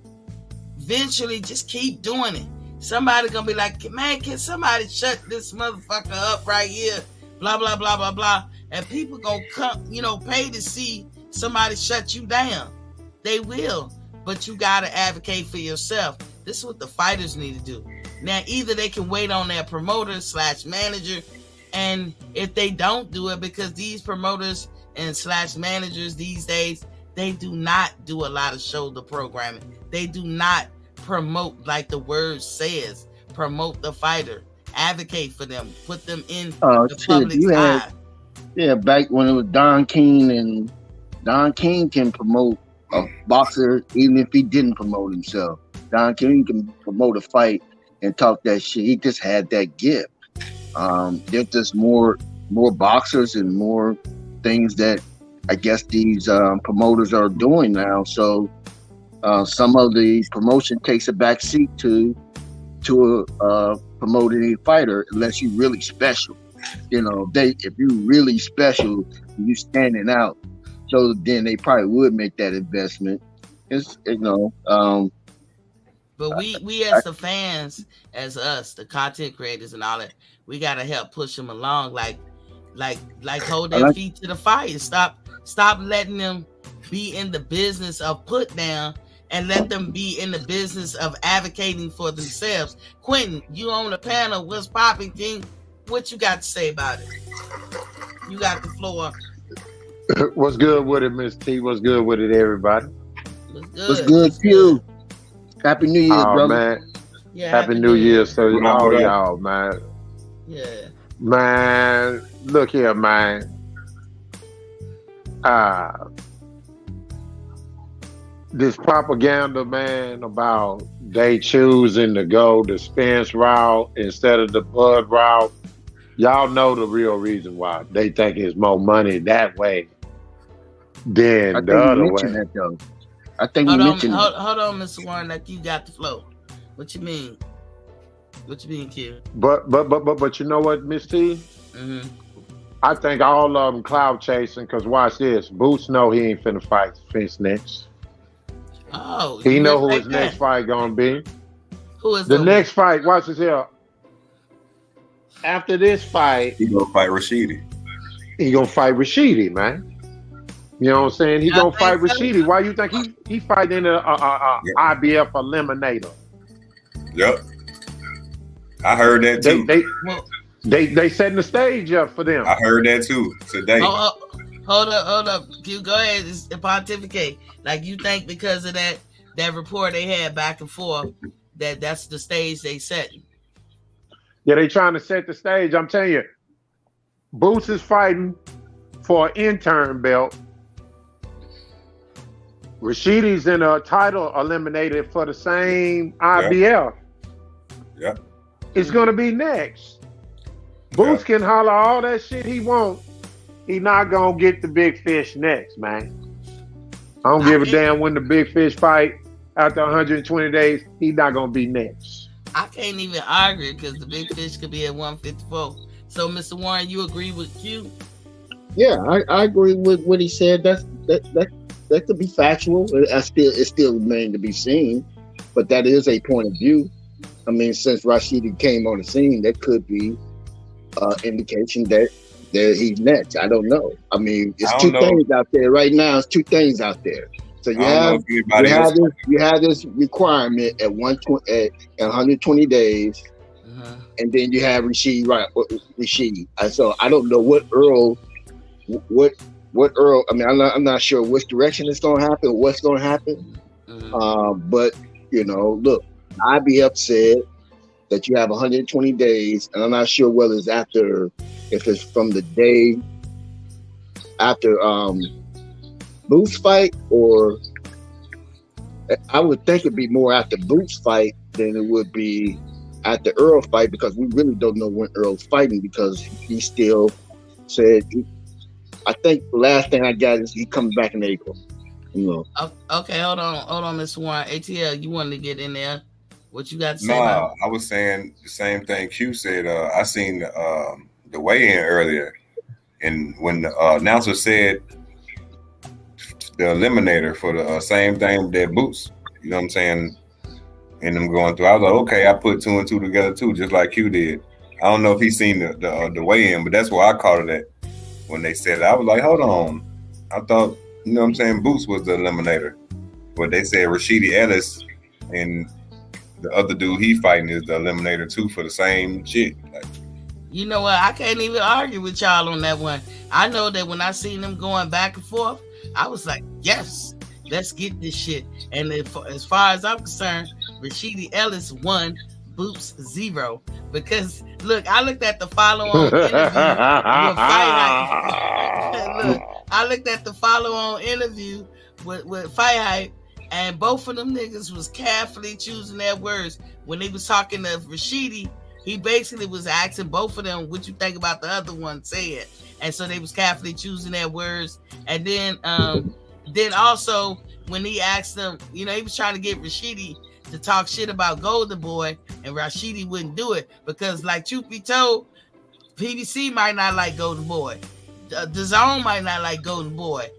Speaker 1: Eventually, just keep doing it. Somebody gonna be like, man, can somebody shut this motherfucker up right here? Blah blah blah blah blah. And people gonna come, you know, pay to see somebody shut you down. They will, but you gotta advocate for yourself. This is what the fighters need to do. Now, either they can wait on their promoter / manager, and if they don't do it, because these promoters and / managers these days, they do not do a lot of shoulder programming. They do not promote like the word says. Promote the fighter, advocate for them, put them in the public's eye.
Speaker 2: Yeah, back when it was Don King, and Don King can promote a boxer even if he didn't promote himself. Don King can promote a fight and talk that shit. He just had that gift. There's just more boxers and more things that I guess these promoters are doing now. So some of the promotion takes a back seat to promoting a fighter unless you're really special. You know, if you're really special, you standing out. So then they probably would make that investment. It's
Speaker 1: But we as the fans, as us, the content creators and all that, we gotta help push them along. Like hold their feet to the fire. Stop letting them be in the business of put down and let them be in the business of advocating for themselves. Quentin, you on the panel. What's popping, King? What you got to say about it? You got the floor.
Speaker 4: What's good with it, Miss T? What's good with it, everybody?
Speaker 2: What's good, Q? Happy New Year, brother.
Speaker 4: Man.
Speaker 1: Yeah,
Speaker 4: Happy New Year, so all y'all, man.
Speaker 1: Yeah.
Speaker 4: Man, look here, man. This propaganda, man, about they choosing to go the Spence route instead of the Bud route. Y'all know the real reason why. They think it's more money that way than the other way.
Speaker 2: I think you mentioned that.
Speaker 1: Hold on, Mr. Warren, like you got the flow. What you mean? What you mean, Q?
Speaker 4: But you know what, Miss T?
Speaker 1: Mm-hmm.
Speaker 4: I think all of them cloud chasing. Cause watch this. Boots know he ain't finna fight Fence next.
Speaker 1: Oh,
Speaker 4: He
Speaker 1: you
Speaker 4: know
Speaker 1: really
Speaker 4: who
Speaker 1: like
Speaker 4: his
Speaker 1: that?
Speaker 4: next fight gonna be.
Speaker 1: Who is
Speaker 4: The
Speaker 1: gonna
Speaker 4: next
Speaker 1: be?
Speaker 4: fight. Watch this here. After this fight,
Speaker 3: He gonna fight Rashidi.
Speaker 4: he gonna fight Rashidi, man. You know what I'm saying? He
Speaker 1: Y'all
Speaker 4: gonna
Speaker 1: think
Speaker 4: fight
Speaker 1: so?
Speaker 4: Rashidi. Why you think he fighting a
Speaker 3: Yep.
Speaker 4: IBF eliminator?
Speaker 3: Yep. I heard that
Speaker 4: They
Speaker 3: too.
Speaker 4: they
Speaker 1: Well,
Speaker 4: they setting the stage up for them.
Speaker 3: I heard that too today.
Speaker 1: hold up. Q, go ahead and pontificate. Like you think because of that report they had back and forth that's the stage they set.
Speaker 4: Yeah, they trying to set the stage. I'm telling you, Boots is fighting for an intern belt. Rashidi's in a title eliminated for the same IBF.
Speaker 3: Yeah.
Speaker 4: It's gonna be next. Boots can holler all that shit he want. He not gonna get the big fish next, man. I don't give a damn when the big fish fight after 120 days. He not gonna be next.
Speaker 1: I can't even argue because the big fish could be at 154. So, Mr. Warren, you agree with Q?
Speaker 2: Yeah, I agree with what he said. That could be factual. It still remains to be seen, but that is a point of view. I mean, since Rashidi came on the scene, that could be indication that he's next. I don't know. I mean, it's two things out there right now. It's two things out there. So you have this requirement at 120 days, and then you have Rashidi. So I don't know what Earl. I mean, I'm not sure which direction it's going to happen, or what's going to happen. But look, IBF said that you have 120 days, and I'm not sure whether it's if it's from the day after Boots fight, or I would think it'd be more after Boots fight than it would be at the Earl fight, because we really don't know when Earl's fighting, because he still said. I think the last thing I got is he comes back in April.
Speaker 1: Okay, hold on, Mr. Warren. ATL, you wanted to get in there? What you got to say?
Speaker 3: No, I was saying the same thing Q said. I seen the weigh-in earlier, and when the announcer said the eliminator for the same thing that Boots, you know what I'm saying, and them going through, I was like, okay, I put two and two together too, just like Q did. I don't know if he's seen the weigh-in, but that's where I caught it at. When they said it, I was like, hold on. I thought, you know what I'm saying, Boots was the eliminator. But they said Rashidi Ellis and the other dude he fighting is the eliminator too for the same shit. Like,
Speaker 1: you know what? I can't even argue with y'all on that one. I know that when I seen them going back and forth, I was like, yes, let's get this shit. And as far as I'm concerned, Rashidi Ellis won, Boots 0. Because look, I looked at the follow-on interview with Fight Hype. Look, I looked at the follow-on interview with Fight Hype, and both of them niggas was carefully choosing their words. When they was talking to Rashidi, he basically was asking both of them what you think about the other one said. And so they was carefully choosing their words. And then also when he asked them, he was trying to get Rashidi to talk shit about Golden Boy, and Rashidi wouldn't do it because, like, truth be told, PBC might not like Golden Boy, DAZN might not like Golden Boy,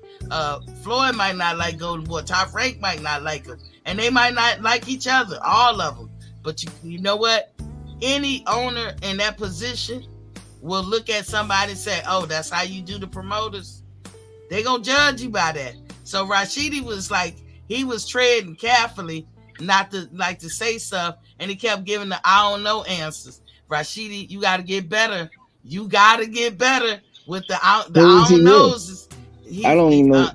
Speaker 1: Floyd might not like Golden Boy, Top Rank might not like him, and they might not like each other, all of them. But you know what? Any owner in that position will look at somebody and say, "Oh, that's how you do the promoters." They gonna judge you by that. So Rashidi was like, he was treading carefully, not to say stuff, and he kept giving the I don't know answers. Rashidi, you got to get better. You got to get better with the I don't knows.
Speaker 2: I don't know.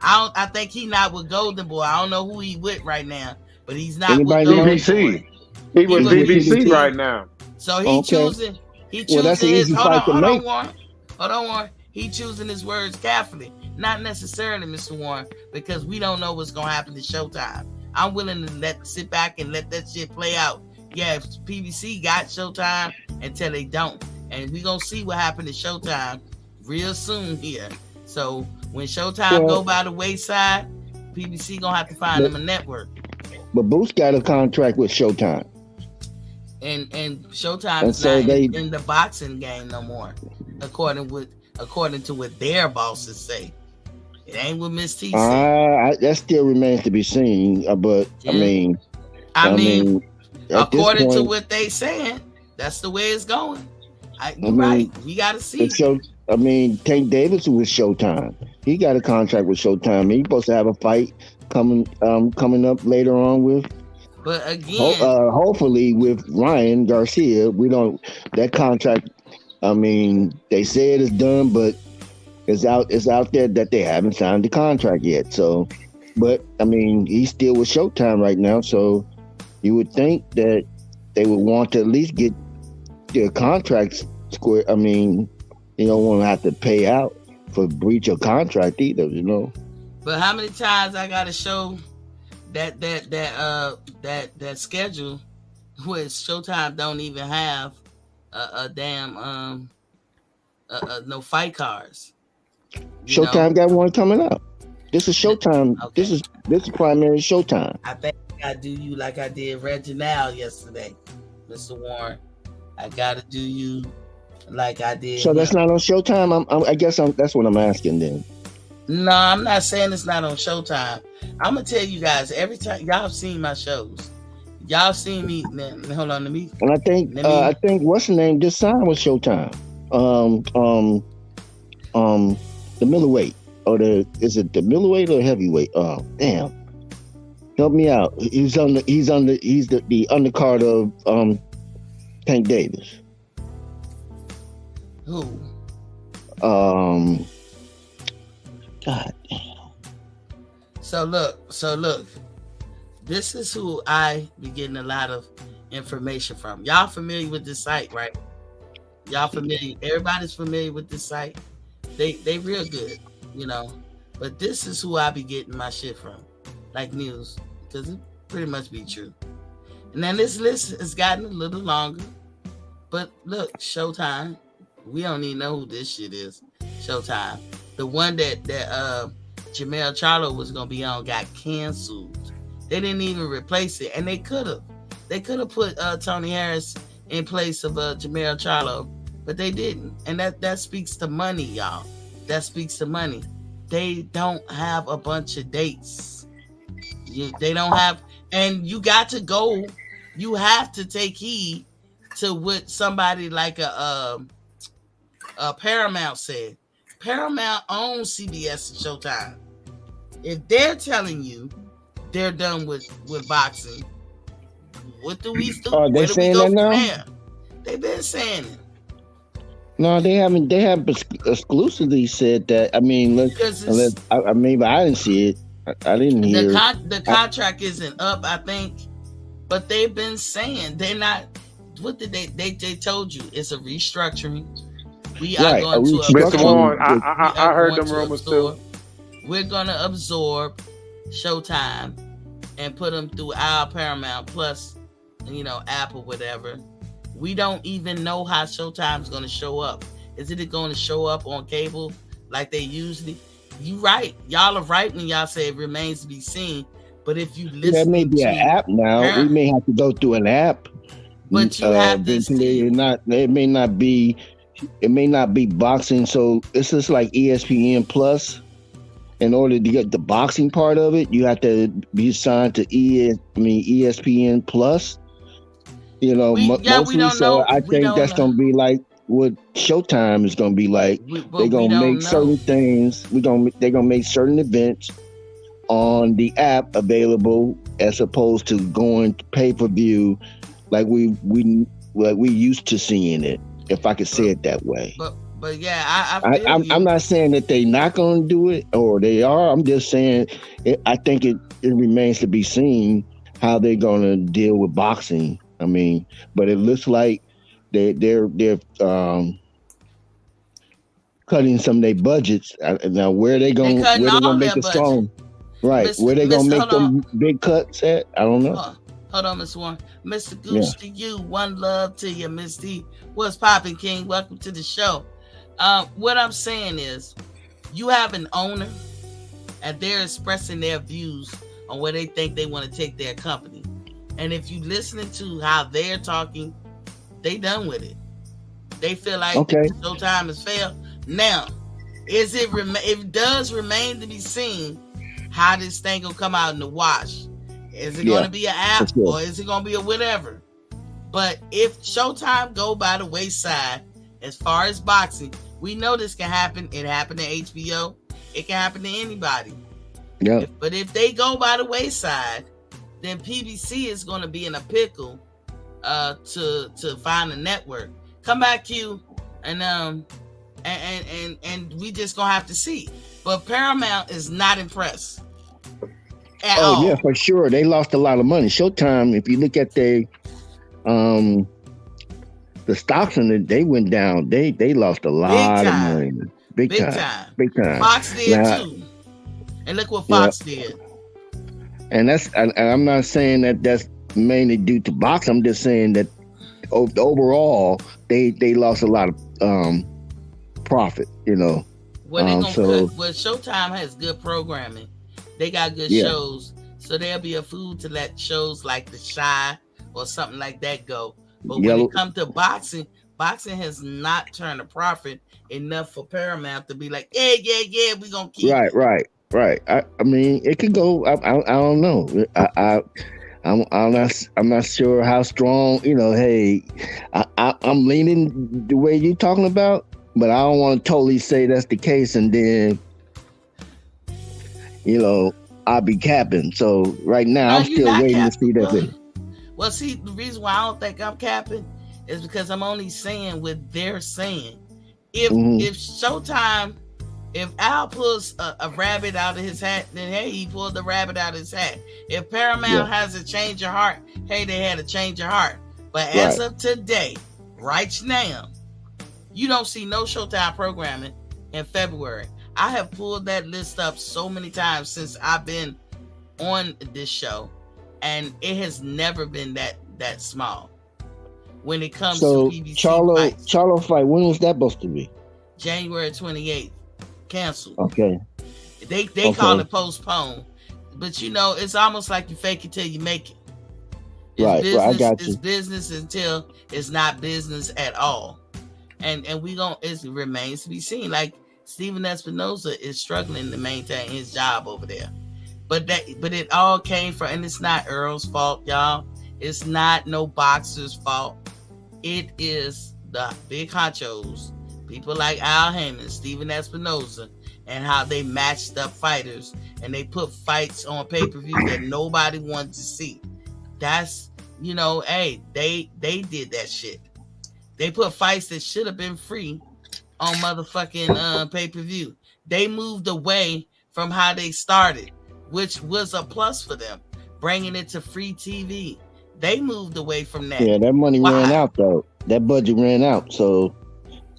Speaker 1: I think he not with Golden Boy. I don't know who he with right now, but he's not
Speaker 2: Anybody
Speaker 1: with Golden
Speaker 4: BBC.
Speaker 1: Boy.
Speaker 4: He with BBC right now.
Speaker 1: So he choosing. Well,
Speaker 2: that's an easy fight to make.
Speaker 1: Hold on, Warren. He choosing his words carefully, not necessarily, Mr. Warren, because we don't know what's gonna happen to Showtime. I'm willing to sit back and let that shit play out. Yeah, if PBC got Showtime until they don't. And we're going to see what happened to Showtime real soon here. So when Showtime go by the wayside, PBC going to have to find them a network.
Speaker 2: But Boots got a contract with Showtime.
Speaker 1: and Showtime
Speaker 2: And
Speaker 1: is
Speaker 2: so
Speaker 1: not
Speaker 2: they
Speaker 1: in the boxing game no more, according to what their bosses say. It ain't what Miss T said.
Speaker 2: that still remains to be seen. But
Speaker 1: Yeah. I
Speaker 2: I
Speaker 1: mean,
Speaker 2: mean, at this
Speaker 1: according to
Speaker 2: point,
Speaker 1: what they saying, that's the way it's going.
Speaker 2: I
Speaker 1: You're
Speaker 2: mean,
Speaker 1: right. We got to see.
Speaker 2: So I mean, Tank Davis was Showtime. He got a contract with Showtime. He's supposed to have a fight coming up later on with
Speaker 1: But again,
Speaker 2: hopefully with Ryan Garcia. We don't that contract. I mean, they said it's done, but it's out there that they haven't signed the contract yet. So, but I mean, he's still with Showtime right now. So you would think that they would want to at least get their contracts square. I mean, you don't want to have to pay out for breach of contract either, you know.
Speaker 1: But how many times I gotta show that schedule where Showtime don't even have a damn no fight cards.
Speaker 2: Showtime got one coming up. This is Showtime.
Speaker 1: Okay.
Speaker 2: This is primary Showtime.
Speaker 1: I think I do you like I did Reginald yesterday, Mr. Warren. I gotta do you like I did.
Speaker 2: So that's not on Showtime. I guess that's what I'm asking then.
Speaker 1: No, I'm not saying it's not on Showtime. I'm gonna tell you guys every time y'all seen my shows. Y'all seen me. Hold on, let me.
Speaker 2: And I think what's the name? Just signed with Showtime. The middleweight is it the middleweight or heavyweight? Oh, damn. Help me out. He's the undercard of Tank Davis.
Speaker 1: Who?
Speaker 2: God damn.
Speaker 1: So look. This is who I be getting a lot of information from. Y'all familiar with this site, right? Y'all familiar? Everybody's familiar with this site. They real good, you know. But this is who I be getting my shit from, like news, because it pretty much be true. And then this list has gotten a little longer. But look, Showtime. We don't even know who this shit is. Showtime. The one that Jamel Charlo was gonna be on got canceled. They didn't even replace it, and they could have. They could have put Tony Harris in place of Jamel Charlo, but they didn't. And that speaks to money, y'all. That speaks to money. They don't have a bunch of dates. They don't have, and you got to go. You have to take heed to what somebody like a Paramount said. Paramount owns CBS and Showtime. If they're telling you they're done with boxing, what do we do?
Speaker 2: Are they saying that now?
Speaker 1: They've been saying it.
Speaker 2: No, they haven't. They have exclusively said that. I mean, but I didn't see it. I didn't hear
Speaker 1: the contract isn't up, I think, but they've been saying they're not. What did they told you? It's a restructuring. We are going to
Speaker 4: Mr. Warren, I heard them rumors too.
Speaker 1: We're going to absorb Showtime and put them through our Paramount Plus, app or whatever. We don't even know how Showtime's going to show up. Is it going to show up on cable like they usually? You right. Y'all are right when y'all say it remains to be seen. But if you listen,
Speaker 2: there may be an app now. We may have to go through an app.
Speaker 1: But you have to see.
Speaker 2: It may not be boxing. So it's just like ESPN Plus. In order to get the boxing part of it, you have to be signed to ESPN Plus. Mostly. I think that's going to be like what Showtime is going to be like. They're going to make certain things. They're going to make certain events on the app available as opposed to going to pay-per-view like we used to seeing it, if I could say it that way.
Speaker 1: But yeah, I'm
Speaker 2: not saying that they're not going to do it or they are. I'm just saying I think it remains to be seen how they're going to deal with boxing. I mean, but it looks like they're cutting some of their budgets. Now, where they going to make the strong? Right, where they going to make them big cuts at? I don't know.
Speaker 1: Hold on, Mr. Warren. Mr. Goose to you. One love to you, Miss D. What's poppin', King? Welcome to the show. What I'm saying is, you have an owner, and they're expressing their views on where they think they want to take their company. And if you listening to how they're talking, they done with it. They feel like Showtime has failed. Now, it does remain to be seen how this thing will come out in the wash. Is it going to be an app or is it going to be a whatever? But if Showtime go by the wayside as far as boxing, we know this can happen. It happened to HBO. It can happen to anybody.
Speaker 2: Yeah.
Speaker 1: But if they go by the wayside, then PBC is going to be in a pickle to find a network. Come back, Q, and we just gonna have to see. But Paramount is not impressed at all.
Speaker 2: Yeah, for sure. They lost a lot of money. Showtime, if you look at the stocks in it, they went down. They lost a lot of money. Big time.
Speaker 1: Fox did too. And look what Fox did.
Speaker 2: And I'm not saying that that's mainly due to box. I'm just saying that overall they lost a lot of profit, you know.
Speaker 1: Well, Showtime has good programming. They got good shows, so there'll be a food to let shows like The Chi or something like that go. But when it comes to boxing has not turned a profit enough for Paramount to be like, yeah, we're gonna keep it.
Speaker 2: Right. I mean, it could go. I don't know. I'm not sure how strong. You know, hey, I'm leaning the way you're talking about, but I don't want to totally say that's the case, and then, you know, I'll be capping. So right now, I'm still waiting to see that thing.
Speaker 1: Well, see, the reason why I don't think I'm capping is because I'm only saying what they're saying. If Showtime. If Al pulls a rabbit out of his hat, then hey, he pulled the rabbit out of his hat. If Paramount has a change of heart, hey, they had a change of heart. But as of today, right now, you don't see no Showtime programming in February. I have pulled that list up so many times since I've been on this show, and it has never been that small. When it comes to PBC
Speaker 2: Charlo fight, when was that supposed to be?
Speaker 1: January 28th. Canceled.
Speaker 2: Okay.
Speaker 1: They call it postpone. But you know, it's almost like you fake it till you make it. Business,
Speaker 2: I got you.
Speaker 1: It's business until it's not business at all. And it remains to be seen. Like Steven Espinosa is struggling to maintain his job over there. But it all came from, and it's not Earl's fault, y'all. It's not no boxer's fault. It is the big honchos. People like Al Heyman, Steven Espinosa, and how they matched up fighters and they put fights on pay-per-view that nobody wanted to see. That's, you know, hey, they did that shit. They put fights that should have been free on motherfucking pay-per-view. They moved away from how they started, which was a plus for them, bringing it to free TV. They moved away from that.
Speaker 2: Yeah, that money ran out though. That budget ran out, so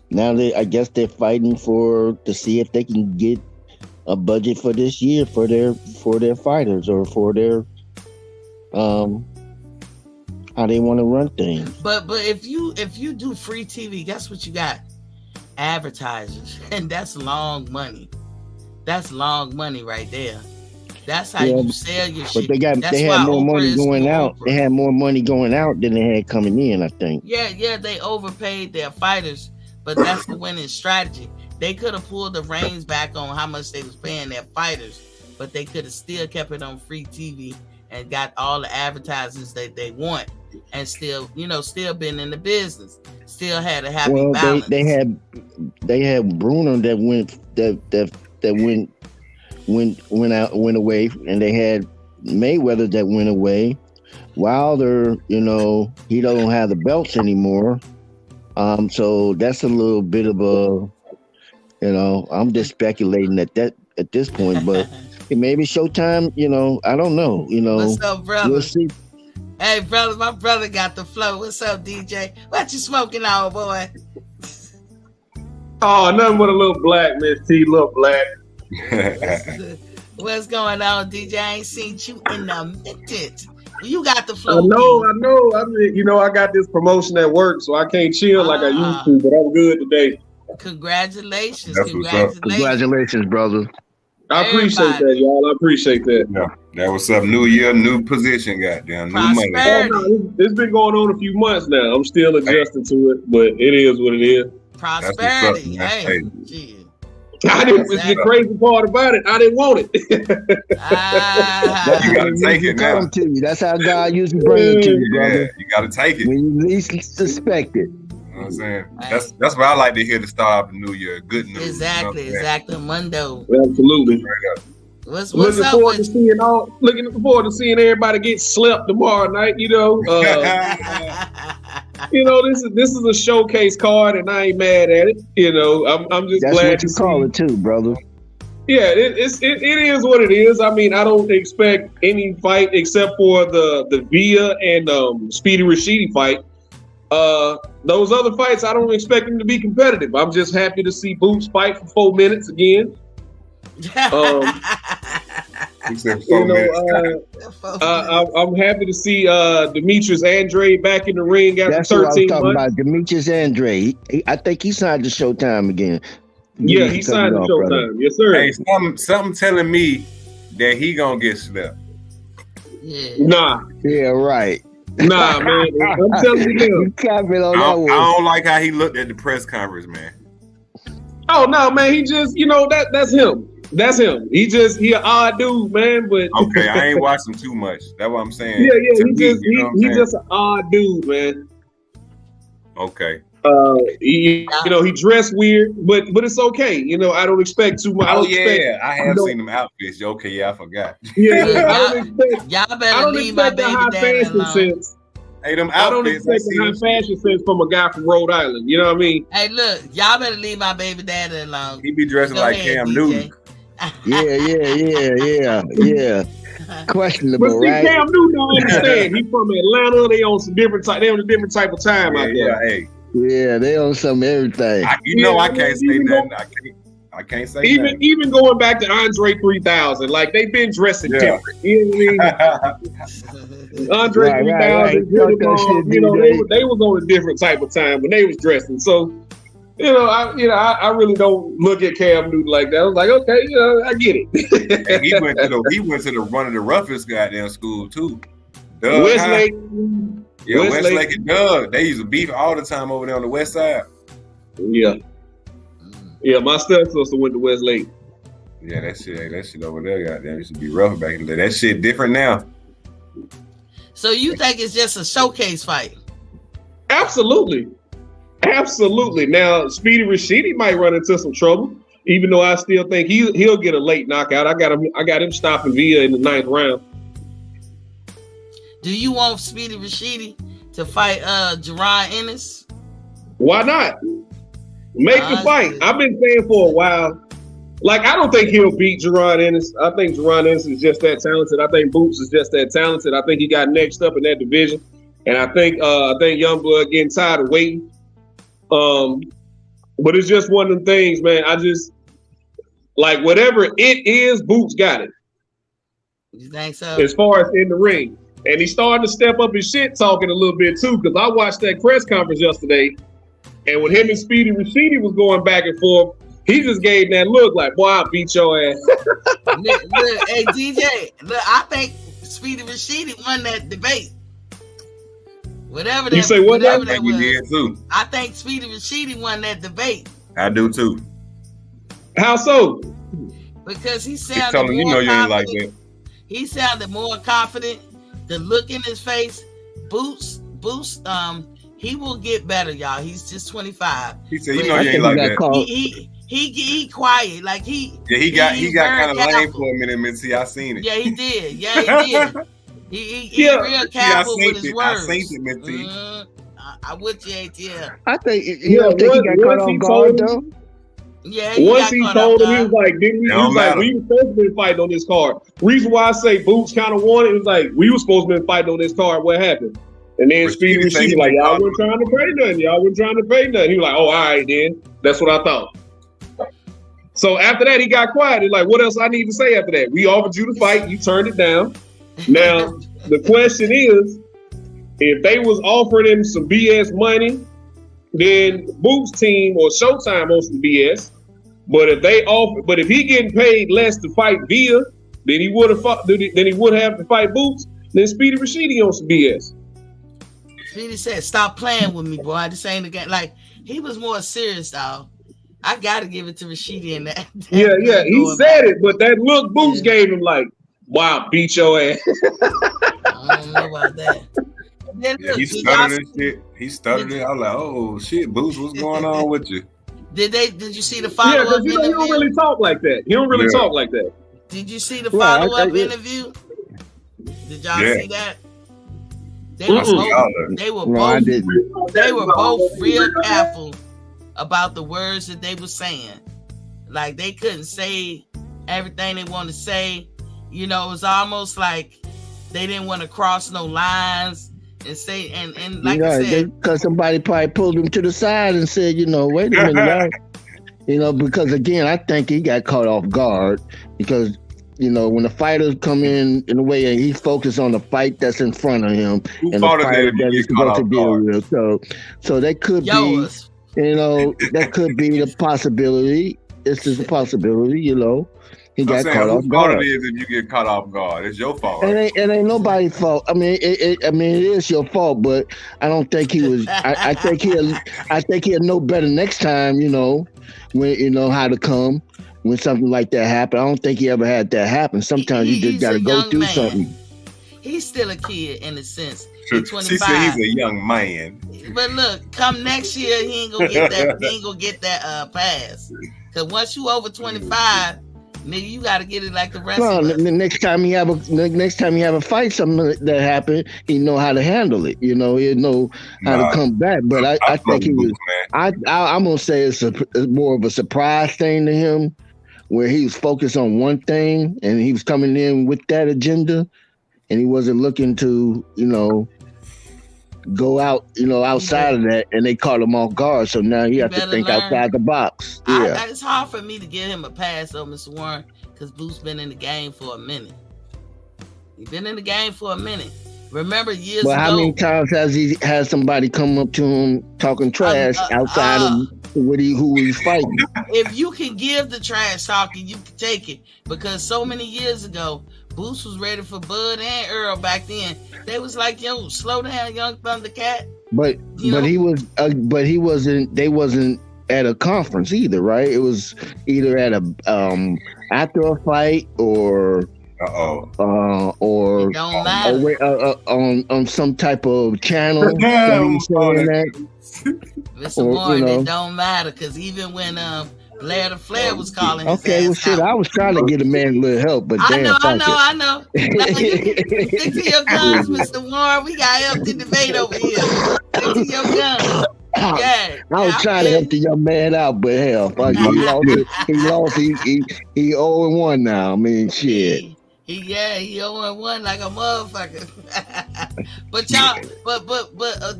Speaker 2: now I guess they're fighting to see if they can get a budget for this year for their fighters or for their how they want to run things.
Speaker 1: But if you do free TV, guess what you got? Advertisers, and that's long money. That's long money right there. That's how you sell your shit.
Speaker 2: But they had more money going out. They had more money going out than they had coming in, I think.
Speaker 1: Yeah, they overpaid their fighters. But that's the winning strategy. They could have pulled the reins back on how much they was paying their fighters, but they could have still kept it on free TV and got all the advertisers that they want, and still been in the business. Still had a happy balance. They
Speaker 2: had Bruno that went away, and they had Mayweather that went away. Wilder, you know, he don't have the belts anymore. So that's a little bit of a, you know, I'm just speculating at this point, but maybe Showtime, you know, I don't know, you know.
Speaker 1: What's up, brother?
Speaker 2: We'll see.
Speaker 1: Hey, brother, my brother got the flow. What's up, DJ? What you smoking on, boy?
Speaker 5: Oh, nothing but a little black, Miss T, little black.
Speaker 1: What's going on, DJ? I ain't seen you in a minute. You got the flow.
Speaker 5: I know. I mean, you know, I got this promotion at work, so I can't chill like I used to, but I'm good today.
Speaker 1: Congratulations.
Speaker 3: That's
Speaker 1: Congratulations.
Speaker 2: Congratulations, brother.
Speaker 5: I appreciate that, y'all. I appreciate that.
Speaker 3: Yeah, that was up. New year, new position, goddamn, new money.
Speaker 1: Prosperity.
Speaker 5: Oh, no, it's been going on a few months now. I'm still adjusting to it, but it is what it is.
Speaker 1: Prosperity.
Speaker 3: That's
Speaker 1: Hey,
Speaker 3: what's up,
Speaker 1: gee.
Speaker 5: I didn't.
Speaker 1: Exactly.
Speaker 5: The crazy part about it, I didn't want it.
Speaker 1: Ah,
Speaker 3: You gotta take it now.
Speaker 2: Come to you. That's how God usually bring it to you, brother.
Speaker 3: Yeah, you gotta take it.
Speaker 2: When you least suspect it.
Speaker 3: You know what I'm saying? That's what I like to hear to start off the new year. Good news.
Speaker 1: exactly,
Speaker 3: You know what I'm saying?
Speaker 1: exactly. Mundo.
Speaker 5: Absolutely.
Speaker 3: Straight up.
Speaker 1: What's
Speaker 5: Looking
Speaker 1: up
Speaker 5: forward to
Speaker 1: with
Speaker 5: seeing everybody get slept tomorrow night. You know, this is a showcase card, and I ain't mad at it. You know, I'm just
Speaker 2: That's
Speaker 5: glad
Speaker 2: what
Speaker 5: to
Speaker 2: you call it too, brother.
Speaker 5: Yeah, it is what it is. I mean, I don't expect any fight except for the Via and Speedy Rashidi fight. Those other fights, I don't expect them to be competitive. I'm just happy to see Boots fight for 4 minutes again.
Speaker 3: He said 4 minutes.
Speaker 5: I'm happy to see Demetrius Andrade back in the ring after
Speaker 2: That's what I was
Speaker 5: 13
Speaker 2: talking
Speaker 5: months.
Speaker 2: about. Demetrius Andrade. I think he signed to Showtime again.
Speaker 5: Yeah, he signed to Showtime. Yes, sir.
Speaker 3: Hey, something telling me that he gonna get slept.
Speaker 1: Yeah.
Speaker 5: Nah,
Speaker 2: right.
Speaker 5: man. I'm telling you
Speaker 2: You
Speaker 5: now.
Speaker 2: comment on
Speaker 3: I
Speaker 2: that
Speaker 3: don't,
Speaker 2: one.
Speaker 3: I don't like how he looked at the press conference, man.
Speaker 5: Oh no, man. He just, that's him. That's him. He an odd dude, man. But
Speaker 3: Okay, I ain't watched him too much. That's what I'm saying.
Speaker 5: yeah.
Speaker 3: To me,
Speaker 5: He's
Speaker 3: you know what I'm saying?
Speaker 5: just an odd dude, man.
Speaker 3: Okay.
Speaker 5: He dressed weird, but it's okay. I don't expect too much. I
Speaker 3: Oh
Speaker 5: don't expect.
Speaker 3: yeah, I have seen them outfits. Okay, yeah, I forgot.
Speaker 5: Yeah, I don't expect.
Speaker 1: Y'all
Speaker 5: I
Speaker 1: better
Speaker 5: don't
Speaker 1: leave my
Speaker 5: expect the
Speaker 1: baby
Speaker 5: high
Speaker 1: daddy
Speaker 5: fashion
Speaker 1: alone.
Speaker 5: sense.
Speaker 3: Hey, them
Speaker 5: I don't
Speaker 3: outfits.
Speaker 5: expect the high fashion sense from a guy from Rhode Island. You know what I mean?
Speaker 1: Hey, look, y'all better leave my baby daddy alone.
Speaker 3: He be dressing
Speaker 1: Go
Speaker 3: like
Speaker 1: ahead,
Speaker 3: Cam
Speaker 1: DJ.
Speaker 3: Newton.
Speaker 2: Yeah. Questionable,
Speaker 5: But see,
Speaker 2: right?
Speaker 5: Cam Newton don't understand. He from Atlanta. They on a different type of time out there.
Speaker 3: Yeah, hey.
Speaker 2: Yeah, they own some everything.
Speaker 3: I can't say nothing. I can't say nothing.
Speaker 5: Even going back to Andre 3000, like they've been dressing different. You know what I mean? Andre 3000, they was on a different type of time when they was dressing. So, I really don't look at Cam Newton like that. I was like, okay, I get it.
Speaker 3: And he went to the run of the roughest goddamn school too. Doug
Speaker 5: Westlake.
Speaker 3: Yeah, Westlake and Doug. They used to beef all the time over there on the west side.
Speaker 5: Yeah. Yeah, my stepsister went to Westlake.
Speaker 3: Yeah, that shit over there, goddamn, used to be rough back in the day. That shit different now.
Speaker 1: So you think it's just a showcase fight?
Speaker 5: Absolutely. Now, Speedy Rashidi might run into some trouble, even though I still think he'll get a late knockout. I got him stopping Via in the 9th round.
Speaker 1: Do you want Speedy Rashidi to fight Jerron Ennis?
Speaker 5: Why not? Make the fight. I've been saying for a while. Like, I don't think he'll beat Jerron Ennis. I think Jerron Ennis is just that talented. I think Boots is just that talented. I think he got next up in that division. And I think Youngblood getting tired of waiting. But it's just one of them things, man. I just, like, whatever it is, Boots got it.
Speaker 1: You think so?
Speaker 5: As far as in the ring. And he's starting to step up his shit talking a little bit too, because I watched that press conference yesterday, and when him and Speedy Rashidi was going back and forth, he just gave that look like, boy, I'll beat your ass.
Speaker 1: look, hey, DJ, look, I think Speedy Rashidi won that debate. Whatever that,
Speaker 5: You say what?
Speaker 1: whatever
Speaker 3: I
Speaker 1: that
Speaker 3: think we
Speaker 1: was.
Speaker 3: did too.
Speaker 1: I think Speedy Rashidi won that debate.
Speaker 3: I do too.
Speaker 5: How so?
Speaker 1: Because he
Speaker 3: He's
Speaker 1: sounded
Speaker 3: telling
Speaker 1: more
Speaker 3: you ain't
Speaker 1: confident.
Speaker 3: like that.
Speaker 1: He sounded more confident. The look in his face. Boots, he will get better, y'all. He's just 25.
Speaker 3: He said,
Speaker 1: But
Speaker 3: you ain't like that.
Speaker 1: He quiet. Like he
Speaker 3: got
Speaker 1: he's
Speaker 3: kind of
Speaker 1: very
Speaker 3: lame
Speaker 1: careful.
Speaker 3: for a minute, Missy. I seen it.
Speaker 1: Yeah, he did. He real careful with his words.
Speaker 3: I seen it, Missy.
Speaker 1: I would you, ATL.
Speaker 2: I think you don't think he got caught off guard though.
Speaker 1: Yeah,
Speaker 5: Once he told him, he was like, didn't we? He was like,
Speaker 3: matter.
Speaker 5: we were supposed to be fighting on this card. Reason why I say Boots kind of won it, it was like, we were supposed to be fighting on this card. What happened? And then Speedy Rashidi like, y'all wasn't trying to pay nothing. Y'all wasn't trying to pay nothing. He was like, oh, all right, then. That's what I thought. So after that, he got quiet. He's like, what else I need to say after that? We offered you to fight. You turned it down. Now, the question is, if they was offering him some BS money, then Boots team or Showtime on some BS, But if he getting paid less to fight Via than he would have to fight Boots, then Speedy Rashidi on some BS.
Speaker 1: Speedy said, "Stop playing with me, boy. This ain't the game." Like, he was more serious, dog. I gotta give it to Rashidi in that.
Speaker 5: Yeah. He said it, but that look Boots gave him, like, wow, beat your ass.
Speaker 1: I don't know about that. Then,
Speaker 3: he stuttered and shit. He stuttered it. I was like, oh shit, Boots, what's going on with you?
Speaker 1: Did you see the follow-up
Speaker 5: because he don't really talk like that. He don't really talk like that.
Speaker 1: Did you see the follow-up interview? Did y'all see that? They were both real careful about the words that they were saying. Like, they couldn't say everything they wanted to say. You know, it was almost like they didn't want to cross no lines and say, and like I said,
Speaker 2: because somebody probably pulled him to the side and said, wait a minute, because again, I think he got caught off guard because, when the fighters come in the way and he's focused on the fight that's in front of him and the fighter that he's supposed to deal with. So that could be, that could be the possibility. It's just a possibility, He got caught off guard.
Speaker 3: It is if you get caught off guard. It's your fault.
Speaker 2: It ain't nobody's fault. I mean, it is your fault, but I don't think he was. I think he'll know better next time. When how to come when something like that happened. I don't think he ever had that happen. Sometimes you just got to go through something.
Speaker 1: He's still a kid in a sense.
Speaker 3: He's 25. She said he's a young man.
Speaker 1: But look, come next year, he ain't gonna get that. He ain't gonna get that pass. Because once you over 25. Nigga, you gotta get it like the rest of us.
Speaker 2: The next time you have a fight, something that happened, he know how to handle it. He'll know how to come back. But I think he was. I'm gonna say it's more of a surprise thing to him, where he was focused on one thing and he was coming in with that agenda, and he wasn't looking to go out, outside of that, and they caught him off guard. So now he has to think outside the box. Yeah,
Speaker 1: it's hard for me to give him a pass, though, Mr. Warren, because Boots been in the game for a minute. He's been in the game for a minute. Remember years ago.
Speaker 2: How many times has he had somebody come up to him talking trash outside of who he's fighting?
Speaker 1: If you can give the trash talking, you can take it, because so many years ago, Boots was ready for Bud and Earl back then. They was like, "Yo, slow down, young Thundercat." But
Speaker 2: he wasn't. They wasn't at a conference either, right? It was either at a after a fight or on some type of channel.
Speaker 1: Mr. Warren, it don't matter, because even when Blair the Flair was calling his ass out.
Speaker 2: I was trying to get a man a little help, but
Speaker 1: I know. Now, stick to your guns, Mr. Warren. We got healthy debate over here. Stick to your guns. Yeah,
Speaker 2: I was trying to help the young man out, but hell, fuck, he lost. He 0-1 now. I mean, shit.
Speaker 1: He 0-1 like a motherfucker. But y'all, but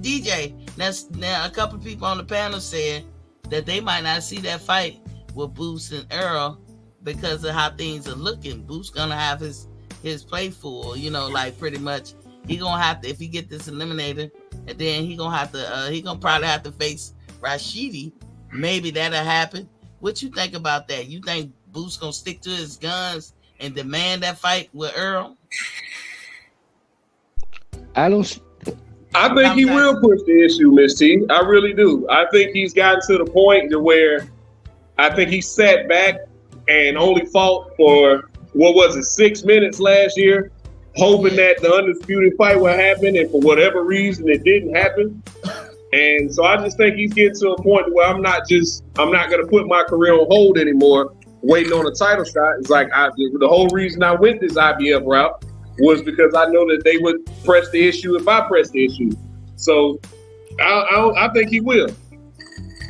Speaker 1: DJ, now a couple people on the panel said that they might not see that fight with Boots and Earl because of how things are looking. Boots gonna have his plate full, like pretty much he gonna have to, if he get this eliminator, and then he gonna probably have to face Rashidi. Maybe that'll happen. What you think about that? You think Boots gonna stick to his guns and demand that fight with Earl?
Speaker 5: I think he will push the issue, Miss T. I really do. I think he's gotten to the point to where I think he sat back and only fought for 6 minutes last year, hoping that the undisputed fight would happen, and for whatever reason it didn't happen. And so I just think he's getting to a point where I'm not going to put my career on hold anymore, waiting on a title shot. It's like the whole reason I went this IBF route was because I know that they would press the issue if I press the issue. So I think he will.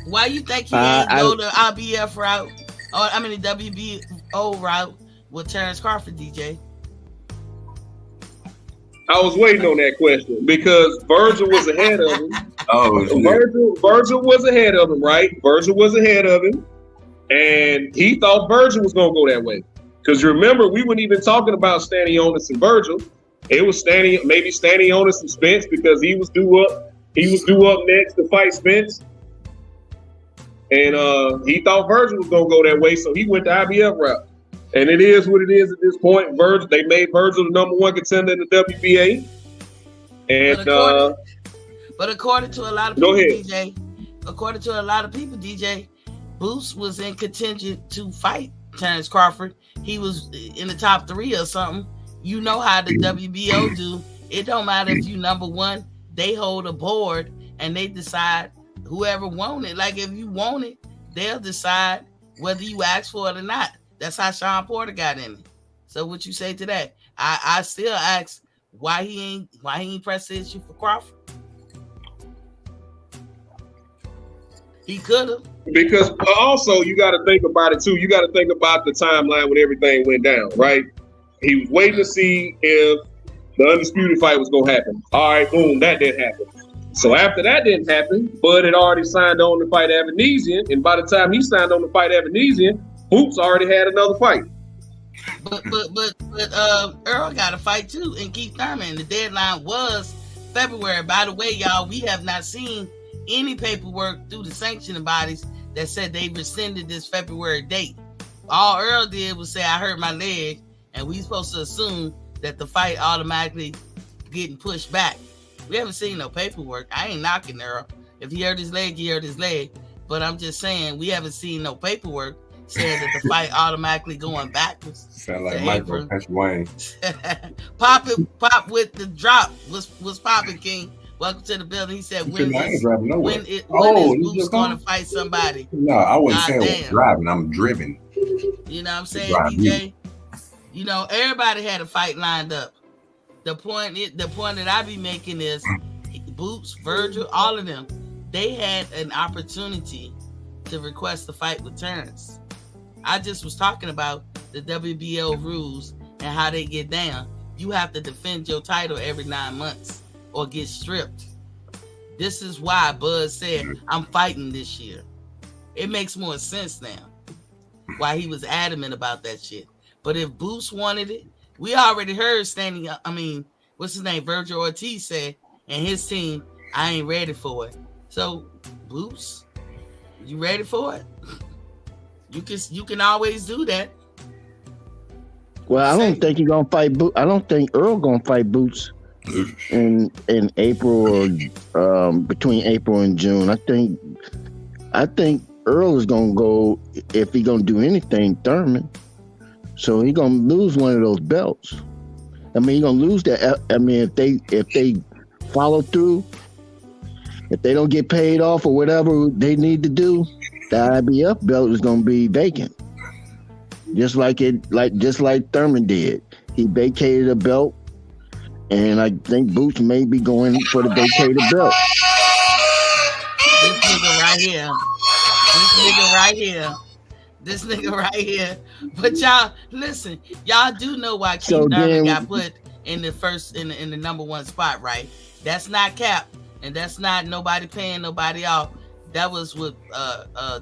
Speaker 1: Why you think he ain't go the IBF route, or the WBO route with Terrence Crawford, DJ?
Speaker 5: I was waiting on that question because Virgil was ahead of him. Virgil was ahead of him, right? Virgil was ahead of him, and he thought Virgil was going to go that way. Because remember, we weren't even talking about Stanionis and Virgil. It was Stanionis and Spence because he was due up. He was due up next to fight Spence. And he thought Virgil was gonna go that way, so he went the IBF route. And it is what it is at this point. Virgil, they made Virgil the number one contender in the WBA. And
Speaker 1: but according to a lot of people, DJ, according to a lot of people, DJ, Boots was in contention to fight Terrence Crawford. He was in the top 3 or something. You know how the WBO do. It don't matter if you number one. They hold a board and they decide whoever want it. Like if you want it, they'll decide whether you ask for it or not. That's how Sean Porter got in it. So what you say to that? I still ask why he ain't press the issue for Crawford. He could have.
Speaker 5: Because also you got to think about it too. You got to think about the timeline when everything went down, right? He was waiting to see if the undisputed fight was gonna happen. All right, boom, that didn't happen. So after that didn't happen, Bud had already signed on to fight Avanesian, and by the time he signed on to fight Avanesian, Boots already had another fight.
Speaker 1: But Earl got a fight too, and Keith Thurman. The deadline was February. By the way, y'all, we have not seen any paperwork through the sanctioning bodies that said they rescinded this February date. All Earl did was say, I hurt my leg, and we supposed to assume that the fight automatically getting pushed back. We haven't seen no paperwork. I ain't knocking Earl. If he hurt his leg, he hurt his leg. But I'm just saying, we haven't seen no paperwork saying that the fight automatically going backwards.
Speaker 3: Sound like Michael Wayne.
Speaker 1: Pop with the drop. Was popping, King. Welcome to the building. He said, when is Boots going to fight somebody?
Speaker 3: No, I wasn't saying was driving. I'm driven.
Speaker 1: You know what I'm saying, DJ? You know, everybody had a fight lined up. The point that I be making is Boots, Virgil, all of them, they had an opportunity to request a fight with Terrence. I just was talking about the WBO rules and how they get down. You have to defend your title every 9 months or get stripped. This is why Bud said, I'm fighting this year. It makes more sense now why he was adamant about that shit. But if Boots wanted it, we already heard what's his name? Virgil Ortiz said, and his team, I ain't ready for it. So, Boots, you ready for it? You can always do that.
Speaker 2: Well, I don't think he's gonna fight Boots. I don't think Earl gonna fight Boots in April or between April and June. I think Earl is gonna go, if he gonna do anything, Thurman. So he gonna lose one of those belts. I mean, he gonna lose that. I mean, if they follow through, if they don't get paid off or whatever they need to do, the IBF belt is gonna be vacant. Just like Thurman did. He vacated a belt, and I think Boots may be going for the vacated belt.
Speaker 1: This nigga right here. But y'all, listen, y'all do know why Keith Thurman got put in the first in the number one spot, right? That's not cap, and that's not nobody paying nobody off. That was with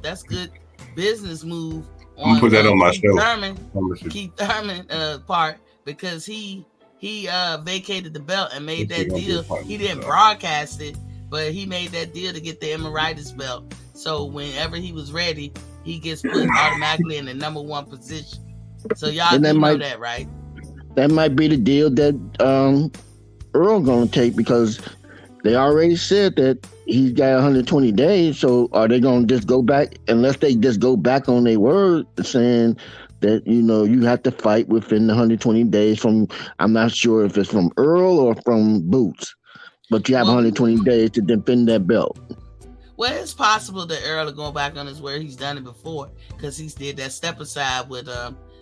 Speaker 1: that's good business move on
Speaker 3: put that on my show.
Speaker 1: Keith Thurman part, because he vacated the belt and made that deal. He didn't broadcast it, but he made that deal to get the Emeritus belt. So whenever he was ready, he gets put automatically in the number one position. So y'all know that, right?
Speaker 2: That might be the deal that Earl gonna take, because they already said that he's got 120 days. So are they gonna just go back, unless they just go back on their word saying that, you know, you have to fight within the 120 days from, I'm not sure if it's from Earl or from Boots, but you have 120 days to defend that belt.
Speaker 1: Well, it's possible that Earl will go back on his word. He's done it before, because he did that step aside with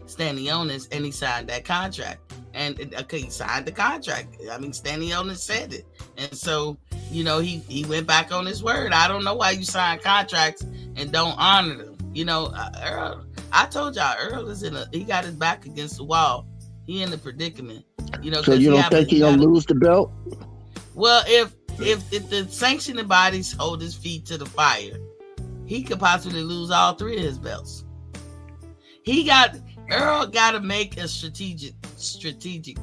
Speaker 1: Stanionis, and he signed that contract. And he signed the contract. I mean, Stanionis said it. And so, you know, he went back on his word. I don't know why you sign contracts and don't honor them. You know, Earl, I told y'all, Earl is he got his back against the wall. He in a predicament. You know,
Speaker 2: so you don't think he's gonna lose the belt?
Speaker 1: Well, if the sanctioning bodies hold his feet to the fire, he could possibly lose all 3 of his belts. Earl got to make a strategic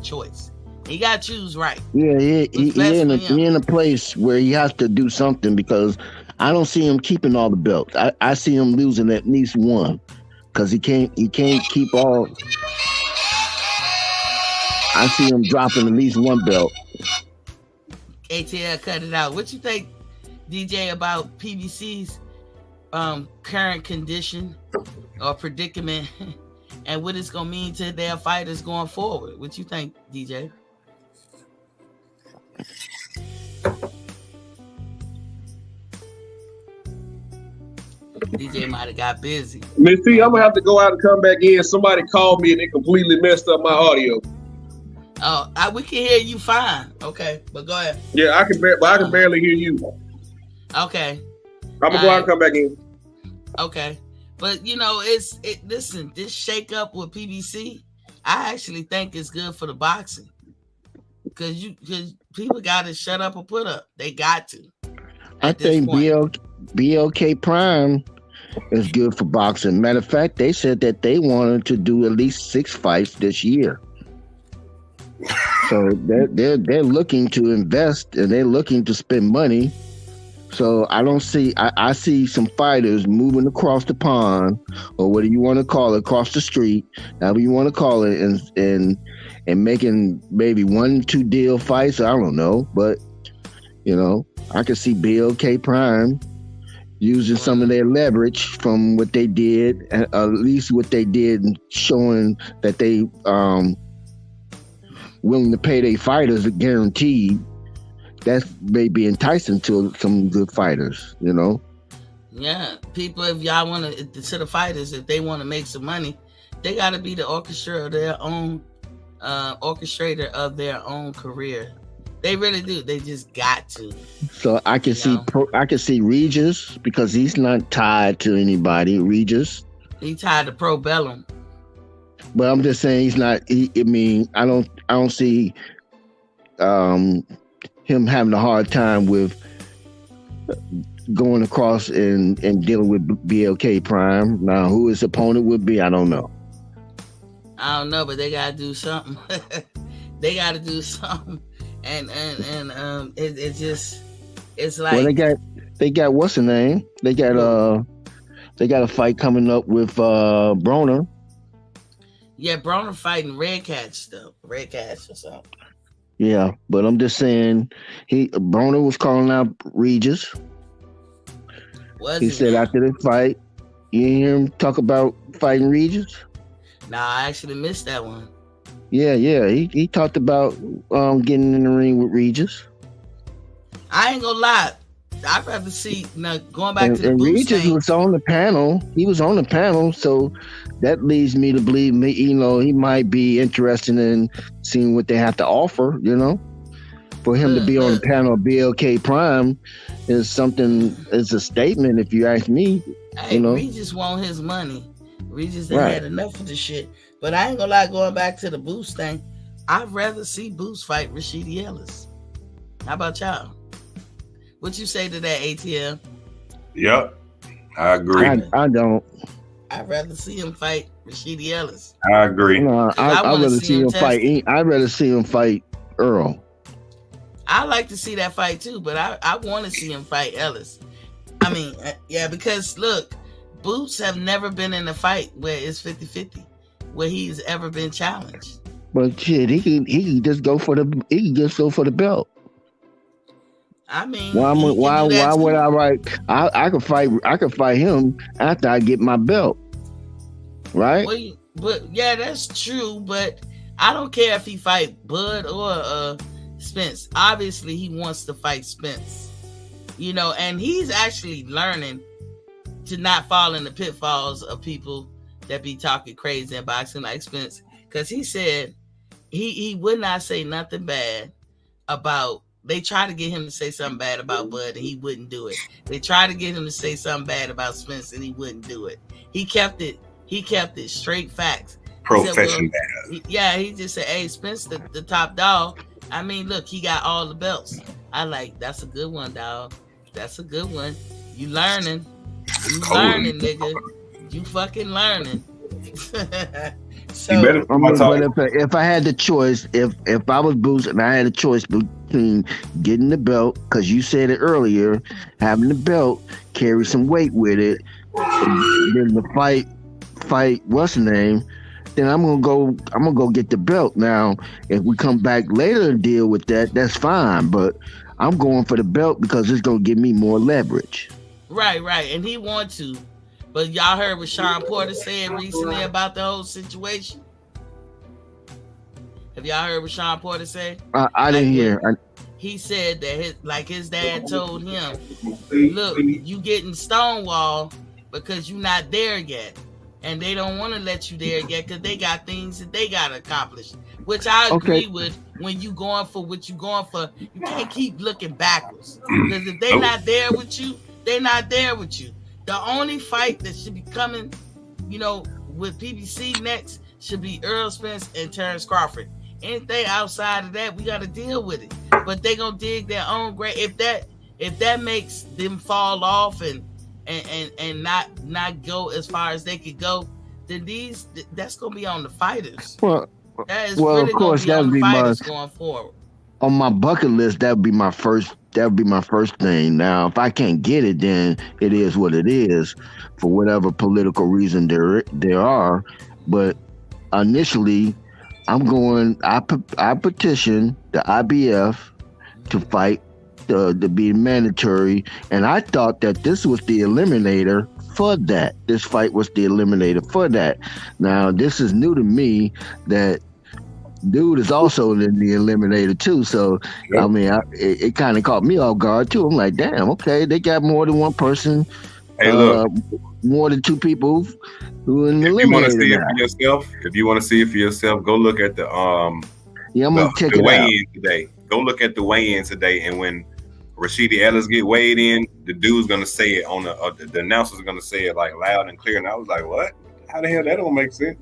Speaker 1: choice. He got to choose right.
Speaker 2: Yeah, he in a place where he has to do something, because I don't see him keeping all the belts. I see him losing at least one because he can't keep all. I see him dropping at least one belt.
Speaker 1: ATL, cut it out. What you think, DJ, about PBC's current condition or predicament, and what it's gonna mean to their fighters going forward? What you think, DJ? DJ might have got busy.
Speaker 5: Miss T, I'm gonna have to go out and come back in. Somebody called me and they completely messed up my audio.
Speaker 1: Oh, we can hear you fine. Okay, but go ahead.
Speaker 5: Yeah, I can barely hear you.
Speaker 1: Okay.
Speaker 5: I'm gonna go out and come back in.
Speaker 1: Okay, but listen, this shake up with PBC, I actually think it's good for the boxing because people got to shut up or put up. They got to.
Speaker 2: I think BLK Prime is good for boxing. Matter of fact, they said that they wanted to do at least 6 fights this year. So they're looking to invest and they're looking to spend money. So I see some fighters moving across the pond, or whatever you want to call it, across the street, however you want to call it, and making maybe 1-2 deal fights. I don't know, but I can see BLK Prime using some of their leverage from what they did, at least what they did, showing that they willing to pay their fighters a guaranteed. That may be enticing to some good fighters,
Speaker 1: Yeah, people, if y'all want to the fighters, if they want to make some money, they got to be the orchestrator of their own career. They really do. They just got to.
Speaker 2: So I can see Regis, because he's not tied to anybody. Regis,
Speaker 1: he tied to Pro Bellum.
Speaker 2: But I'm just saying he's not. I don't see him having a hard time with going across and dealing with BLK Prime. Now, who his opponent would be, I don't know.
Speaker 1: I don't know, but they gotta do something. They gotta do something, and it's like.
Speaker 2: Well, they got what's the name? They got a fight coming up with Broner.
Speaker 1: Yeah, Broner fighting Red Catch or something.
Speaker 2: Yeah, but I'm just saying, Broner was calling out Regis. He said after the fight, you didn't hear him talk about fighting Regis?
Speaker 1: Nah, I actually missed that one.
Speaker 2: Yeah, he talked about getting in the ring with Regis.
Speaker 1: I ain't gonna lie, I'd rather see going back to the boost
Speaker 2: Regis
Speaker 1: thing.
Speaker 2: was on the panel. He was on the panel, so that leads me to believe he might be interested in seeing what they have to offer. For him to be on the panel of BLK Prime is a statement, if you ask me.
Speaker 1: Hey, Regis want his money. Regis had enough of the shit. But I ain't gonna lie, going back to the Boost thing, I'd rather see Boost fight Rashidi Ellis. How about y'all? What you say to that, ATL?
Speaker 3: Yep, I agree.
Speaker 2: I don't.
Speaker 1: I'd rather see him fight Rashidi Ellis.
Speaker 3: I agree.
Speaker 2: No, I'd rather see him fight. I'd rather see him fight Earl.
Speaker 1: I like to see that fight too, but I want to see him fight Ellis. I mean, yeah, because look, Boots have never been in a fight where it's 50-50, where he's ever been challenged.
Speaker 2: But shit, he can just go for the belt.
Speaker 1: I mean,
Speaker 2: why would I write? I could fight him after I get my belt, right?
Speaker 1: Well, but yeah, that's true. But I don't care if he fight Bud or Spence. Obviously, he wants to fight Spence, and he's actually learning to not fall in the pitfalls of people that be talking crazy in boxing like Spence, because he said he would not say nothing bad about. They tried to get him to say something bad about Bud, and he wouldn't do it. They tried to get him to say something bad about Spence, and he wouldn't do it. He kept it straight facts.
Speaker 3: Professional.
Speaker 1: He just said, "Hey, Spence, the top dog. I mean, look, he got all the belts. That's a good one, dog. That's a good one. You learning, nigga. You fucking learning."
Speaker 3: You better.
Speaker 1: So
Speaker 2: I mean, but if I had the choice, if I was Boots and I had a choice between getting the belt, because you said it earlier, having the belt carry some weight with it, and then the fight what's the name? Then I'm gonna go get the belt. Now, if we come back later and deal with that, that's fine. But I'm going for the belt because it's gonna give me more leverage.
Speaker 1: right, and he want to, but y'all heard what Sean Porter said recently about the whole situation. Have y'all heard what Sean Porter said?
Speaker 2: I didn't hear.
Speaker 1: He said that his dad told him, "Look, you getting stonewalled because you're not there yet." And they don't want to let you there yet because they got things that they got to accomplish. Which I agree with. When you going for what you going for, you can't keep looking backwards. Because if they not there with you, they're not there with you. The only fight that should be coming, with PBC next should be Errol Spence and Terrence Crawford. Anything outside of that, we got to deal with it. But they gonna dig their own grave. If that makes them fall off and not go as far as they could go, then that's gonna be on the fighters.
Speaker 2: Well,
Speaker 1: that is
Speaker 2: well,
Speaker 1: really
Speaker 2: of course,
Speaker 1: gonna be on the fighters
Speaker 2: my
Speaker 1: going forward.
Speaker 2: On my bucket list. That would be my first. That would be my first thing. Now, if I can't get it, then it is what it is, for whatever political reason there are. But initially, I'm going. I petition the IBF to fight. To be mandatory, and I thought that this was the eliminator for that. This fight was the eliminator for that. Now, this is new to me that dude is also in the eliminator too. So, yep. I mean, it kind of caught me off guard too. I'm like, damn, okay, they got more than one person.
Speaker 3: Hey, look,
Speaker 2: more than two people who in the eliminator.
Speaker 3: If you want to see it for yourself, go look at the I'm
Speaker 2: gonna check it
Speaker 3: weigh-in today. Go look at the weigh-in today, and when Rashidi Ellis get weighed in, the dude's gonna say it on the announcer's gonna say it like loud and clear, and I was like, "What? How the hell that don't make sense?"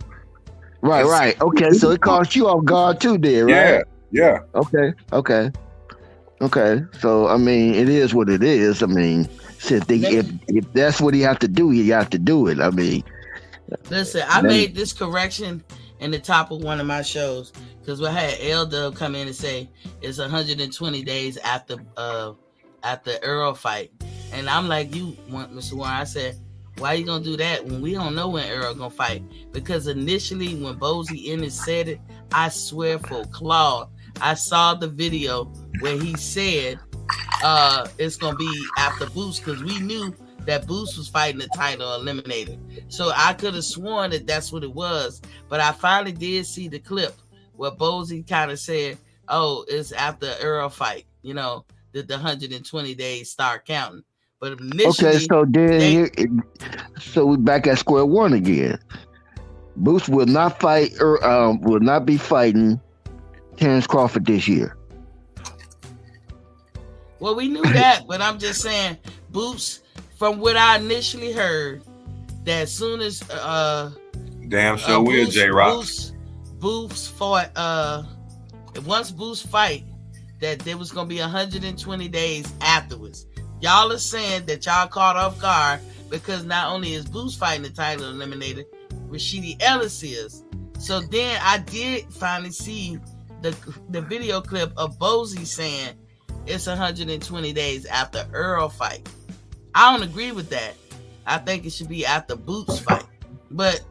Speaker 2: Right. Okay, so it caught you off guard too, there, right?
Speaker 3: Yeah.
Speaker 2: Okay. So I mean, it is what it is. I mean, if that's what he have to do, he have to do it. I mean,
Speaker 1: listen, I made this correction in the top of one of my shows because we had L-Dub come in and say it's 120 days after Earl fight, and I'm like, you want Mr. Warren? I said, why you gonna do that when we don't know when Earl gonna fight? Because initially when Bozy Ennis said it, I swear for Claude, I saw the video where he said it's gonna be after Boost because we knew that Boost was fighting the title eliminator. So I could have sworn that that's what it was, but I finally did see the clip where Bozy kind of said, "Oh, it's after Earl fight." The 120 days start counting. But initially,
Speaker 2: okay, so we back at square one again. Boost will not fight will not be fighting Terrence Crawford this year.
Speaker 1: Well, we knew that, but I'm just saying, Boost, from what I initially heard, that as soon as
Speaker 3: damn sure will, J-Rock.
Speaker 1: Boost fought once Boost fight, that there was gonna be 120 days afterwards. Y'all are saying that y'all caught off guard because not only is Boost fighting the title eliminator, Rashidi Ellis is. So then I did finally see the video clip of Bozy saying it's 120 days after Earl fight. I don't agree with that. I think it should be after Boots fight. But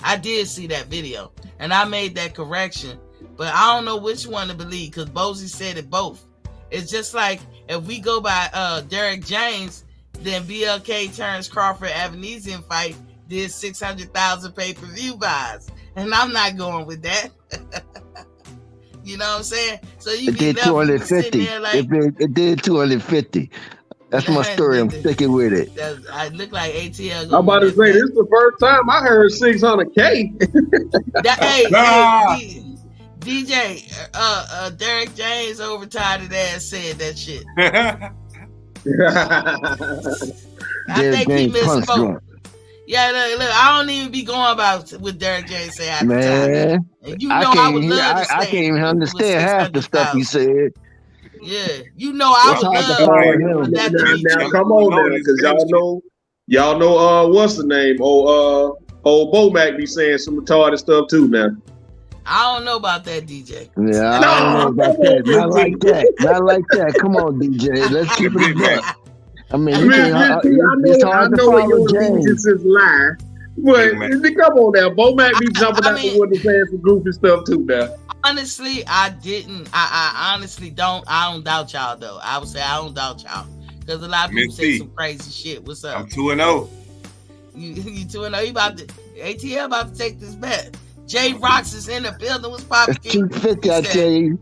Speaker 1: I did see that video and I made that correction. But I don't know which one to believe because Bozy said it both. It's just like if we go by Derek James, then BLK Terrence Crawford Avanesian fight did 600,000 pay-per-view buys. And I'm not going with that. You know what I'm saying? So you
Speaker 2: it did 250. It did 250. That's my story. I'm sticking with it.
Speaker 1: I look like ATL.
Speaker 5: I'm about to say, this is the first time I heard 600K.
Speaker 1: Hey, DJ, Derek James overtired ass said that shit. I think he misspoke. Yeah, look, I don't even be going about with Derek James say at the time. And you know I would love to say
Speaker 2: I can't even understand half the stuff he said.
Speaker 1: Yeah, I would love that.
Speaker 5: Now come on now, because y'all know what's the name? Oh Old Bo-Mac be saying some retarded stuff too now.
Speaker 1: I don't know about that, DJ.
Speaker 2: Yeah, I don't know about that. Not like that. Not like that. Come on, DJ. Let's keep it a buck. I mean, you can, it's hard to follow James.
Speaker 5: This is lie, but come on now, Bo-Mac be jumping out the window saying some goofy stuff too now.
Speaker 1: Honestly, I didn't. I honestly don't. I don't doubt y'all though. I would say I don't doubt y'all because a lot of people say some crazy shit. What's up?
Speaker 3: I'm 2-0.
Speaker 1: You 2-0. You about to ATL about to take this bet. J Rocks is in the building. What's popping?
Speaker 2: 250, I tell you.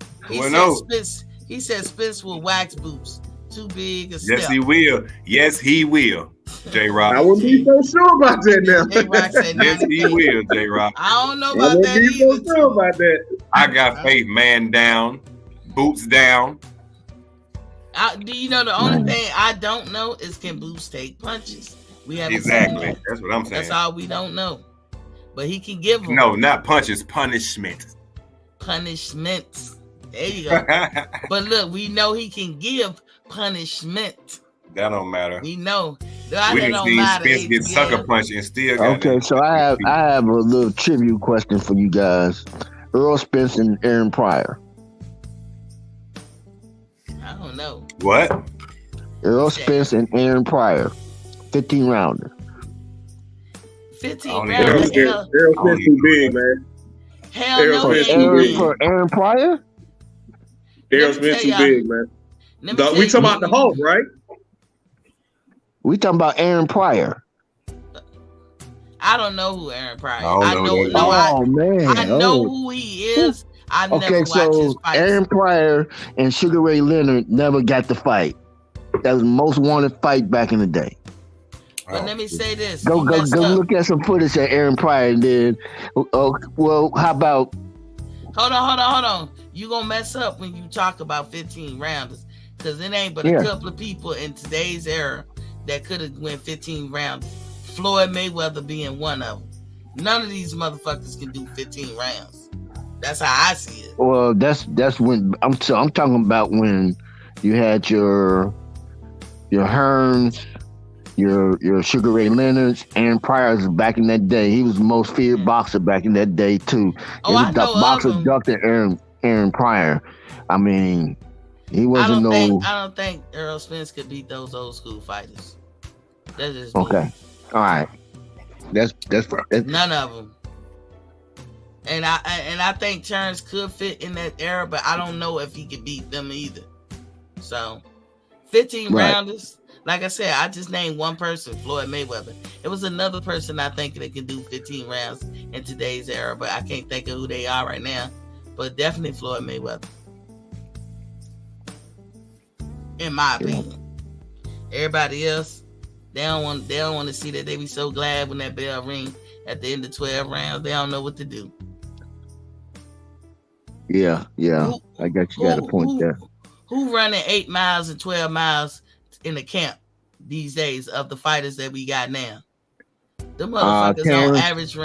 Speaker 1: He said Spence will wax boots. Too big a
Speaker 3: Yes,
Speaker 1: step.
Speaker 3: he will. Yes, he will. J Rock.
Speaker 5: I wouldn't be so sure about that now.
Speaker 1: J Rock said
Speaker 3: yes, he will. J Rock.
Speaker 1: I don't know about that
Speaker 5: either. So sure about that.
Speaker 3: I got faith. Man down, boots down.
Speaker 1: Do you know the only thing I don't know is can Boots take punches? We haven't seen
Speaker 3: Exactly.
Speaker 1: that.
Speaker 3: That's what I'm saying.
Speaker 1: That's all we don't know. But he can give them.
Speaker 3: No, not punches. Punishment.
Speaker 1: Punishments. There you go. But look, we know he can give punishment.
Speaker 3: That don't matter.
Speaker 1: We know.
Speaker 3: We didn't see Spence get sucker punched and still got
Speaker 2: Okay, so I have a little trivia question for you guys. Earl Spence and Aaron Pryor.
Speaker 1: I don't know.
Speaker 3: What?
Speaker 2: Earl Spence and Aaron Pryor. 15 rounder.
Speaker 1: 15
Speaker 3: rounds.
Speaker 1: rounds.
Speaker 5: Errol Spence too big, man.
Speaker 1: Hell
Speaker 5: Errol
Speaker 1: no, he
Speaker 5: Spence
Speaker 1: ain't
Speaker 5: too
Speaker 1: big.
Speaker 5: big.
Speaker 2: For Aaron Pryor?
Speaker 5: Errol Spence too big, man. We talking about the Hulk, right?
Speaker 2: We talking about Aaron Pryor.
Speaker 1: I don't know who Aaron Pryor is.
Speaker 3: I don't know that.
Speaker 1: I know who he is. I never watched his fights.
Speaker 2: Aaron Pryor and Sugar Ray Leonard never got the fight. That was the most wanted fight back in the day.
Speaker 1: But let me say this.
Speaker 2: Go look at some footage of Aaron Pryor and then, well, how about...
Speaker 1: Hold on. You gonna mess up when you talk about 15 rounders. Because it ain't but a couple of people in today's era that could have went 15 rounds. Floyd Mayweather being one of them. None of these motherfuckers can do 15 rounds. That's how I see it.
Speaker 2: Well, that's when I'm talking about when you had your Hearns, your Sugar Ray Leonards, Aaron Pryor's back in that day. He was the most feared boxer back in that day too.
Speaker 1: I know
Speaker 2: boxer Dr. Aaron Pryor. I mean, he wasn't
Speaker 1: I don't think Errol Spence could beat those old school fighters. That's just
Speaker 2: okay. All right. That's
Speaker 1: none of them. And I think Terrence could fit in that era, but I don't know if he could beat them either. So 15 rounders. Like I said, I just named one person, Floyd Mayweather. It was another person I think that can do 15 rounds in today's era, but I can't think of who they are right now. But definitely Floyd Mayweather. In my opinion. Everybody else, they don't want to see that. They be so glad when that bell ring at the end of 12 rounds. They don't know what to do.
Speaker 2: Yeah. I got a point there.
Speaker 1: Who running 8 miles and 12 miles in the camp these days of the fighters that we got now? The motherfuckers on average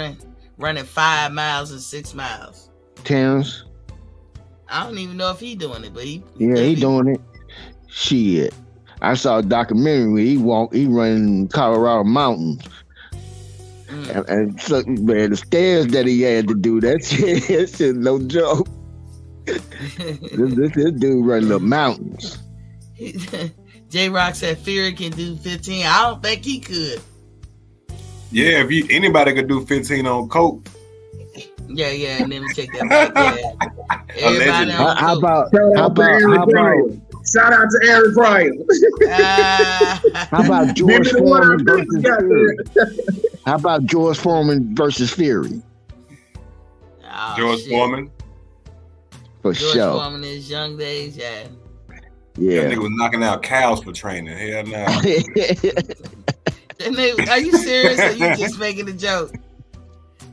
Speaker 1: running 5 miles and 6 miles.
Speaker 2: Terrence.
Speaker 1: I don't even know if he doing it, but he
Speaker 2: doing it. Shit. I saw a documentary where he running Colorado mountains. And so, man, the stairs that he had to do, that shit no joke. this dude running the mountains.
Speaker 1: J Rock said Fury can do 15. I don't think he could.
Speaker 3: Yeah, if anybody could do 15 on coke.
Speaker 1: Yeah, and then we take that back. Yeah. Everybody on
Speaker 2: how about
Speaker 5: shout out to Aaron Pryor.
Speaker 2: How about George Foreman versus Fury? How about George Foreman versus Fury?
Speaker 1: Oh,
Speaker 3: George Foreman?
Speaker 2: For
Speaker 1: George
Speaker 2: sure.
Speaker 1: Foreman in his young days, yeah.
Speaker 3: Yeah. That nigga was knocking out cows for training. Hell no.
Speaker 1: Are you serious or you just making a joke?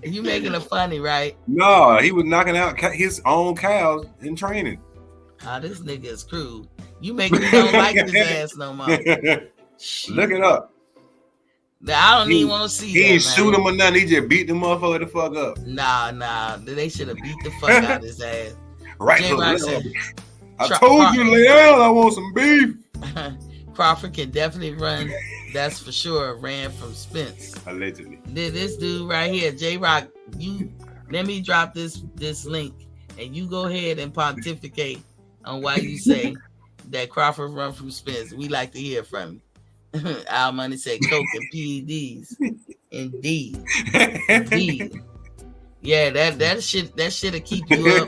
Speaker 1: You making it funny, right?
Speaker 3: No, he was knocking out his own cows in training.
Speaker 1: This nigga is crude. You making me don't like his ass no more.
Speaker 3: Look it up.
Speaker 1: I don't even want to see
Speaker 3: he
Speaker 1: that. He
Speaker 3: ain't shoot him or nothing. He just beat the motherfucker the fuck up.
Speaker 1: Nah. They should have beat the fuck out of his ass.
Speaker 3: Right. I told you, Leon, I want some beef.
Speaker 1: Crawford can definitely run That's for sure. Ran from Spence.
Speaker 3: Allegedly.
Speaker 1: This dude right here, J-Rock, you let me drop this link and you go ahead and pontificate on why you say that Crawford run from Spence. We like to hear from you. Our money said coke and PEDs. Indeed. Yeah, that shit'll keep you up.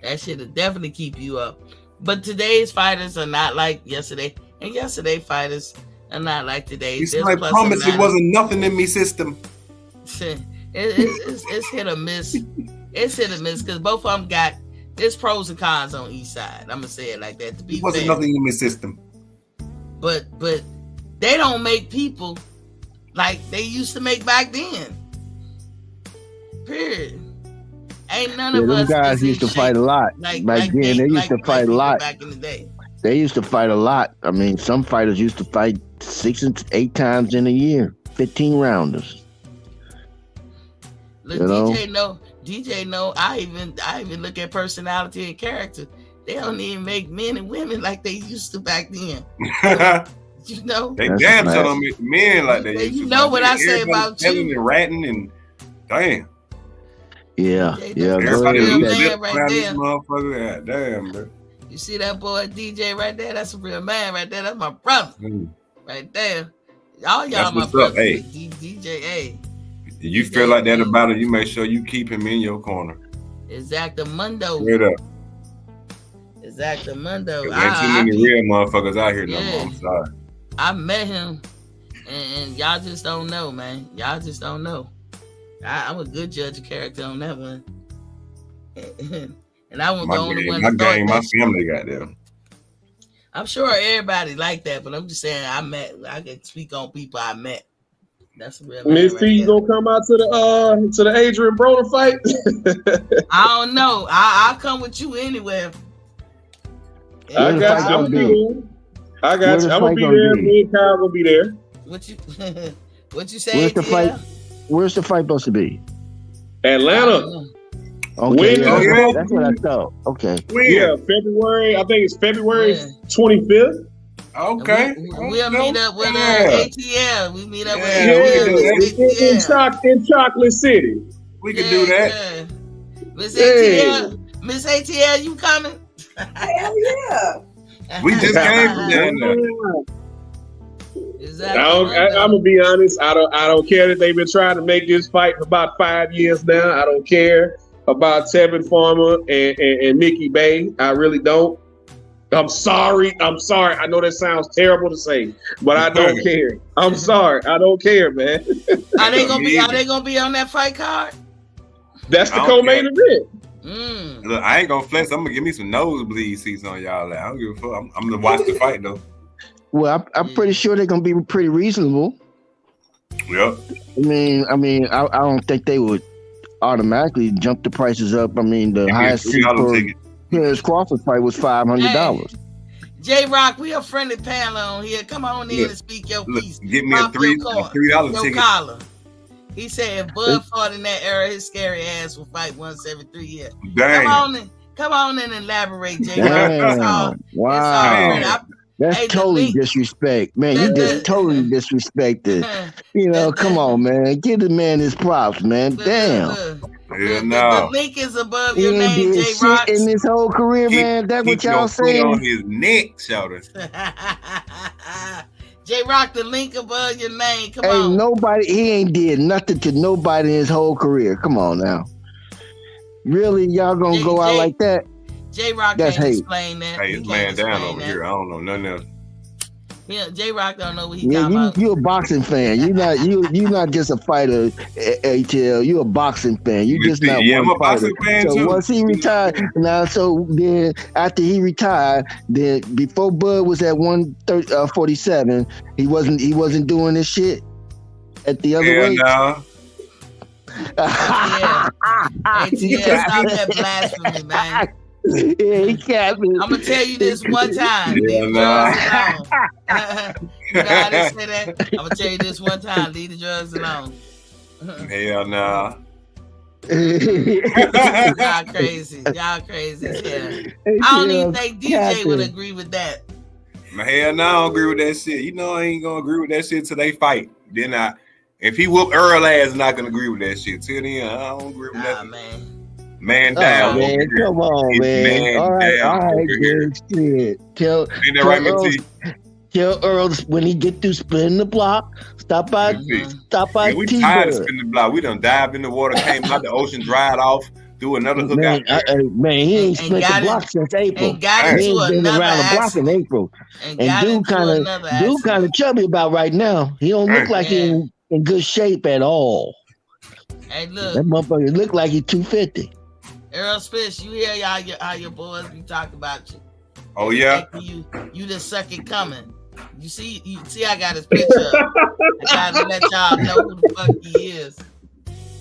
Speaker 1: That shit'll definitely keep you up. But today's fighters are not like yesterday, and yesterday fighters are not like today.
Speaker 3: I promise it wasn't nothing in me system.
Speaker 1: It's hit or miss. It's hit or miss because both of them got there's pros and cons on each side. I'm gonna say it like that. To be
Speaker 3: it wasn't
Speaker 1: fair.
Speaker 3: nothing in my system.
Speaker 1: But they don't make people like they used to make back then. Period. Ain't none of us
Speaker 2: guys used to fight a lot. Back then, they used to fight a lot.
Speaker 1: Back in the day.
Speaker 2: They used to fight a lot. I mean, some fighters used to fight 6 and 8 times in a year, 15 rounders.
Speaker 1: Look, DJ know. I even look at personality and character. They don't even make men and women like they used to back then. You know,
Speaker 3: they damn sure don't make men like they used to.
Speaker 1: You know what I say about you?
Speaker 3: And ratting and damn.
Speaker 2: Yeah.
Speaker 3: Everybody
Speaker 1: man right there.
Speaker 3: This motherfucker. Damn, bro.
Speaker 1: You see that boy DJ right there? That's a real man right there. That's my brother right there. All y'all my brothers.
Speaker 3: Hey.
Speaker 1: DJ A.
Speaker 3: You feel like that about it, you make sure you keep him in your corner.
Speaker 1: Exactamundo.
Speaker 3: Straight up.
Speaker 1: Exactamundo.
Speaker 3: There ain't too many real motherfuckers out here no more. I'm sorry.
Speaker 1: I met him, and y'all just don't know, man. Y'all just don't know. I'm a good judge of character on that one. And I won't go on the one.
Speaker 3: My family got them.
Speaker 1: I'm sure everybody like that, but I'm just saying I can speak on people I met. That's a real
Speaker 5: Miss T, you gonna come out to the Adrian Broner fight?
Speaker 1: I don't know. I'll come with you anywhere.
Speaker 5: I got you. I'm gonna be there. Me and Kyle gonna be there.
Speaker 1: What you say?
Speaker 2: Where's the fight? Where's the fight supposed to be?
Speaker 5: Atlanta.
Speaker 2: Okay, that's what I thought. Okay.
Speaker 5: Yeah, February. I think it's February 25th.
Speaker 3: Okay.
Speaker 1: We'll meet up with ATL. We meet up with
Speaker 5: ATL. In Chocolate City.
Speaker 3: We can do that.
Speaker 1: Miss ATL, Miss ATL, you coming?
Speaker 6: Hell yeah.
Speaker 3: We just came from down there.
Speaker 1: Exactly.
Speaker 5: I'm gonna be honest. I don't care that they've been trying to make this fight for about 5 years now. I don't care about Tevin Farmer and Mickey Bay. I really don't. I'm sorry. I know that sounds terrible to say, but I don't care. I'm sorry. I don't care, man.
Speaker 1: Are they gonna be on that fight card?
Speaker 5: That's the co-main event.
Speaker 3: Look, I ain't gonna flex. I'm gonna give me some nosebleed seats on y'all. I don't give a fuck. I'm gonna watch the fight though.
Speaker 2: Well, I'm pretty sure they're gonna be pretty reasonable.
Speaker 3: Yep.
Speaker 2: I mean, I don't think they would automatically jump the prices up. I mean, the highest Harris Crawford fight was $500.
Speaker 1: J-Rock, we a friendly panel on here. Come on in and speak your piece.
Speaker 3: Give me a $3 ticket.
Speaker 1: Collar. He said if Bud fought in that era, his scary ass will fight once every 3 years.
Speaker 3: Dang.
Speaker 1: Come on in and elaborate, J-Rock.
Speaker 2: Wow. That's totally disrespect. Man, you just totally disrespected. Come on, man. Give the man his props, man. Damn.
Speaker 1: The link is above your name, J-Rock.
Speaker 2: In his whole career, man. That's what y'all saying.
Speaker 3: On his neck, shoulder.
Speaker 1: J-Rock, the link above your name. Come on.
Speaker 2: He ain't did nothing to nobody in his whole career. Come on now. Really, y'all gonna go out like that?
Speaker 1: J-Rock can't explain that.
Speaker 3: Hey, it's laying down over here. I don't know nothing else.
Speaker 1: Yeah, J-Rock don't know what he's talking about.
Speaker 2: You a boxing fan. You're not just a fighter, ATL. You a boxing fan. You just not one
Speaker 3: I'm a
Speaker 2: fighter.
Speaker 3: boxing fan
Speaker 2: so
Speaker 3: too.
Speaker 2: Once he retired, then after he retired, then before Bud was at 147, he wasn't doing this shit at the other weight.
Speaker 3: No.
Speaker 1: ATL, stop that blasphemy, man.
Speaker 2: Yeah, he can't be.
Speaker 1: I'm gonna tell you this one time. Leave the drugs alone. You know how they say that? I'm gonna tell you this one time. Leave the drugs alone.
Speaker 3: Hell nah.
Speaker 1: Y'all crazy. Yeah. I don't even think DJ would agree with that.
Speaker 3: Hell no, I don't agree with that shit. You know I ain't gonna agree with that shit till they fight. Then if he whoop Earl ass, I'm not gonna agree with that shit. Till then, I don't agree with that. Man down.
Speaker 2: Oh, man, come on, man. All right, good shit. Tell
Speaker 3: right,
Speaker 2: Tell Earl when he get through spinning the block, stop by
Speaker 3: we
Speaker 2: T-Bird.
Speaker 3: tired of spinning the block. We done dived in the water, came out the ocean, dried off, threw another hook out there.
Speaker 2: Man, he ain't spent the block since April. He ain't been around the block in April. And dude kind of chubby about right now. He don't look like he in good shape at all.
Speaker 1: Hey, look.
Speaker 2: That motherfucker look like he's 250.
Speaker 1: Earl Spence, you hear how your boys be talking about you.
Speaker 3: Oh, yeah?
Speaker 1: You just suck it coming. You see, I got his picture up. I gotta let y'all know who the fuck he is.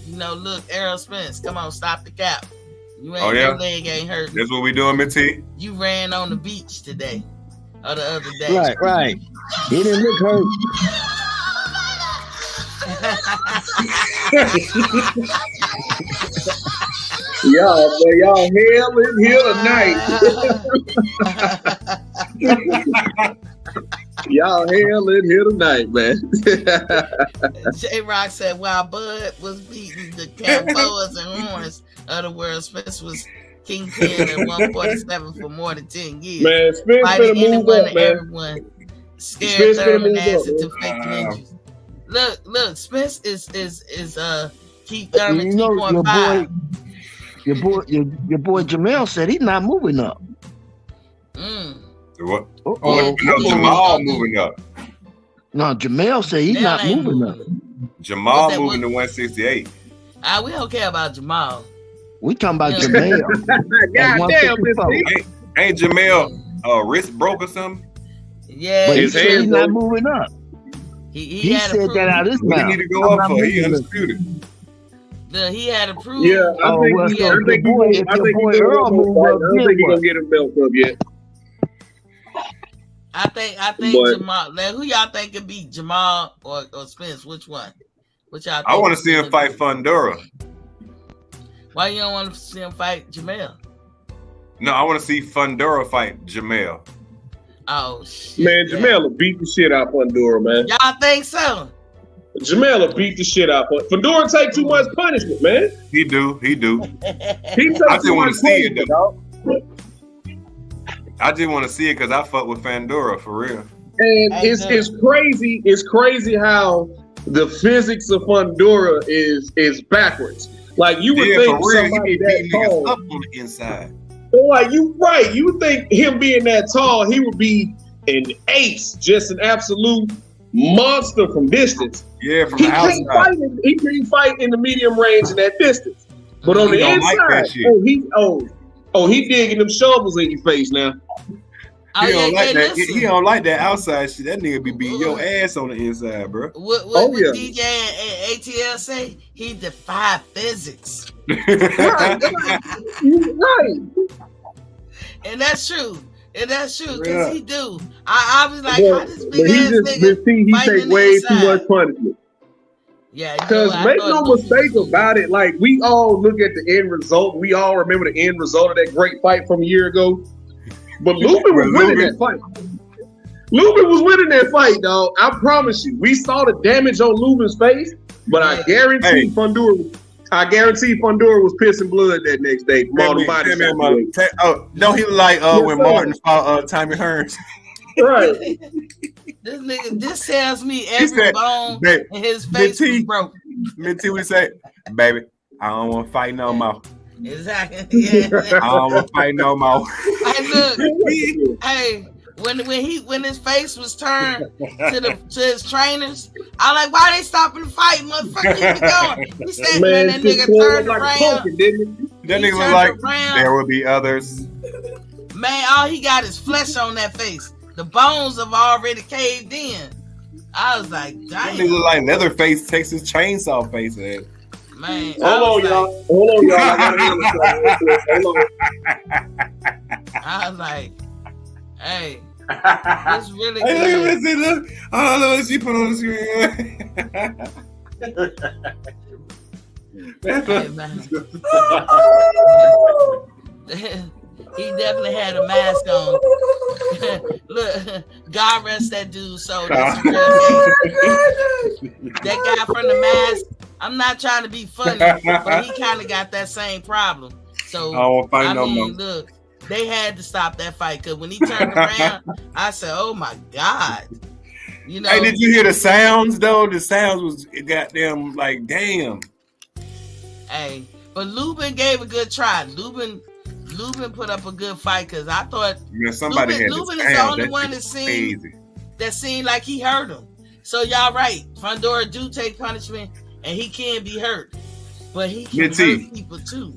Speaker 1: You know, look, Errol Spence, come on, stop the cap. You ain't your leg ain't hurt.
Speaker 3: That's what we doing, Mitty.
Speaker 1: You ran on the beach today, or the other day.
Speaker 2: Right. He didn't look hurt.
Speaker 5: Y'all hell in here tonight. Y'all hell in here tonight, man.
Speaker 1: J-Rock said while Bud was beating the Camboas and Horns of the world, Spence was kingpin at 147 for more than 10 years.
Speaker 5: Man, Spence
Speaker 1: fighting
Speaker 5: finna move
Speaker 1: anyone
Speaker 5: up,
Speaker 1: and
Speaker 5: man.
Speaker 1: everyone. Scared Thurman answer to fake
Speaker 3: Wow.
Speaker 1: ninjas. Look, Spence is Keith Thurman 2.5.
Speaker 2: Your boy Jamel said he's not moving up.
Speaker 3: What?
Speaker 1: Jamal
Speaker 3: moving up.
Speaker 2: No, Jamel said he's not moving up.
Speaker 3: Jamal moving to 168.
Speaker 1: We don't care about Jamal.
Speaker 2: We talking about Jamel.
Speaker 5: God damn,
Speaker 3: Ain't Jamel wrist broke or something?
Speaker 1: Yeah,
Speaker 2: but
Speaker 5: his
Speaker 2: he's not moving up.
Speaker 1: He had
Speaker 2: said that out of his mouth.
Speaker 3: He need to go up for. He undisputed.
Speaker 1: He had approved.
Speaker 5: Yeah, I think he's gonna get him belt up yet.
Speaker 1: I think Jamal. Like, who y'all think could beat Jamal or Spence? Which one? Which y'all?
Speaker 3: I want to see him fight Fundora.
Speaker 1: Why you don't want to see him fight Jamel?
Speaker 3: No, I want to see Fundora fight Jamel.
Speaker 1: Oh shit!
Speaker 5: Man, Jamel will beat the shit out of Fundora, man.
Speaker 1: Y'all think so?
Speaker 5: Jamel will beat the shit out of Fundora. Take too much punishment, man.
Speaker 3: He do.
Speaker 5: He
Speaker 3: I just want to see it though. I just want to see it because I fuck with Fundora for real.
Speaker 5: And it's crazy. It's crazy how the physics of Fundora is backwards. Like you would think somebody that tall
Speaker 3: up on the inside.
Speaker 5: Like you would think him being that tall, he would be an ace, just an absolute monster from distance.
Speaker 3: Yeah, from the outside.
Speaker 5: He can't fight in the medium range in that distance. But on the inside, he digging them shovels in your face now.
Speaker 3: He don't like that. He don't like that outside shit. That nigga be beating your ass on the inside, bro.
Speaker 1: What DJ and ATL say? He defied physics.
Speaker 5: Right.
Speaker 1: And that's true. Because he do. I was like, how this big ass nigga
Speaker 5: he take way too much punishment.
Speaker 1: Yeah,
Speaker 5: because make no mistake about it. Like we all look at the end result. We all remember the end result of that great fight from a year ago. But Lubin was winning that fight. Lubin was winning that fight, dog. I promise you. We saw the damage on Lubin's face, but I guarantee Fundora was pissing blood that next day from all the body shots.
Speaker 3: Don't he like when Martin fought Tommy Hearns?
Speaker 5: Right.
Speaker 1: This tells me every bone in his face was broke.
Speaker 3: Minty would say, baby, I don't want to fight no more.
Speaker 1: Exactly. Yeah.
Speaker 3: I don't want to fight no more.
Speaker 1: Hey, when his face was turned to his trainers, I like, why they stopping the fight, motherfucker? Keep it going. He said, man, that nigga turned around.
Speaker 3: That nigga was like, there will be others.
Speaker 1: Man, all he got is flesh on that face. The bones have already caved in. I was like, damn.
Speaker 3: That nigga look like Leatherface takes his chainsaw face at.
Speaker 1: Man,
Speaker 5: hold on, y'all.
Speaker 1: I was like, hey, it's really good.
Speaker 3: Hey, look. Oh, look, she put on the screen.
Speaker 1: He definitely had a mask on. Look, God rest that dude. So that's a real thing. That guy from the mask. I'm not trying to be funny, but he kind of got that same problem. So I mean, look, they had to stop that fight because when he turned around, I said, "Oh my God!" You know.
Speaker 3: Hey, did you hear the sounds though? The sounds was goddamn like damn.
Speaker 1: Hey, but Lubin gave a good try. Lubin put up a good fight because I thought
Speaker 3: somebody
Speaker 1: Lubin is the only one that seemed like he hurt him. So y'all right, Fundora do take punishment and he can be hurt, but he can hurt people too.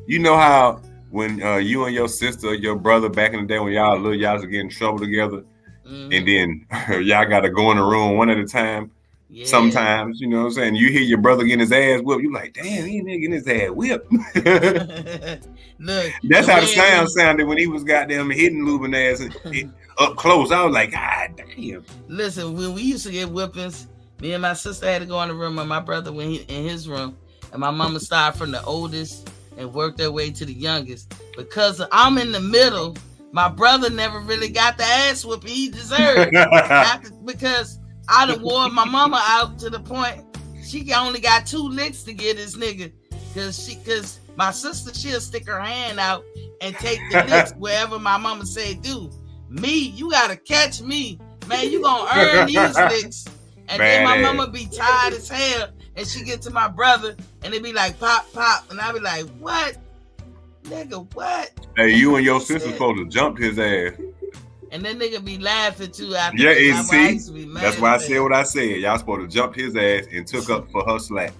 Speaker 3: You know how when you and your sister, your brother back in the day when y'all little, y'all was getting in trouble together, and then y'all got to go in the room one at a time. Yeah. Sometimes, you know what I'm saying? You hear your brother getting his ass whipped, you like, damn, he ain't getting his ass whipped. Look, that's how the sound sounded when he was goddamn hitting Lubin ass up close. I was like, God damn.
Speaker 1: Listen, when we used to get whippings, me and my sister had to go in the room, and my brother went in his room, and my mama started from the oldest and worked their way to the youngest. Because I'm in the middle, my brother never really got the ass whooping he deserved. Because I done wore my mama out to the point she only got 2 licks to get this nigga. Cause my sister, she'll stick her hand out and take the licks wherever my mama say do. Me, you gotta catch me. Man, you gonna earn these licks. And then my mama be tired as hell. And she get to my brother and it be like pop, pop. And I be like, what? Nigga, what?
Speaker 3: Hey, you and your sister supposed to jump his ass.
Speaker 1: And that nigga be laughing too after.
Speaker 3: Yeah, see, that's why I said what I said. Y'all supposed to jump his ass and took up for her slap.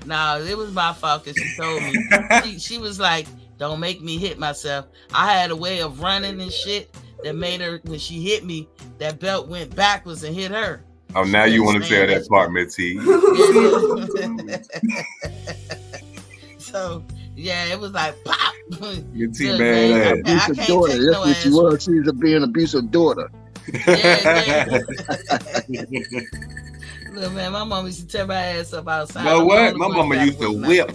Speaker 1: No, it was my fault because she told me. she was like, don't make me hit myself. I had a way of running and shit that made her, when she hit me, that belt went backwards and hit her.
Speaker 3: Oh, now you want to tell that part, Mitty.
Speaker 1: So, yeah, it was like, pop.
Speaker 3: Mitty, man.
Speaker 2: Abusive daughter. That's what she was. She was being an abusive daughter.
Speaker 1: Yeah. Look, man, my mom used to tear my ass up outside.
Speaker 3: You know what? My mama used to whip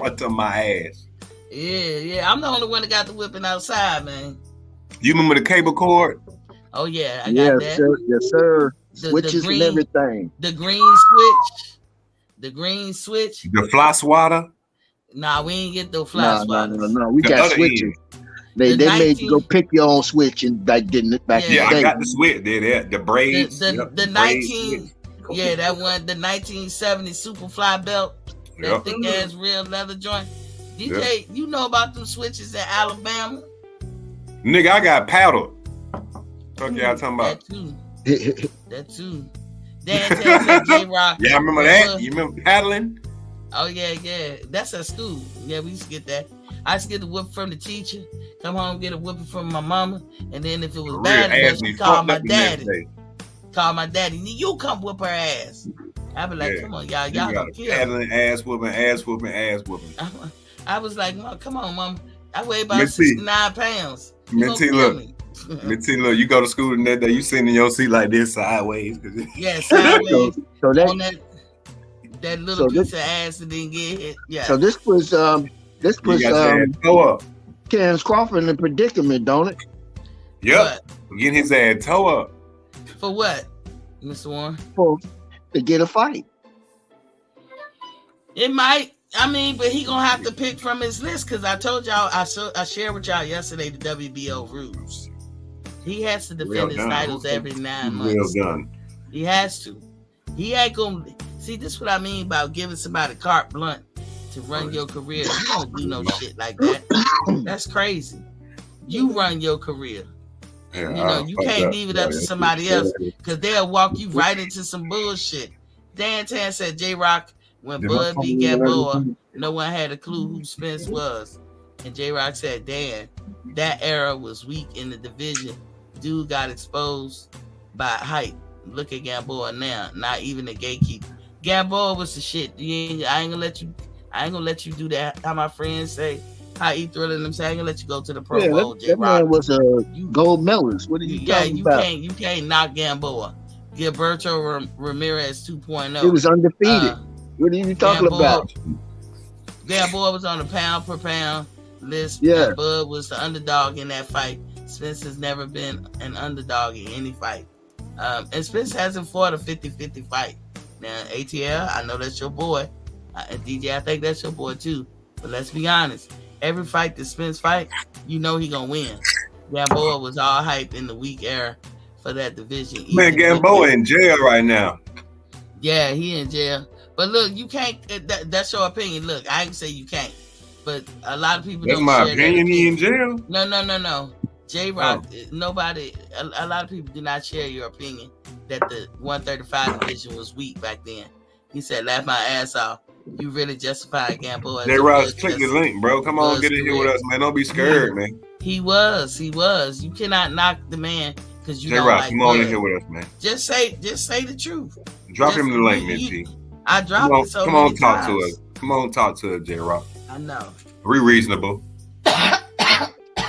Speaker 3: her to my ass.
Speaker 1: Yeah. I'm the only one that got the whipping outside, man.
Speaker 3: You remember the cable cord?
Speaker 1: Oh, yeah. I got that.
Speaker 2: Sir. Yes, sir. Switches and everything.
Speaker 1: The green switch. The
Speaker 3: fly swatter.
Speaker 1: Nah, we ain't get the fly swatters.
Speaker 2: No. We got switches. They made you go pick your own switch and back in the day.
Speaker 3: Yeah, I got the switch. The braids.
Speaker 1: The 1970 Superfly belt. That thick ass real leather joint. DJ, you know about them switches in Alabama?
Speaker 3: Nigga, I got paddled. Fuck y'all talking about?
Speaker 1: That too. Dan said J-Rock.
Speaker 3: Yeah, I remember that. You remember paddling?
Speaker 1: Oh, yeah. That's at school. Yeah, we used to get that. I used to get the whip from the teacher, come home, get a whipping from my mama, and then if it was bad, she called my daddy. You come whip her ass. I'd be like, come on, y'all gonna kill
Speaker 3: paddling, ass whooping.
Speaker 1: I was like, come on, mama. I weigh about 69 pounds.
Speaker 3: Mitty, look, you go to school and that day, you sitting in your seat like this sideways.
Speaker 1: Yeah, sideways.
Speaker 2: So
Speaker 1: on that little piece of ass that didn't get hit. Yeah.
Speaker 2: So this was Terrence Crawford in a predicament, don't it?
Speaker 3: Yep. Getting his ass toe up.
Speaker 1: For what, Mr. Warren?
Speaker 2: To get a fight.
Speaker 1: It might. I mean, but he gonna have to pick from his list because I told y'all, I shared with y'all yesterday the WBO rules. He has to defend his titles every 9 months.
Speaker 3: Real done.
Speaker 1: He has to. He ain't gonna see. This is what I mean about giving somebody carte blanche to run your career. You don't do no shit like that. That's crazy. You run your career.
Speaker 3: Yeah,
Speaker 1: you can't leave it up to somebody else because they'll walk you right into some bullshit. Dan Tan said J-Rock, when Bud beat Gamboa, no one had a clue who Spence was. And J-Rock said, Dan, that era was weak in the division. Dude got exposed by height. Look at Gamboa now, not even a gatekeeper. Gamboa was the shit. I ain't gonna let you do that. How my friends say, how E Thriller and them say, I ain't gonna let you go to the Pro Bowl, J-Rock.
Speaker 2: That man was a gold medalist. What are you talking about?
Speaker 1: You can't knock Gamboa. Gilberto Ramirez 2.0.
Speaker 2: He was undefeated. What are you talking about?
Speaker 1: Gamboa was on the pound per pound list.
Speaker 2: Yeah.
Speaker 1: Bud was the underdog in that fight. Spence has never been an underdog in any fight. And Spence hasn't fought a 50-50 fight. Now, ATL, I know that's your boy. And DJ, I think that's your boy too. But let's be honest. Every fight that Spence fight, you know he gonna win. Gamboa was all hype in the weak era for that division.
Speaker 3: Man, Gamboa in jail right now.
Speaker 1: Yeah, he in jail. But look, you can't. That's your opinion. Look, I ain't say you can't. But a lot of people
Speaker 3: That's
Speaker 1: don't
Speaker 3: my
Speaker 1: share
Speaker 3: opinion.
Speaker 1: that
Speaker 3: He in jail.
Speaker 1: No. J-Rock, nobody. A lot of people do not share your opinion that the 135 division was weak back then. He said, "Laugh my ass off." You really justified Gamboa.
Speaker 3: J-Rock, click the link, bro. Come on, get in here with us, man. Don't be scared, man.
Speaker 1: He was. You cannot knock the man because you don't
Speaker 3: J-Rock,
Speaker 1: like
Speaker 3: come on
Speaker 1: blood.
Speaker 3: in here with us, man.
Speaker 1: Just say the truth.
Speaker 3: Drop him the link, Miss T.
Speaker 1: I dropped it so
Speaker 3: come
Speaker 1: many
Speaker 3: on, talk
Speaker 1: times.
Speaker 3: to us. Come on, talk to us, J-Rock.
Speaker 1: I know.
Speaker 3: We reasonable.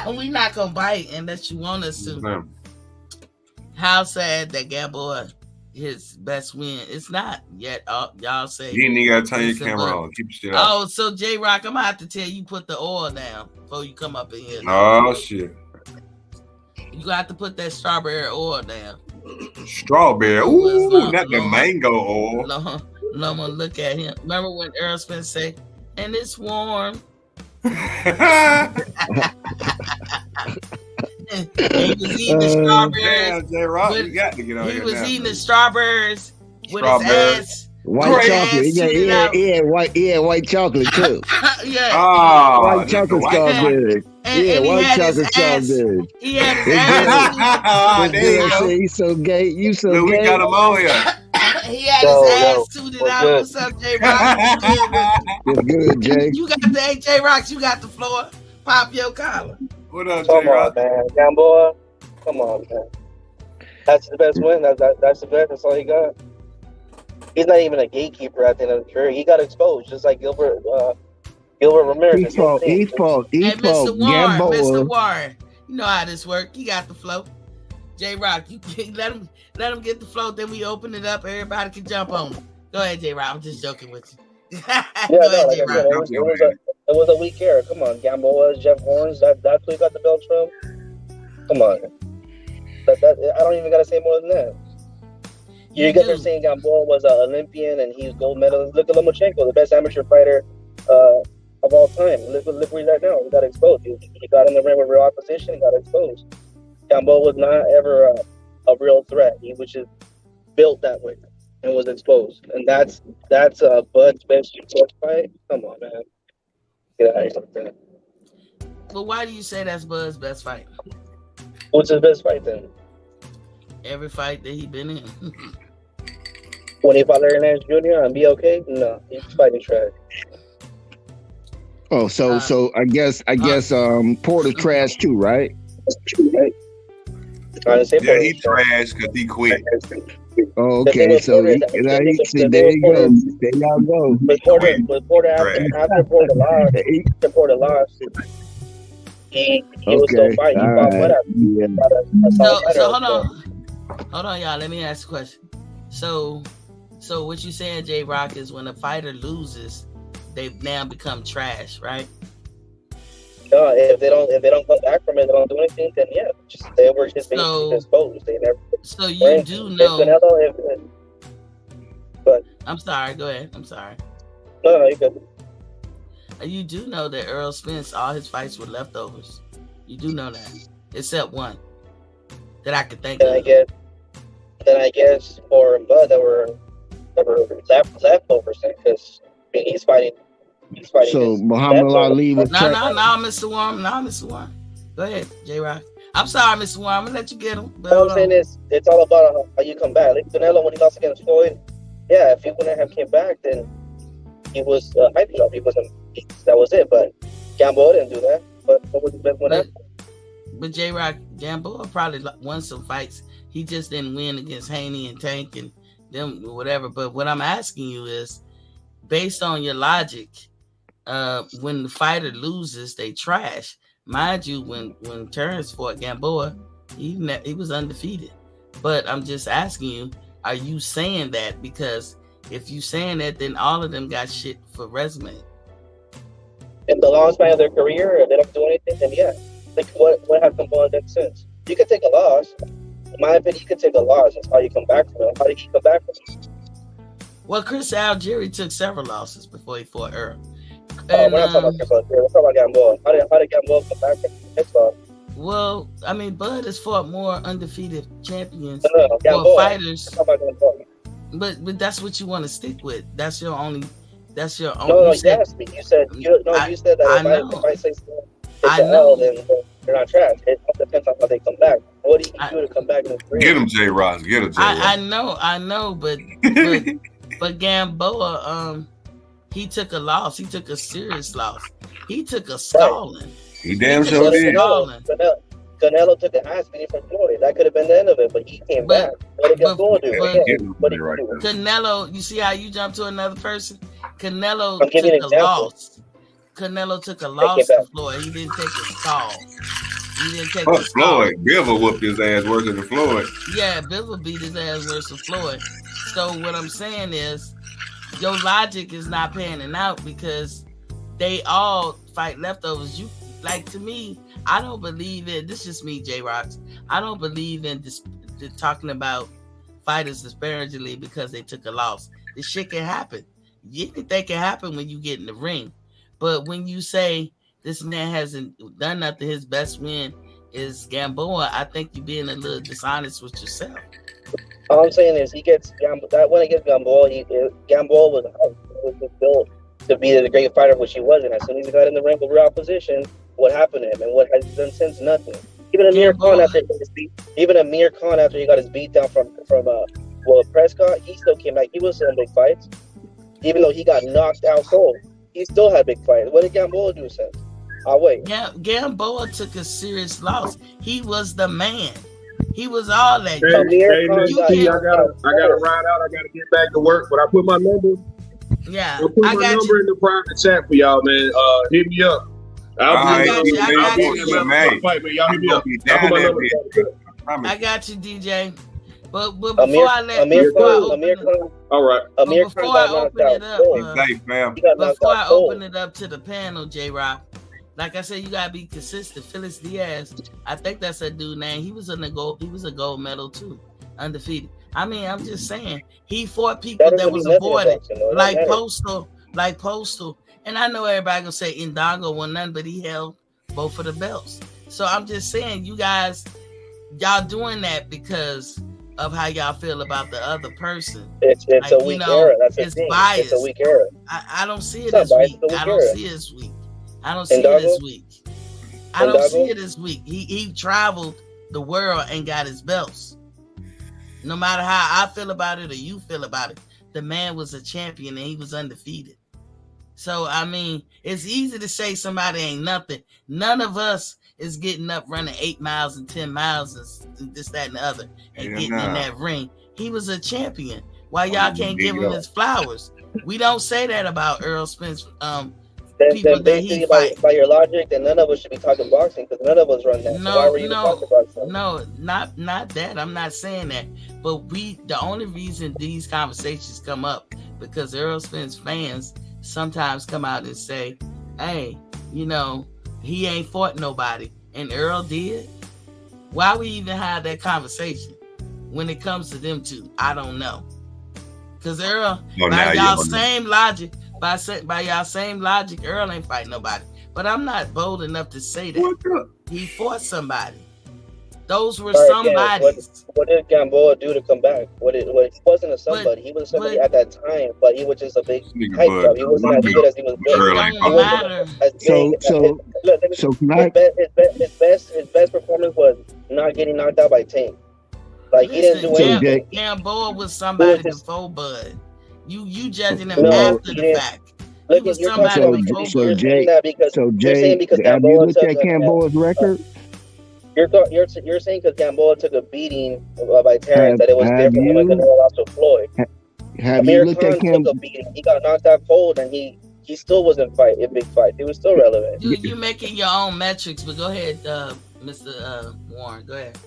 Speaker 1: We not gonna bite unless you want us to.
Speaker 3: Man.
Speaker 1: How sad that Gamboa, his best win. It's not yet. Y'all say
Speaker 3: You ain't even gotta turn your camera on. Keep your shit off.
Speaker 1: Oh, so J-Rock, I'm gonna have to tell you put the oil down before you come up in here.
Speaker 3: Oh shit.
Speaker 1: You got to put that strawberry oil down.
Speaker 3: Strawberry. Ooh, not the mango oil.
Speaker 1: Loma, look at him. Remember when Earl Spence said, "And it's warm." He was eating the strawberries.
Speaker 3: Damn, J-Rock, you got to get on
Speaker 1: He
Speaker 3: here
Speaker 1: was
Speaker 3: now,
Speaker 1: eating
Speaker 3: man.
Speaker 1: the strawberries with his ass.
Speaker 2: White chocolate. White chocolate too.
Speaker 1: Yeah.
Speaker 3: Oh,
Speaker 2: white chocolate strawberry.
Speaker 1: And
Speaker 2: white
Speaker 1: he
Speaker 2: chocolate strawberry.
Speaker 1: He had his ass.
Speaker 3: There you go.
Speaker 2: You so gay. You so
Speaker 3: Look,
Speaker 2: gay.
Speaker 3: we got him on here.
Speaker 1: He had his ass tooted out. What's up, J-Rock?
Speaker 2: It's good, Jay.
Speaker 1: You got the J-Rock. You got the floor. Pop your collar.
Speaker 3: What up,
Speaker 7: Come
Speaker 3: J-Rock?
Speaker 7: on, man. Gamboa. Come on, man. That's the best win. That's the best. That's all he got. He's not even a gatekeeper at the end of the career. He got exposed, just like Gilbert Ramirez.
Speaker 2: He fought
Speaker 1: Hey, Mr. Warren,
Speaker 2: Gamboa.
Speaker 1: Mr. Warren. You know how this works. He got the flow. J-Rock, you let him get the flow. Then we open it up. Everybody can jump on it. Go ahead, J-Rock. I'm just joking with you. Go ahead, J-Rock.
Speaker 7: It was a weak era. Come on, Gamboa, Jeff Horns. That's who he got the belt from. Come on. I don't even gotta say more than that. You guys are saying Gamboa was an Olympian and he was gold medalist. Look at Lomachenko, the best amateur fighter of all time. Look where he's at now. He got exposed. He got in the ring with real opposition and got exposed. Gamboa was not ever a real threat. He was just built that way and was exposed. And that's Bud's best fight. Come on, man. Get out of here.
Speaker 1: But why do you say that's Bud's best fight?
Speaker 7: What's his best fight then?
Speaker 1: Every fight that he been in.
Speaker 7: When he fought Larry Nance Jr. on BOK? No, he's fighting trash.
Speaker 2: Oh, so I guess Porter trash too, right?
Speaker 7: I say
Speaker 3: Yeah, he trash because he quit.
Speaker 2: Oh, okay, so there you go. There y'all go.
Speaker 7: With Porter after Porter lost, he was still fighting. He fought whatever.
Speaker 1: So hold on, y'all. Let me ask a question. So what you saying, J-Rock, is when a fighter loses, they've now become trash, right?
Speaker 7: No, if they don't come back from it, they don't do anything. Then yeah, they were just basically exposed. They never.
Speaker 1: So you do know.
Speaker 7: But
Speaker 1: I'm sorry. Go ahead. I'm sorry.
Speaker 7: No, you good.
Speaker 1: You do know that Earl Spence, all his fights were leftovers. You do know that, except one that I could think of.
Speaker 7: Then I guess for Bud that were leftovers because he's fighting.
Speaker 2: So Muhammad Ali was
Speaker 1: No, Mr. Warren. Go ahead, J-Rock. I'm sorry, Mr. Warren. I'm gonna let you get him.
Speaker 7: But what I'm saying is, it's all about how you come back. Like Canelo, when he lost against Floyd, yeah, if he wouldn't have came back, then he was hyped up. He wasn't. That was it. But Gamboa didn't do that. But what happened?
Speaker 1: But J-Rock, Gamboa probably won some fights. He just didn't win against Haney and Tank and them or whatever. But what I'm asking you is, based on your logic, when the fighter loses, they trash. Mind you, when Terrence fought Gamboa, he was undefeated. But I'm just asking you, are you saying that? Because if you saying that, then all of them got shit for resume.
Speaker 7: In the long span of their career, if they don't do anything, then yeah. Like what happened Gamboa done since. You could take a loss. In my opinion, you could take a loss. That's how you come back from it. How did he come back from it?
Speaker 1: Well, Chris Algieri took several losses before he fought Earl.
Speaker 7: We're not talking about Chris Algieri. We're talking about Gamboa. How did Gamboa come back from his loss?
Speaker 1: Well, I mean, Bud has fought more undefeated champions
Speaker 7: Gamboa.
Speaker 1: or fighters.
Speaker 7: We're talking about Gamboa.
Speaker 1: But that's what you want to stick with. That's your only.
Speaker 7: No, you asked me. You said you said that if I say something, it's an L, then you're not trash. It depends on how they come back. What do you do to come back in the career?
Speaker 3: Get him, J. Ross. Get him, J. Ross.
Speaker 1: I know, but Gamboa, he took a loss. He took a serious loss. He took a stalling.
Speaker 3: He damn sure did.
Speaker 7: Canelo took an ass beating from Floyd. That could have been the end of it, but he came back. What did Gamboa do?
Speaker 1: Canelo, you see how you jumped to another person? Canelo
Speaker 7: took a
Speaker 1: loss. Canelo took a loss to Floyd. He didn't take a stall. He didn't take a stall.
Speaker 3: Floyd, Bivol whooped his ass worse than Floyd.
Speaker 1: Yeah, Bivol beat his ass worse than Floyd. So what I'm saying is, your logic is not panning out because they all fight leftovers. You like, to me, I don't believe in this. Is me, J. Rocks. I don't believe in this talking about fighters disparagingly because they took a loss. This shit can happen. Anything can happen when you get in the ring. But when you say this man hasn't done nothing, his best win is Gamboa, I think you're being a little dishonest with yourself.
Speaker 7: All I'm saying is he gets that when he gets Gamboa, Gamboa was built to be the great fighter, which he wasn't. As soon as he got in the ring with real opposition, what happened to him and what has he done since? Nothing. Even Amir Khan after he got his beat down from Prescott, he still came back. He was still in big fights, even though he got knocked out cold. He still had big fights. What did Gamboa do since? Wait.
Speaker 1: Gamboa took a serious loss. He was the man. He was all that.
Speaker 5: Hey, I gotta ride out. I gotta get back to work. But I put my number.
Speaker 1: Yeah,
Speaker 5: I'll put my number in the private chat for y'all, man. Hit me up.
Speaker 1: I got you.
Speaker 5: Y'all hit me up.
Speaker 1: I got you, DJ. But before
Speaker 7: Amir
Speaker 1: Khan,
Speaker 7: all right.
Speaker 1: Before I open it up to the panel, J. Rock, like I said, you gotta be consistent. Phyllis Diaz, I think that's a dude name. He was a gold medal too, undefeated. I mean, I'm just saying, he fought people that was avoided, like Postal. And I know everybody gonna say Indongo won none, but he held both of the belts. So I'm just saying, y'all doing that because of how y'all feel about the other person.
Speaker 7: It's like, a weak era. That's
Speaker 1: it's biased.
Speaker 7: It's a weak era.
Speaker 1: I don't see it as weak. I don't see it as weak. I don't see it as weak. I don't see it as weak. He traveled the world and got his belts. No matter how I feel about it or you feel about it, the man was a champion and he was undefeated. So, I mean, it's easy to say somebody ain't nothing. None of us is getting up running 8 miles and 10 miles and this, that, and the other and getting in that ring. He was a champion. Why y'all can't give him his flowers? We don't say that about Earl Spence. People that he fight.
Speaker 7: By your logic, then none of us should be talking boxing because none of us run that.
Speaker 1: No, not that. I'm not saying that. But the only reason these conversations come up because Earl Spence fans sometimes come out and say, "Hey, he ain't fought nobody," and Earl did. Why we even have that conversation when it comes to them two? I don't know. Because Earl, by y'all same logic, Earl ain't fighting nobody. But I'm not bold enough to say that he fought somebody. Those were somebodies.
Speaker 7: What did Gamboa do to come back? He wasn't a somebody. He was somebody at that time, but he was just a big hype job. He wasn't as good as he was His best performance was not getting knocked out by Tank. Like, he didn't do anything.
Speaker 1: Gamboa was somebody before Bud. You judging him after the fact.
Speaker 2: Jay, have you looked at Gamboa's record?
Speaker 7: You're saying because Gamboa took a beating by Terrence that it was different when Canelo lost to Floyd.
Speaker 2: Have you looked at Gamboa?
Speaker 7: He got knocked out cold and he still wasn't a big fight. He was still relevant.
Speaker 1: You're making your own metrics, but go ahead, Mr. Warren. Go ahead.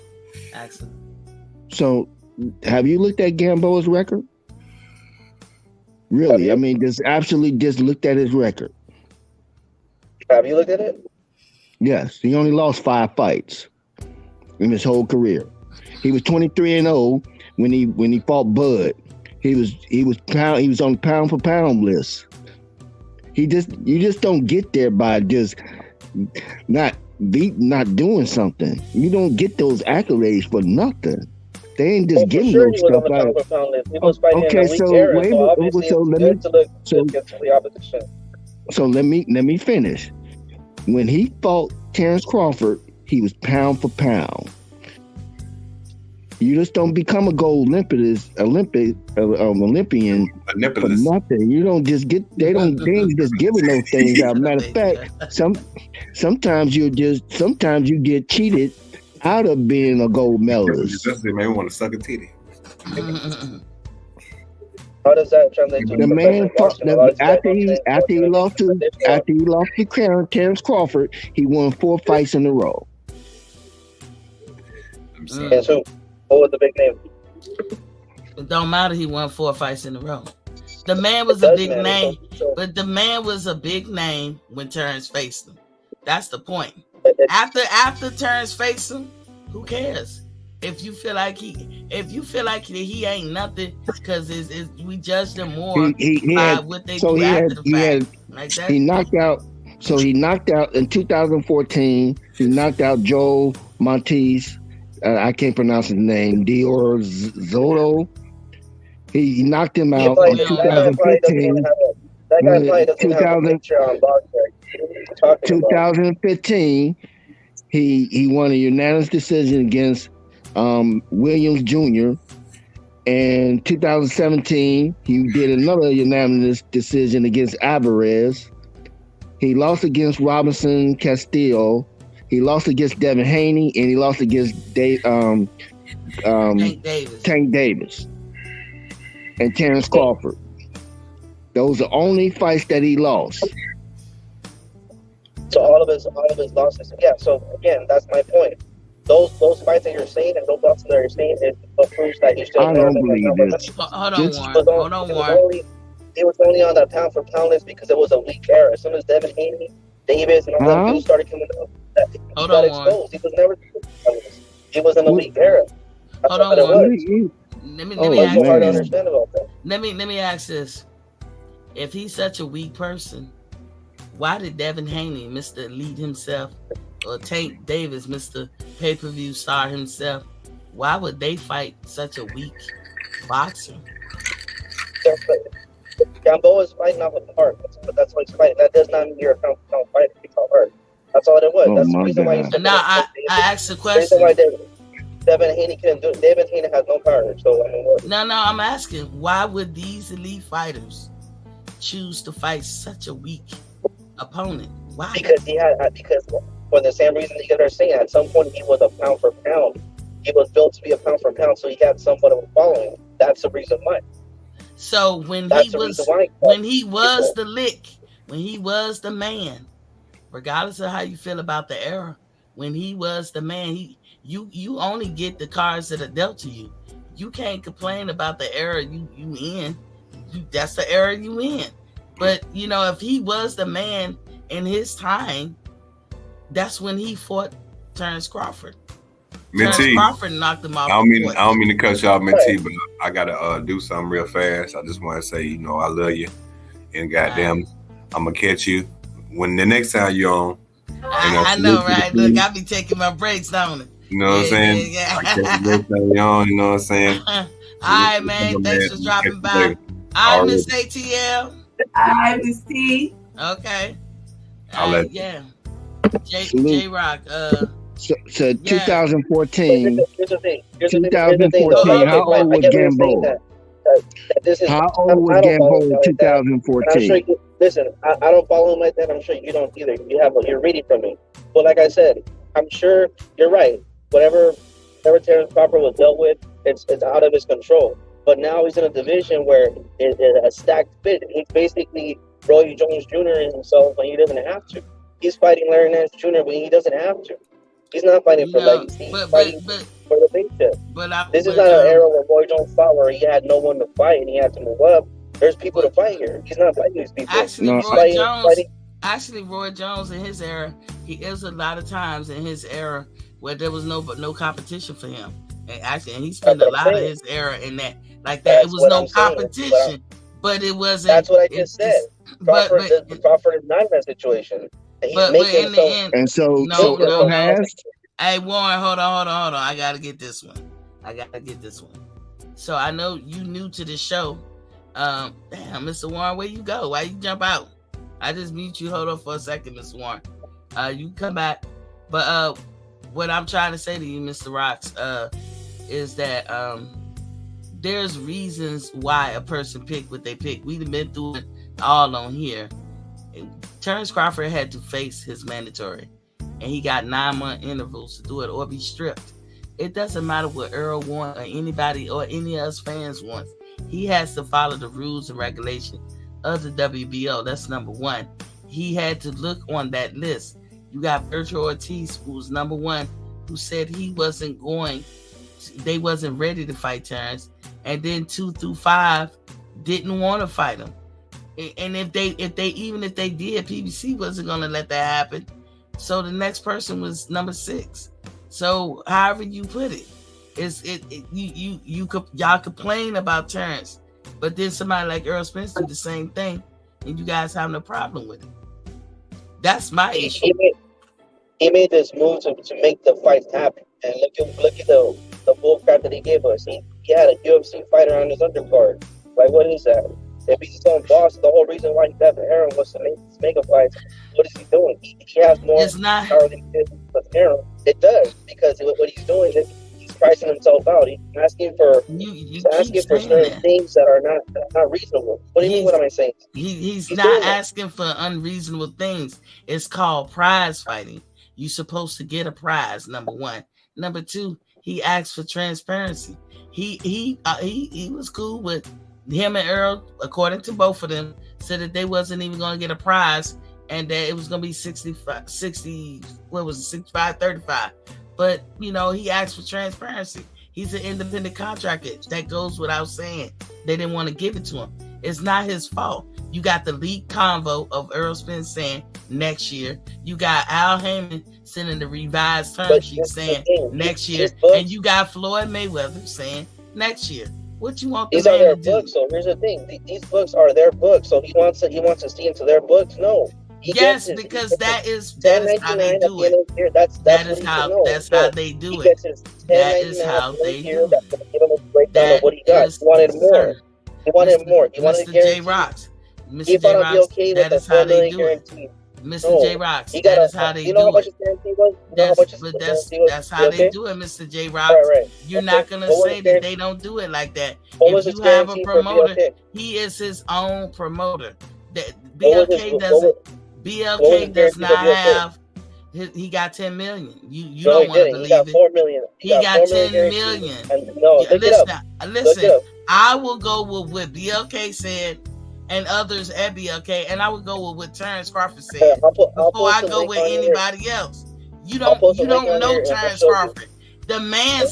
Speaker 1: Axel.
Speaker 2: So, have you looked at Gamboa's record? Really? I mean, just looked at his record.
Speaker 7: Have you looked at it?
Speaker 2: Yes. He only lost 5 fights. in his whole career. He was 23-0 when he fought Bud. He was on pound for pound list. You just don't get there by just not doing something. You don't get those accolades for nothing. They ain't just giving those stuff out.
Speaker 7: He was fighting in a weak era, so obviously it's good to look against the opposition.
Speaker 2: So let me finish. When he fought Terrence Crawford, he was pound for pound. You just don't become a gold Olympian for nothing. You don't just get. They ain't just giving those things out. Matter of fact, sometimes you get cheated out of being a gold medalist.
Speaker 3: They may want to suck a titty.
Speaker 7: How does that translate to
Speaker 2: the man after he lost to Terrence Crawford? He won 4 fights in a row.
Speaker 3: I'm sorry.
Speaker 7: And so, what was the big name?
Speaker 1: It don't matter. He won 4 fights in a row. The man was a big name, but the man was a big name when Terrence faced him. That's the point. After Terrence faced him, who cares? If you feel like he ain't nothing, because we judge them more by what they do after the fact. Like that.
Speaker 2: He knocked out in 2014. He knocked out Joe Montes. I can't pronounce his name. Dior Zotto. He knocked him out in 2015.
Speaker 7: That guy probably doesn't have a picture on Boxer.
Speaker 2: 2015, he won a unanimous decision against Williams Jr. And 2017, he did another unanimous decision against Alvarez. He lost against Robinson Castillo. He lost against Devin Haney, and he lost against Tank Davis and Terrence Crawford. Those are the only fights that he lost.
Speaker 7: So all of his losses. Yeah. So again, that's my point. Those fights that you're saying and those losses that you're saying is what proves that he's still.
Speaker 2: I don't believe this.
Speaker 1: Hold on, Warren.
Speaker 7: He was only on that pound for pound list because it was a weak era. As soon as Devin Haney, Davis, and all that dudes started coming up, he got exposed. He was never. He was in a weak era.
Speaker 1: Hold on, Warren. Let me ask this. If he's such a weak person, why did Devin Haney, Mr. Elite himself, or Tank Davis, Mr. Pay-Per-View star himself, why would they fight such a weak boxer?
Speaker 7: Gamboa is fighting off with the heart. That's what he's fighting. That does not mean you're a pound fighter. It's all hurt. That's all it was. That's the reason why he's.
Speaker 1: Now I asked the question.
Speaker 7: Devin Haney couldn't do it. Devin Haney has no power. So I mean,
Speaker 1: No, I'm asking, why would these elite fighters choose to fight such a weak opponent? Why?
Speaker 7: Because for the same reason that you guys are saying, at some point he was a pound for pound. He was built to be a pound for pound, so he had somewhat of a following. That's the reason why.
Speaker 1: So when he was the lick, when he was the man, regardless of how you feel about the era, when he was the man, you only get the cards that are dealt to you. You can't complain about the era you in. That's the era you in. But if he was the man in his time, that's when he fought Terrence Crawford. Terrence Crawford knocked him off.
Speaker 3: I don't mean to cut you off, Minty, but I gotta do something real fast. I just want to say, I love you, and goddamn, I'm gonna catch you when the next time you're on.
Speaker 1: I know, right? Look, I be taking my breaks, don't it?
Speaker 3: You know what I'm saying?
Speaker 1: Yeah.
Speaker 3: I catch you next time you're on. You know what I'm saying?
Speaker 1: All right, man. Thanks for dropping by. All right, Miss ATL.
Speaker 6: Hi, Miss T.
Speaker 1: Okay.
Speaker 3: I'll let you.
Speaker 1: Yeah. J Rock.
Speaker 2: So 2014.
Speaker 7: Here's the thing.
Speaker 2: 2014. How old was Gamboa? How old was Gamboa in 2014?
Speaker 7: Listen, I don't follow him like that. I'm sure you don't either. You're reading from me. But like I said, I'm sure you're right. Whatever Terrence Crawford was dealt with, it's out of his control. But now he's in a division where it's a stacked fit. He's basically Roy Jones Jr. himself when he doesn't have to. He's fighting Larry Nance Jr. when he doesn't have to. He's not fighting for legacy. He's fighting for the big tip. This is not an era where Roy Jones fought where he had no one to fight and he had to move up. There's people to fight here. He's not fighting these people.
Speaker 1: Roy Jones in his era, he is a lot of times in his era where there was no competition for him. And he spent a lot of his era in that. Like that, it was no competition, but it wasn't.
Speaker 7: That's what I just said. Crawford is not in that situation.
Speaker 1: But in the end,
Speaker 2: and so
Speaker 1: no.
Speaker 2: has.
Speaker 1: Hey Warren, hold on. I gotta get this one. So I know you new to the show. Damn, Mr. Warren, where you go? Why you jump out? I just mute you. Hold on for a second, Mr. Warren. You come back. But what I'm trying to say to you, Mr. Rocks, is that there's reasons why a person pick what they pick. We've been through it all on here. Terrence Crawford had to face his mandatory, and he got 9-month intervals to do it or be stripped. It doesn't matter what Earl wants or anybody or any of us fans want. He has to follow the rules and regulations of the WBO. That's number one. He had to look on that list. You got Virgil Ortiz, who's number one, who said he wasn't going. They wasn't ready to fight Terrence, and then 2 through 5 didn't want to fight him. And if they did, PBC wasn't going to let that happen. So the next person was number 6. So however you put it, y'all complain about Terrence, but then somebody like Earl Spence do the same thing, and you guys have no problem with it. That's my issue.
Speaker 7: He made this move to make the fights happen, and look at the bullcrap that he gave us. He had a UFC fighter on his undercard. Like, what is that? If he's his own boss, the whole reason why Aaron wants to make these mega fights, what is he doing? He has more power than he did with Aaron. It does, because what he's doing is he's pricing himself out. He's asking for certain things that are not reasonable. What do you mean? What am I saying?
Speaker 1: He's not asking for unreasonable things. It's called prize fighting. You're supposed to get a prize. Number one. Number two, he asked for transparency. He was cool with him and Earl, according to both of them, said that they wasn't even going to get a prize and that it was going to be 65-35. But, he asked for transparency. He's an independent contractor. That goes without saying. They didn't want to give it to him. It's not his fault. You got the leaked convo of Earl Spence saying next year. You got Al Heyman sending the revised term sheet saying next year. And you got Floyd Mayweather saying next year. What you want?
Speaker 7: These are their books. So here's the thing: these books are their books. So he wants to see into their books. No,
Speaker 1: yes, because that is how they do it. That's how they do it. That is how they do it. That
Speaker 7: what he got. He wanted more. He wanted more. He wanted
Speaker 1: Mr. J Rocks. Mr. J Rocks. That is how they do it. Mr. J Rocks, that is how they do it.
Speaker 7: How much his guarantee was?
Speaker 1: That's how they do it, Mr. J Rocks. Right. You're not gonna say that they don't do it like that. If you have a promoter, he is his own promoter. BLK does not have. He got 10 million. You don't want to believe it.
Speaker 7: He got 4 million.
Speaker 1: He got 10 million. Listen. I will go with what BLK said and others at BLK, and I would go with what Terrence Crawford said before I go with anybody else. You don't know Terrence Crawford. The man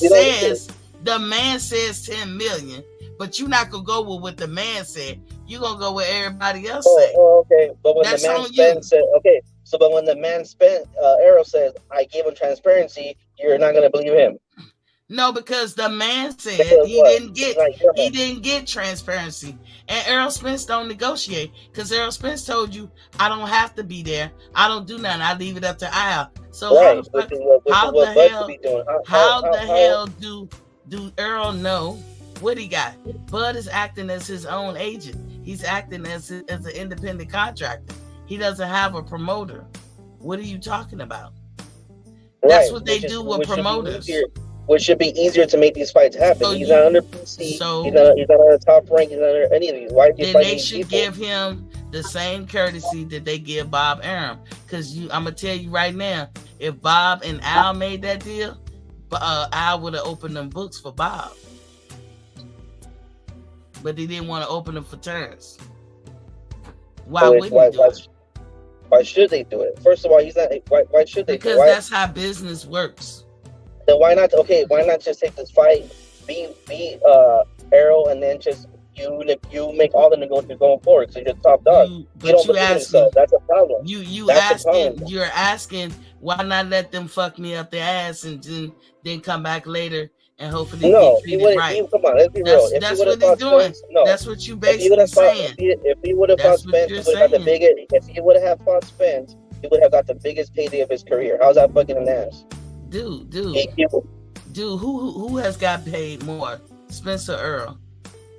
Speaker 1: says 10 million, but you're not gonna go with what the man said. You're gonna go with everybody else said.
Speaker 7: Okay. But when the man said, okay, so but when the man Arrow says, I gave him transparency, you're not gonna believe him.
Speaker 1: No, because the man said he didn't get transparency. And Errol Spence don't negotiate, because Errol Spence told you, I don't have to be there. I don't do nothing. I leave it up to Al. So how the hell do Errol know what he got? Bud is acting as his own agent. He's acting as an independent contractor. He doesn't have a promoter. What are you talking about? That's what they do with promoters.
Speaker 7: Which should be easier to make these fights happen. So he's not under PC. He's not on the top rank. He's not under any of these. Why?
Speaker 1: Then they should give him the same courtesy that they give Bob Arum. Because I'm gonna tell you right now, if Bob and Al made that deal, Al would have opened them books for Bob. But they didn't want to open them for Terrence. Why wouldn't they do it?
Speaker 7: Why should they do it? First of all, he's not. Why should they?
Speaker 1: Because that's how business works.
Speaker 7: Then why not? Okay, why not just take this fight, be Arrow, and then just you make all the negotiations going forward? So you're the top dog.
Speaker 1: That's a problem.
Speaker 7: You're
Speaker 1: asking Why not let them fuck me up their ass and then come back later and hopefully
Speaker 7: No,
Speaker 1: get
Speaker 7: he
Speaker 1: treated
Speaker 7: would.
Speaker 1: right?
Speaker 7: Come on, let's be real. If
Speaker 1: That's
Speaker 7: he would
Speaker 1: what
Speaker 7: have
Speaker 1: he's
Speaker 7: fought
Speaker 1: doing.
Speaker 7: Spence, no.
Speaker 1: That's what you
Speaker 7: If he would
Speaker 1: basically
Speaker 7: have fought,
Speaker 1: saying.
Speaker 7: if he would have fought
Speaker 1: That's what
Speaker 7: Spence, he
Speaker 1: you're
Speaker 7: would have got the
Speaker 1: saying.
Speaker 7: biggest. If he would have fought Spence, he would have got the biggest payday of his career. How's that fucking an ass?
Speaker 1: Dude,
Speaker 7: He-
Speaker 1: who has got paid more? Spencer Earl.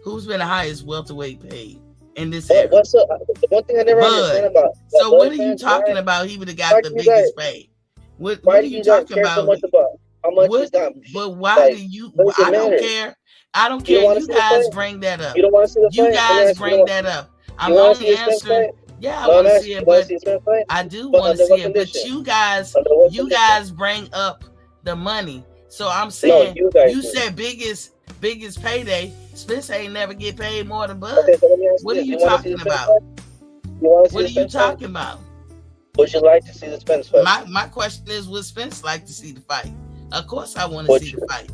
Speaker 1: Who's been the highest welterweight paid in this era?
Speaker 7: What's the one thing I never understand about?
Speaker 1: So what are you talking about? He would have got the biggest pay. What are you talking about?
Speaker 7: So much about how much he's got?
Speaker 1: But why
Speaker 7: Like,
Speaker 1: do you?
Speaker 7: what does it
Speaker 1: I don't
Speaker 7: matter?
Speaker 1: care. I don't
Speaker 7: You
Speaker 1: care.
Speaker 7: wanna
Speaker 1: You
Speaker 7: see the
Speaker 1: guys
Speaker 7: fight?
Speaker 1: bring that up.
Speaker 7: You don't want to see the fight?
Speaker 1: You
Speaker 7: Let me
Speaker 1: guys
Speaker 7: ask you,
Speaker 1: bring that up. I'm
Speaker 7: You want to
Speaker 1: only
Speaker 7: see the Spence
Speaker 1: answering.
Speaker 7: fight?
Speaker 1: Yeah, I
Speaker 7: No,
Speaker 1: want
Speaker 7: I'm
Speaker 1: to
Speaker 7: asking
Speaker 1: see
Speaker 7: you,
Speaker 1: it,
Speaker 7: want to
Speaker 1: but
Speaker 7: see the Spence fight?
Speaker 1: I do
Speaker 7: But
Speaker 1: want to
Speaker 7: under what
Speaker 1: see it. But
Speaker 7: condition?
Speaker 1: you guys,
Speaker 7: Under what
Speaker 1: you
Speaker 7: condition?
Speaker 1: guys bring up the money. So I'm saying
Speaker 7: you guys
Speaker 1: you
Speaker 7: do.
Speaker 1: said biggest payday. Spence ain't never get paid more than Bud.
Speaker 7: Okay, so let me ask
Speaker 1: What
Speaker 7: you
Speaker 1: are
Speaker 7: this.
Speaker 1: you
Speaker 7: wanna see
Speaker 1: talking
Speaker 7: the Spence
Speaker 1: about?
Speaker 7: fight? You want to see
Speaker 1: What
Speaker 7: the
Speaker 1: are you
Speaker 7: Spence fight?
Speaker 1: talking about?
Speaker 7: Would you like to see the Spence fight?
Speaker 1: My question is, would Spence like to see the fight? Of course I want to
Speaker 7: Would
Speaker 1: see
Speaker 7: you?
Speaker 1: the fight.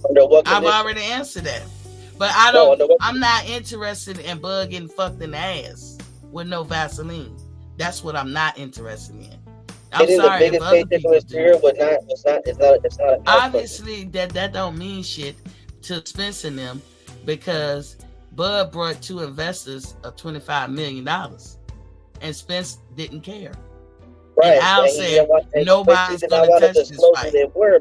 Speaker 7: Under what
Speaker 1: I've
Speaker 7: condition?
Speaker 1: already answered that. But I
Speaker 7: No,
Speaker 1: don't
Speaker 7: under what?
Speaker 1: I'm not interested in Bud getting fucked in the ass with no Vaseline. That's what I'm not interested in. I'm
Speaker 7: Getting the
Speaker 1: sorry if
Speaker 7: biggest
Speaker 1: other
Speaker 7: paycheck of
Speaker 1: people
Speaker 7: his
Speaker 1: do.
Speaker 7: career would not. It's not an
Speaker 1: Obviously that don't mean shit to Spence and them, because Bud brought two investors of $25 million and Spence didn't care.
Speaker 7: Right.
Speaker 1: And Al
Speaker 7: and he
Speaker 1: said
Speaker 7: didn't want- and
Speaker 1: nobody's
Speaker 7: he did
Speaker 1: gonna
Speaker 7: not want to
Speaker 1: touch this
Speaker 7: disclose
Speaker 1: fight.
Speaker 7: who they were,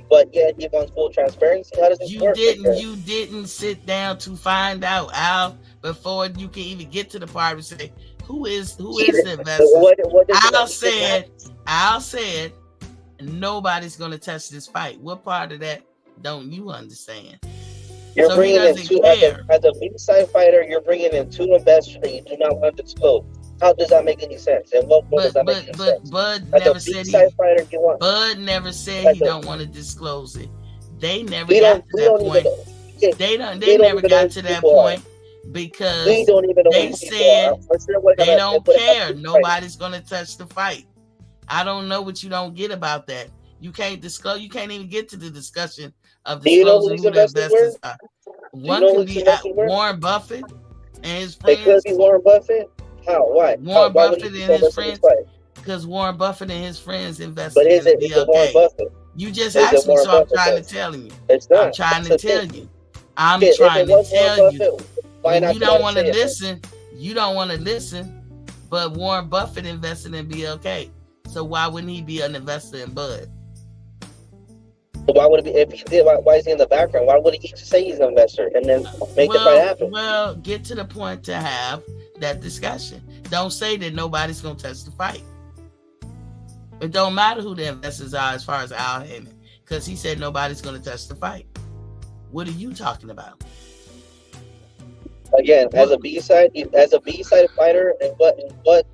Speaker 7: but yet he wants full transparency. How does this
Speaker 1: You
Speaker 7: work?
Speaker 1: you didn't sit down to find out, Al, before you can even get to the part and say who is the investor. Al said nobody's gonna touch this fight. What part of that don't you understand?
Speaker 7: You're
Speaker 1: So
Speaker 7: bringing in two as a B-side fighter. You're bringing in two investors that you do not want to disclose. How does that make any sense? And what does that make any sense?
Speaker 1: Bud
Speaker 7: As
Speaker 1: never
Speaker 7: a
Speaker 1: said
Speaker 7: B-side fighter, you want.
Speaker 1: Bud never said he don't want to disclose it. They never got to that point. They never got to that point because
Speaker 7: we don't even know
Speaker 1: they said they don't care. Nobody's gonna touch the fight. I don't know what you don't get about that. You can't disclose. You can't even get to the discussion of disclosing who the investors are. One can be Warren Buffett and his friends.
Speaker 7: It could be Warren Buffett. How? Why?
Speaker 1: Warren Buffett and his friends. Because Warren Buffett and his friends invested
Speaker 7: in the
Speaker 1: BLK.
Speaker 7: Warren Buffett?
Speaker 1: You just asked me, so I'm trying to tell you. I'm trying to tell you. I'm trying to tell you. When you don't want to listen, you don't want to listen. But Warren Buffett invested in BLK. So why wouldn't he be an investor in Bud?
Speaker 7: Why would it be? If he did, why is he in the background? Why would he just say he's an investor and then make the fight happen?
Speaker 1: Well, get to the point to have that discussion. Don't say that nobody's gonna touch the fight. It don't matter who the investors are as far as Al Heyman, because he said nobody's gonna touch the fight. What are you talking about?
Speaker 7: Again, as a B-side fighter, and what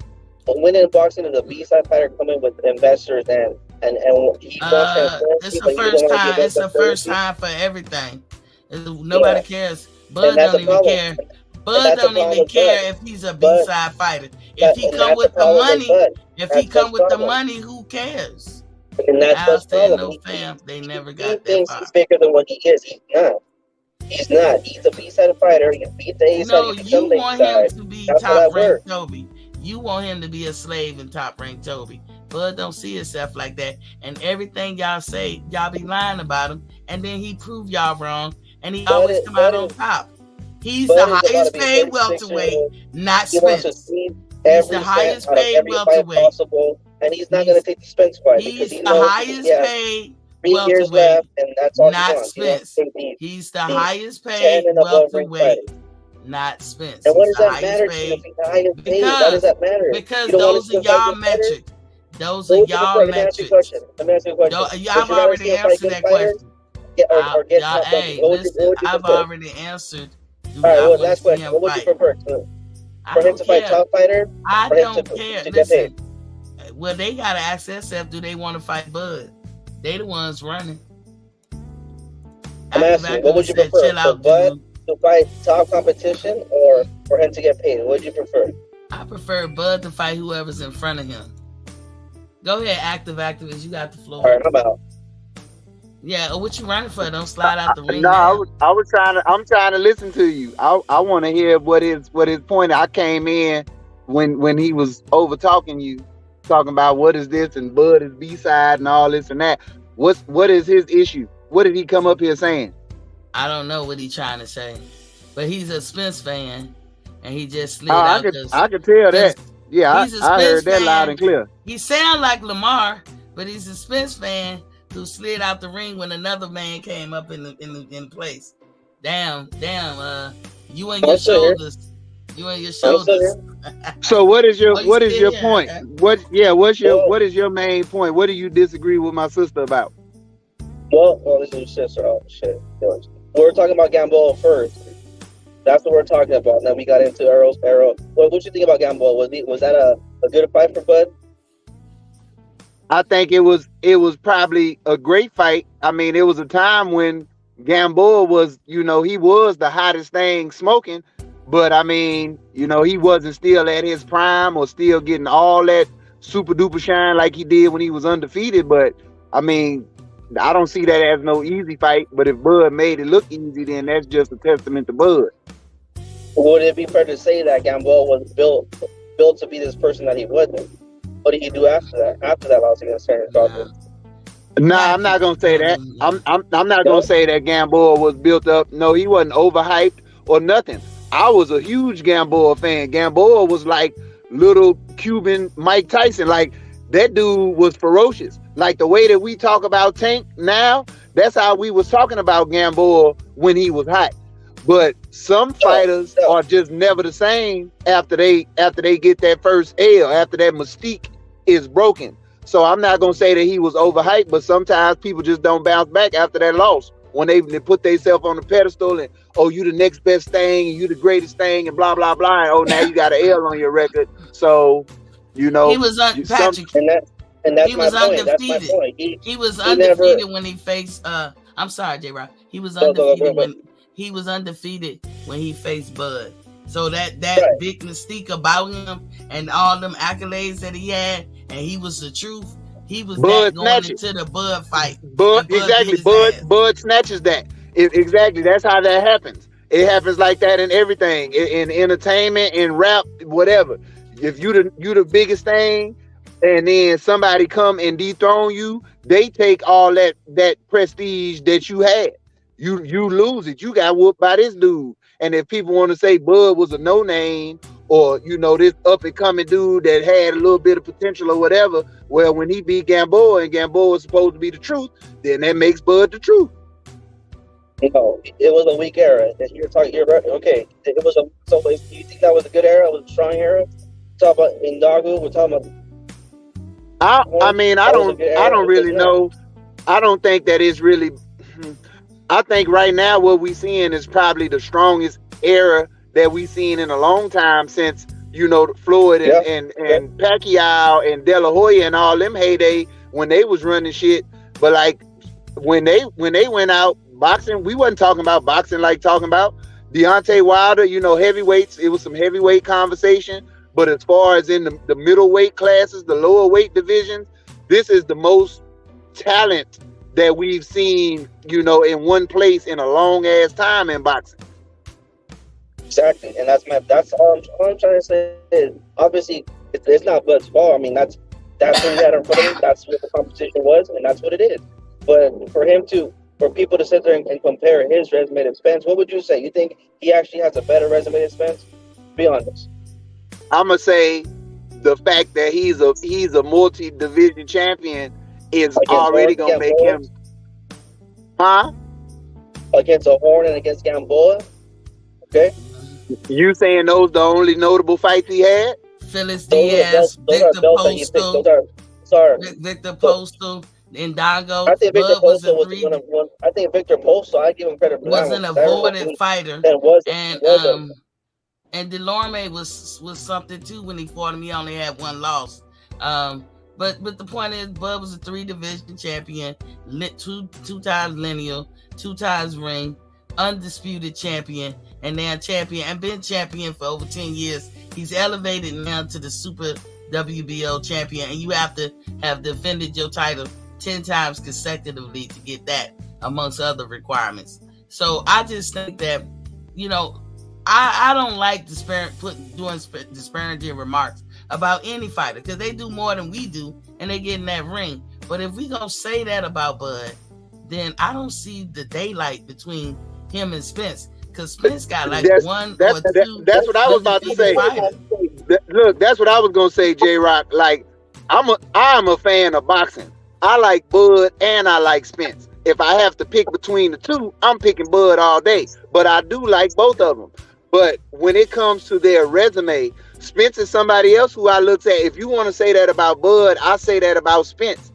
Speaker 7: winning in boxing is a B-side fighter coming with investors and he
Speaker 1: it's the first time. It's the first time for everything. Nobody cares. Bud don't even care. Bud don't even care if he's a B-side fighter. If he come with the money, who cares?
Speaker 7: And that's the problem.
Speaker 1: No fam. They never got
Speaker 7: he
Speaker 1: that
Speaker 7: thinks
Speaker 1: far.
Speaker 7: He's bigger than what he is. He's not. He's not. He's a B-side fighter. He beat the A-side.
Speaker 1: No, you want him to be top-ranked Toby. You want him to be a slave in top-ranked Toby. Bud don't see himself like that. And everything y'all say, y'all be lying about him. And then he prove y'all wrong. And he always come out on top. He's the highest paid welterweight, not Spence. He's the highest paid welterweight.
Speaker 7: And he's not going to take the Spence fight.
Speaker 1: He's the highest paid welterweight, not Spence. He's the highest paid welterweight, not Spence.
Speaker 7: And what does that matter? Why does that matter?
Speaker 1: Because those are y'all metrics. Those are y'all metrics.
Speaker 7: Let me ask you a question.
Speaker 1: I've already answered that question. Listen, I've already answered.
Speaker 7: All right, well, last question. What would you prefer? For him to fight top fighter?
Speaker 1: I don't care. Listen, well, they gotta ask themselves, do they want to fight Bud? They the ones running.
Speaker 7: I'm asking, what would you prefer? For Bud to fight top competition or for him to get paid? What would you prefer?
Speaker 1: I prefer Bud to fight whoever's in front of him. Go ahead, activist. You got the floor.
Speaker 7: All right, I'm out.
Speaker 1: Yeah, what you running for? Don't slide out the ring.
Speaker 8: No, I'm trying to listen to you. I want to hear what his point. I came in when he was over talking you, talking about what is this and Bud is B-side and all this and that. What is his issue? What did he come up here saying?
Speaker 1: I don't know what he's trying to say, but he's a Spence fan, and he just slid out.
Speaker 8: I could tell that. Yeah, I heard that loud and clear.
Speaker 1: He sound like Lamar, but he's a Spence fan who slid out the ring when another man came up in place. Damn, you and your shoulders. You and your shoulders.
Speaker 8: So what is your point? What is your main point? What do you disagree with my sister about?
Speaker 7: Well, this is your sister. Oh shit. We were talking about Gamboa first. That's what we're talking about. Now we got into Arrow. What you think about Gamboa? Was that a good fight for Bud?
Speaker 8: I think it was probably a great fight. I mean, it was a time when Gamboa was, he was the hottest thing smoking, but I mean, he wasn't still at his prime or still getting all that super duper shine like he did when he was undefeated. But I mean, I don't see that as no easy fight. But if Bud made it look easy, then that's just a testament to Bud.
Speaker 7: Would it be fair to say that Gamboa was built to be this person that he wasn't? What did he do after that? After that loss against Terrence Crawford?
Speaker 8: Nah, I'm not gonna say that. I'm not gonna say that Gamboa was built up. No, he wasn't overhyped or nothing. I was a huge Gamboa fan. Gamboa was like little Cuban Mike Tyson. Like that dude was ferocious. Like the way that we talk about Tank now, that's how we was talking about Gamboa when he was hot. But some fighters are just never the same after they get that first L, after that mystique is broken. So I'm not gonna say that he was overhyped, but sometimes people just don't bounce back after that loss when they put themselves on the pedestal and you the next best thing and you the greatest thing and blah blah blah. And now you got an L on your record. So he was
Speaker 1: Patrick.
Speaker 7: And that's
Speaker 1: he
Speaker 7: my
Speaker 1: was
Speaker 7: point.
Speaker 1: undefeated.
Speaker 7: That's my point.
Speaker 1: He was undefeated when he faced. I'm sorry, J-Rock. He was undefeated when he faced Bud. So that big mystique about him and all them accolades that he had, and he was the truth. He was that going into the Bud fight.
Speaker 8: Bud snatches that. Exactly. That's how that happens. It happens like that in everything, in entertainment, in rap, whatever. If you the biggest thing, and then somebody come and dethrone you, they take all that prestige that you had. You lose it. You got whooped by this dude. And if people want to say Bud was a no name or this up and coming dude that had a little bit of potential or whatever, well, when he beat Gamboa and Gamboa is supposed to be the truth, then that makes Bud the truth.
Speaker 7: No, it was a weak era. You're right. Okay, it was so. Do you think that was a good era? It was a strong era. Talk about Indagu. We're talking about.
Speaker 8: I mean, I don't really know. I don't think that is really. I think right now what we seeing is probably the strongest era that we seen in a long time since Floyd and Pacquiao and De La Hoya and all them heyday when they was running shit. But like when they went out boxing, we wasn't talking about boxing like talking about Deontay Wilder. Heavyweights. It was some heavyweight conversation. But as far as in the middleweight classes, the lower weight divisions, this is the most talent that we've seen, in one place in a long ass time in boxing.
Speaker 7: Exactly, and that's all I'm trying to say. Is obviously, it's not Bud's fault. I mean, that's what he had in front of him. That's what the competition was, and that's what it is. But for people to sit there and compare his resume to Spence, what would you say? You think he actually has a better resume than Spence? Be honest.
Speaker 8: I'm gonna say the fact that he's a multi-division champion is already gonna make him.
Speaker 7: Against a Horn and against Gamboa. Okay.
Speaker 8: You saying those the only notable fights he had?
Speaker 1: Phyllis Diaz, Victor Postal, Indago.
Speaker 7: I think Victor Postal was one. I think Victor Postal. I give him credit for
Speaker 1: was an avoided fighter, and Delorme was something too when he fought him. He only had one loss. But the point is, Bud was a 3-division champion, two times lineal, 2 times ring, undisputed champion, and now champion, and been champion for over 10 years. He's elevated now to the Super WBO champion, and you have to have defended your title 10 times consecutively to get that, amongst other requirements. So I just think that, I don't like disparaging remarks about any fighter because they do more than we do and they get in that ring. But if we gonna say that about Bud, then I don't see the daylight between him and Spence because Spence got like
Speaker 8: That's
Speaker 1: one
Speaker 8: that's
Speaker 1: or
Speaker 8: that,
Speaker 1: two.
Speaker 8: that's what I was about to say. Look, that's what I was gonna say, J Rock. Like, I'm a fan of boxing. I like Bud and I like Spence. If I have to pick between the two, I'm picking Bud all day. But I do like both of them. But when it comes to their resume, Spence is somebody else who I looked at. If you want to say that about Bud, I say that about Spence.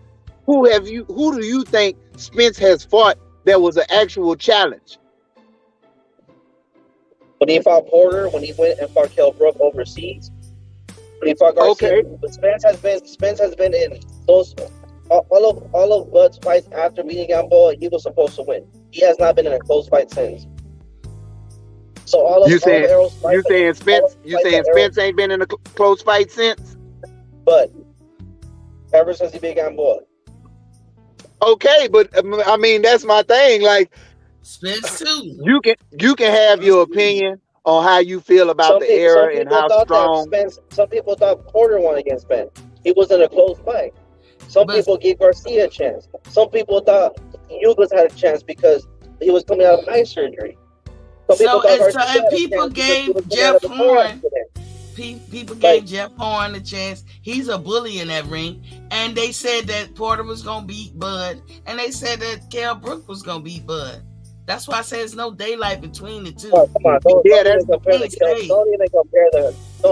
Speaker 8: Who do you think Spence has fought that was an actual challenge?
Speaker 7: When he fought Porter, when he went and fought Kell Brook overseas, when he fought Garcia,
Speaker 8: Okay.
Speaker 7: but Spence has been in those all of Bud's fights after beating Gamboa. He was supposed to win. He has not been in a close fight since. So all of Errol's fights,
Speaker 8: you saying Spence ain't been in a close fight since?
Speaker 7: But ever since he beat Gamboa.
Speaker 8: Okay, but I mean that's my thing. Like,
Speaker 1: Spence too.
Speaker 8: You can have your opinion on how you feel about the era and how strong.
Speaker 7: Some people thought Porter won against Spence. He was in a close fight. Some people gave Garcia a chance. Some people thought Yugas had a chance because he was coming out of eye surgery.
Speaker 1: People gave Jeff Horn. People gave Jeff Horn a chance. He's a bully in that ring. And they said that Porter was going to beat Bud. And they said that Kell Brook was going to beat Bud. That's why I say there's no daylight between the two.
Speaker 7: Oh, come on. Don't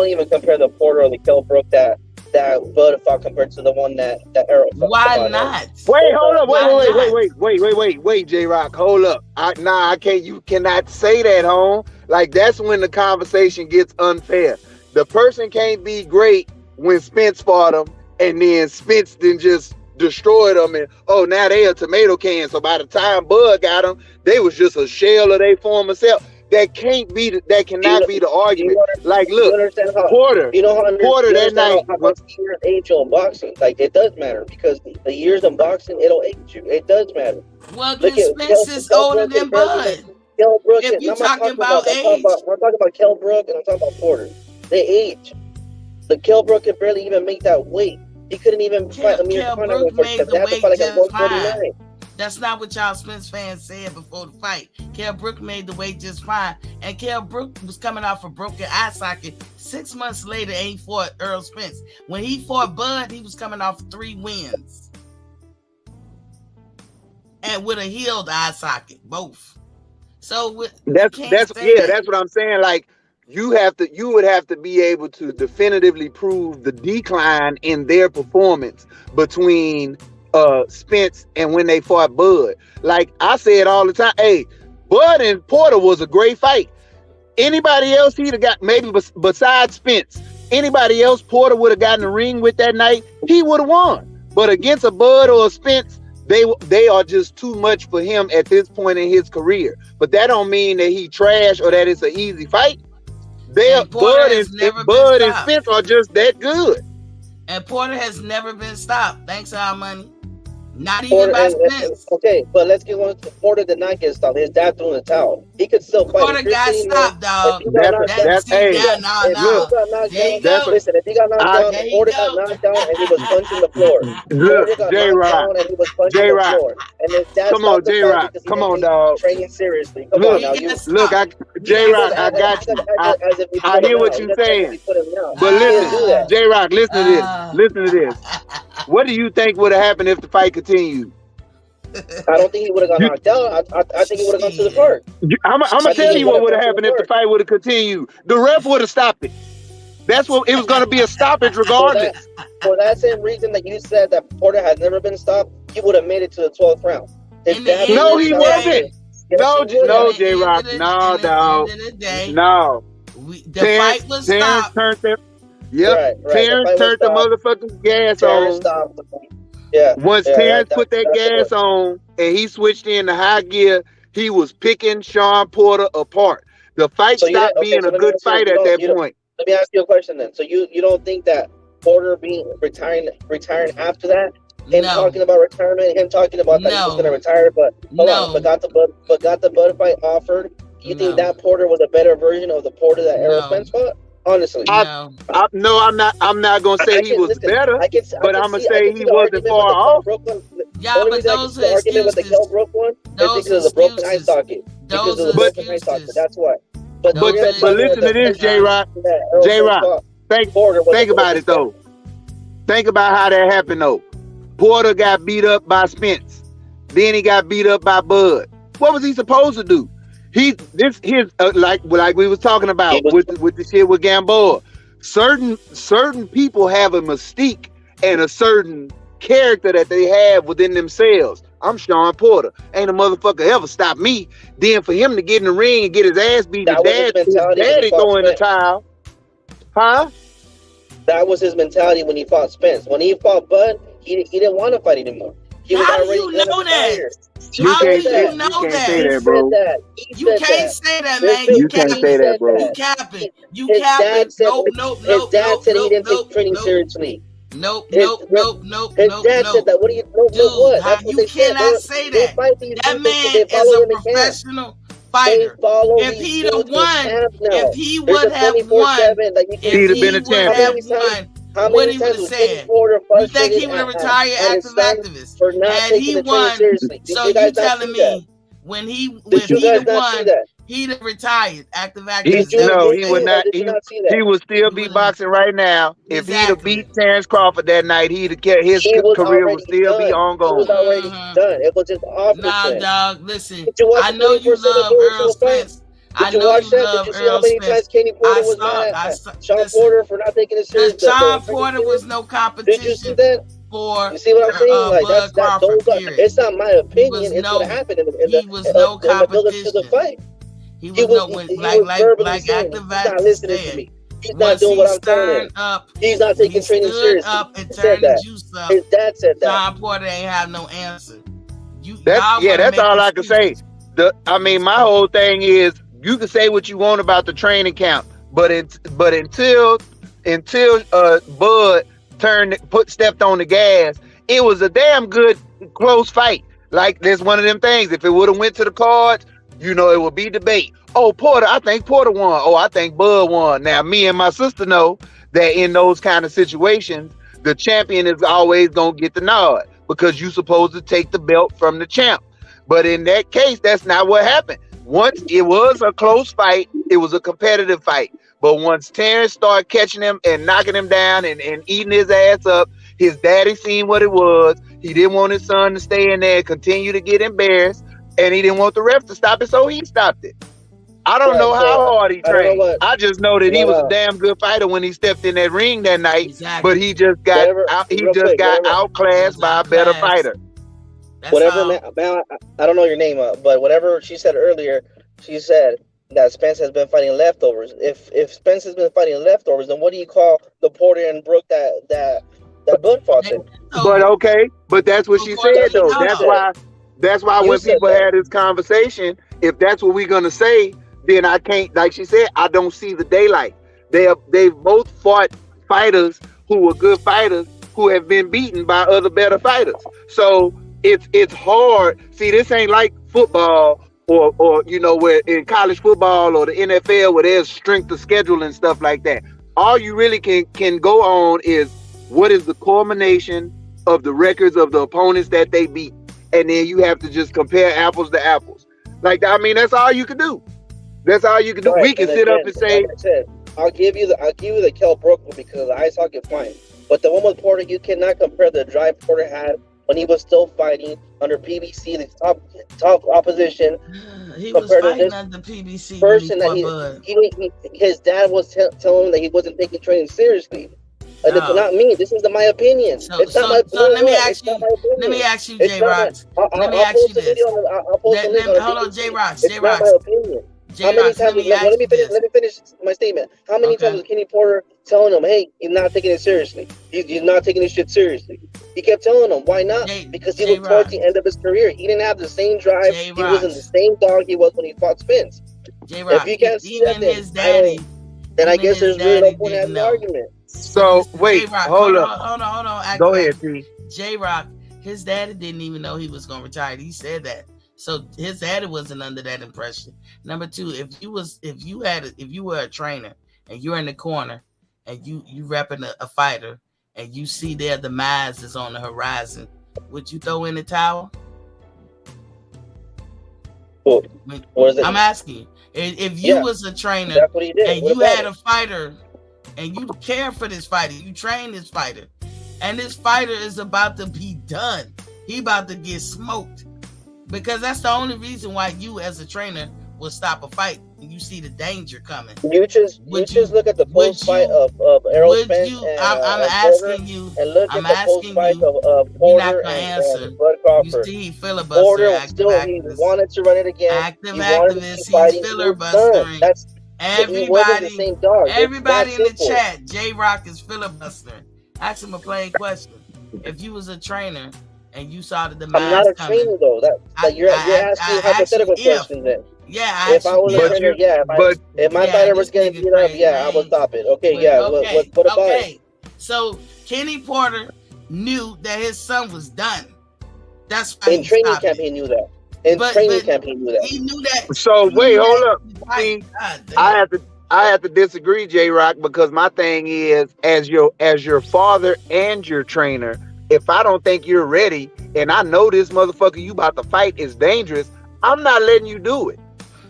Speaker 7: even compare the Porter or the Kell Brook that Bud fought compared to the one that Errol fought.
Speaker 1: Why not?
Speaker 8: Wait, hold up. Wait, J Rock, hold up. I can't. You cannot say that, home. Like, that's when the conversation gets unfair. The person can't be great when Spence fought him, and then Spence then just destroyed them, and now they a tomato can. So by the time Bud got them, they was just a shell of their former self. That cannot be the argument. Like, look, Porter that night.
Speaker 7: How years age you in boxing? Like, it does matter because the years in boxing, it'll age you. It does matter.
Speaker 1: Well, because Spence is older than Bud.
Speaker 7: Kell Brook.
Speaker 1: If you're talking about age,
Speaker 7: I'm talking about Kell Brook and I'm talking about Porter. They age. The Kell Brook could barely even make that weight. He couldn't even fight Amir Khan for like at 149.
Speaker 1: That's not what y'all Spence fans said before the fight. Kell Brook made the weight just fine. And Kell Brook was coming off a broken eye socket 6 months later and he fought Earl Spence. When he fought Bud, he was coming off 3 wins. And with a healed eye socket, both. So
Speaker 8: that's what I'm saying. Like, you would have to be able to definitively prove the decline in their performance between Spence and when they fought Bud. Like I say it all the time, hey, Bud and Porter was a great fight. Anybody else he'd have got, maybe besides Spence, anybody else Porter would have gotten the ring with that night, he would have won. But against a Bud or a Spence, they are just too much for him at this point in his career. But that don't mean that he trash or that it's an easy fight. Bud and Spence are just that good.
Speaker 1: And Porter has never been stopped. Thanks, our money. Not even by Spence.
Speaker 7: Okay, but let's get on to Porter did not get stopped. His dad threw in the towel. He could still fight.
Speaker 1: Porter got stopped, dog.
Speaker 7: Listen, if he got knocked down, Porter got knocked down and he was punching the floor.
Speaker 8: J-Rock.
Speaker 7: And his dad
Speaker 8: come on, J-Rock. Come on, dog.
Speaker 7: Training seriously. Come on now.
Speaker 8: Look, J-Rock, I got you. I hear what you're saying. But listen, J-Rock, listen to this. Listen to this. What do you think would have happened if the fight continued?
Speaker 7: I don't think he would have got knocked down. I think he would have gone to the court.
Speaker 8: I'm gonna tell you what would have happened if the fight would have continued. The ref would have stopped it. That's what it was going to be, a stoppage regardless.
Speaker 7: For that same reason that you said that Porter has never been stopped, he would have made it to the 12th round.
Speaker 8: No, he wasn't. No, J-Rock. No, dog. No.
Speaker 1: The fight was stopped.
Speaker 8: Terrence turned the motherfucking gas on. Once Terrence put that gas on and he switched into high gear, he was picking Sean Porter apart. The fight stopped being a good fight at that point.
Speaker 7: Let me ask you a question then. So you don't think that Porter retiring after that, him talking about retirement, him talking about that he was going to retire, but got the Bud fight offered? You think that Porter was a better version of the Porter that Errol Spence fought? Honestly,
Speaker 1: No.
Speaker 8: I'm not. I'm not gonna say he was better, but I'm gonna say he wasn't far off.
Speaker 1: Yeah, but those are
Speaker 7: argument with the Kell Brook one is because of the broken eye socket. Because of the broken eye socket. That's why. But
Speaker 8: listen to this, J-Rock. J-Rock, think about it though. Think about how that happened though. Porter got beat up by Spence. Then he got beat up by Bud. What was he supposed to do? Like we was talking about with the shit with Gamboa. Certain people have a mystique and a certain character that they have within themselves. I'm Sean Porter. Ain't a motherfucker ever stopped me. Then for him to get in the ring and get his ass beat, his daddy throwing the towel. Huh?
Speaker 7: That was his mentality when he fought Spence. When he fought Bud, he didn't want to fight anymore.
Speaker 1: How do you know that? How do you know that,
Speaker 8: bro?
Speaker 1: You can't say that, man.
Speaker 8: You can't say that, bro.
Speaker 1: You capping. You capping. Nope.
Speaker 7: His dad said he didn't take training seriously.
Speaker 1: Nope.
Speaker 7: His dad said that. What do you know? What? That's what
Speaker 1: you cannot say that. That man is a professional fighter. If he'd have won, if he would have won,
Speaker 8: he'd have been a champion.
Speaker 1: What he would have said? You think he would have retired active activist? Had he won, so you telling me when he won, he'd have retired active activist?
Speaker 8: No, he would not. He would still be boxing right now. If he'd have beat Terrence Crawford that night, his career would still be ongoing.
Speaker 7: It was already done. It was just off.
Speaker 1: Nah, dog. Listen, I know you love Earl Spence. I know you love Earl Spence.
Speaker 7: Sean Porter for not taking it seriously.
Speaker 1: Sean Porter was no competition.
Speaker 7: Did you see that?
Speaker 1: For
Speaker 7: you see what I'm saying? Like
Speaker 1: Bud Crawford,
Speaker 7: it's not my opinion. It's what happened in the competition to the fight.
Speaker 1: He was no like active said.
Speaker 7: He's not doing what I'm telling him. He's not taking training seriously.
Speaker 1: Up and turned the juice up.
Speaker 7: His dad said that.
Speaker 1: Sean Porter ain't have no answer.
Speaker 8: That's all I can say. My whole thing is you can say what you want about the training camp, but until Bud stepped on the gas, it was a damn good close fight. Like there's one of them things. If it would have went to the cards, it would be debate. Oh, Porter, I think Porter won. Oh, I think Bud won. Now, me and my sister know that in those kind of situations, the champion is always gonna get the nod because you're supposed to take the belt from the champ. But in that case, that's not what happened. Once it was a close fight, it was a competitive fight. But once Terrence started catching him and knocking him down and eating his ass up, his daddy seen what it was. He didn't want his son to stay in there and continue to get embarrassed. And he didn't want the ref to stop it, so he stopped it. I don't know how hard he trained. I just know that he was a damn good fighter when he stepped in that ring that night.
Speaker 1: Exactly.
Speaker 8: But he just got outclassed by a better fighter.
Speaker 7: Man, I don't know your name, but whatever she said earlier, she said that Spence has been fighting leftovers. If Spence has been fighting leftovers, then what do you call the Porter and Brook that Bud fought in?
Speaker 8: But that's what she said though. That's why when people had this conversation, if that's what we're gonna say, then I can't. Like she said, I don't see the daylight. They've both fought fighters who were good fighters who have been beaten by other better fighters. So it's hard. See, this ain't like football or where in college football or the NFL where there's strength of schedule and stuff like that. All you really can go on is what is the culmination of the records of the opponents that they beat, and then you have to just compare apples to apples. That's all you can do. That's all you can do. Right. We can sit up and say,
Speaker 7: I'll give you the Kell Brook one because the eye socket fine. But the one with Porter, you cannot compare the drive Porter had when he was still fighting under PBC, the top opposition.
Speaker 1: He was fighting under PBC.
Speaker 7: Person that his dad was telling him that he wasn't taking training seriously. It's not me. This is my opinion.
Speaker 1: So let me ask you, J Rock. Let me ask you this. Hold on, J Rock.
Speaker 7: J Rock. How many times? Let me finish my statement. How many times was Kenny Porter telling him, "Hey, you're not taking it seriously. You're not taking this shit seriously." He kept telling him, "Why not?" Because he was towards the end of his career. He didn't have the same drive. He wasn't the same dog he was when he fought Spence. If you can't see that, then I guess there's really no point having an argument.
Speaker 8: So wait, hold on. Go ahead, T.
Speaker 1: J Rock, his daddy didn't even know he was gonna retire. He said that. So his daddy wasn't under that impression. Number two, if you were a trainer and you're in the corner, and you repping a fighter, and you see their demise is on the horizon, would you throw in the towel?
Speaker 7: Well,
Speaker 1: I'm asking you, if you was a trainer
Speaker 7: that's what he did.
Speaker 1: and
Speaker 7: What
Speaker 1: you
Speaker 7: about
Speaker 1: had
Speaker 7: it?
Speaker 1: a fighter and you care for this fighter, you train this fighter, and this fighter is about to be done. He about to get smoked, because that's the only reason why you as a trainer will stop a fight when you see the danger coming.
Speaker 7: You just look at the post fight of Errol Spence and
Speaker 1: I'm
Speaker 7: Porter,
Speaker 1: asking you.
Speaker 7: and look
Speaker 1: I'm
Speaker 7: at the post
Speaker 1: asking
Speaker 7: fight
Speaker 1: you.
Speaker 7: of
Speaker 1: You're
Speaker 7: Porter
Speaker 1: not gonna answer.
Speaker 7: and Bud
Speaker 1: You
Speaker 7: Crawford.
Speaker 1: see, he filibuster.
Speaker 7: Porter
Speaker 1: Active
Speaker 7: still he
Speaker 1: activist.
Speaker 7: wanted to run it again.
Speaker 1: Active
Speaker 7: He wanted to
Speaker 1: activist.
Speaker 7: keep fighting.
Speaker 1: He's
Speaker 7: He was done.
Speaker 1: filibustering.
Speaker 7: That's he wasn't the same dog. It's
Speaker 1: Everybody
Speaker 7: that
Speaker 1: in the
Speaker 7: simple.
Speaker 1: chat, J-Rock is filibustering. Ask him a plain question. If you was a trainer and you saw the demise
Speaker 7: I'm not a
Speaker 1: coming,
Speaker 7: trainer though. You're asking hypothetical questions then.
Speaker 1: Yeah,
Speaker 7: If I was a trainer, if my fighter was getting beat up, I would stop it. Okay, what about it?
Speaker 1: So Kenny Porter knew that his son was done. That's why
Speaker 7: in training camp he knew that. In training camp he knew that.
Speaker 1: He knew that.
Speaker 8: So wait, hold up. See, I have to disagree, J-Rock, because my thing is, as your father and your trainer, if I don't think you're ready and I know this motherfucker you about to fight is dangerous, I'm not letting you do it.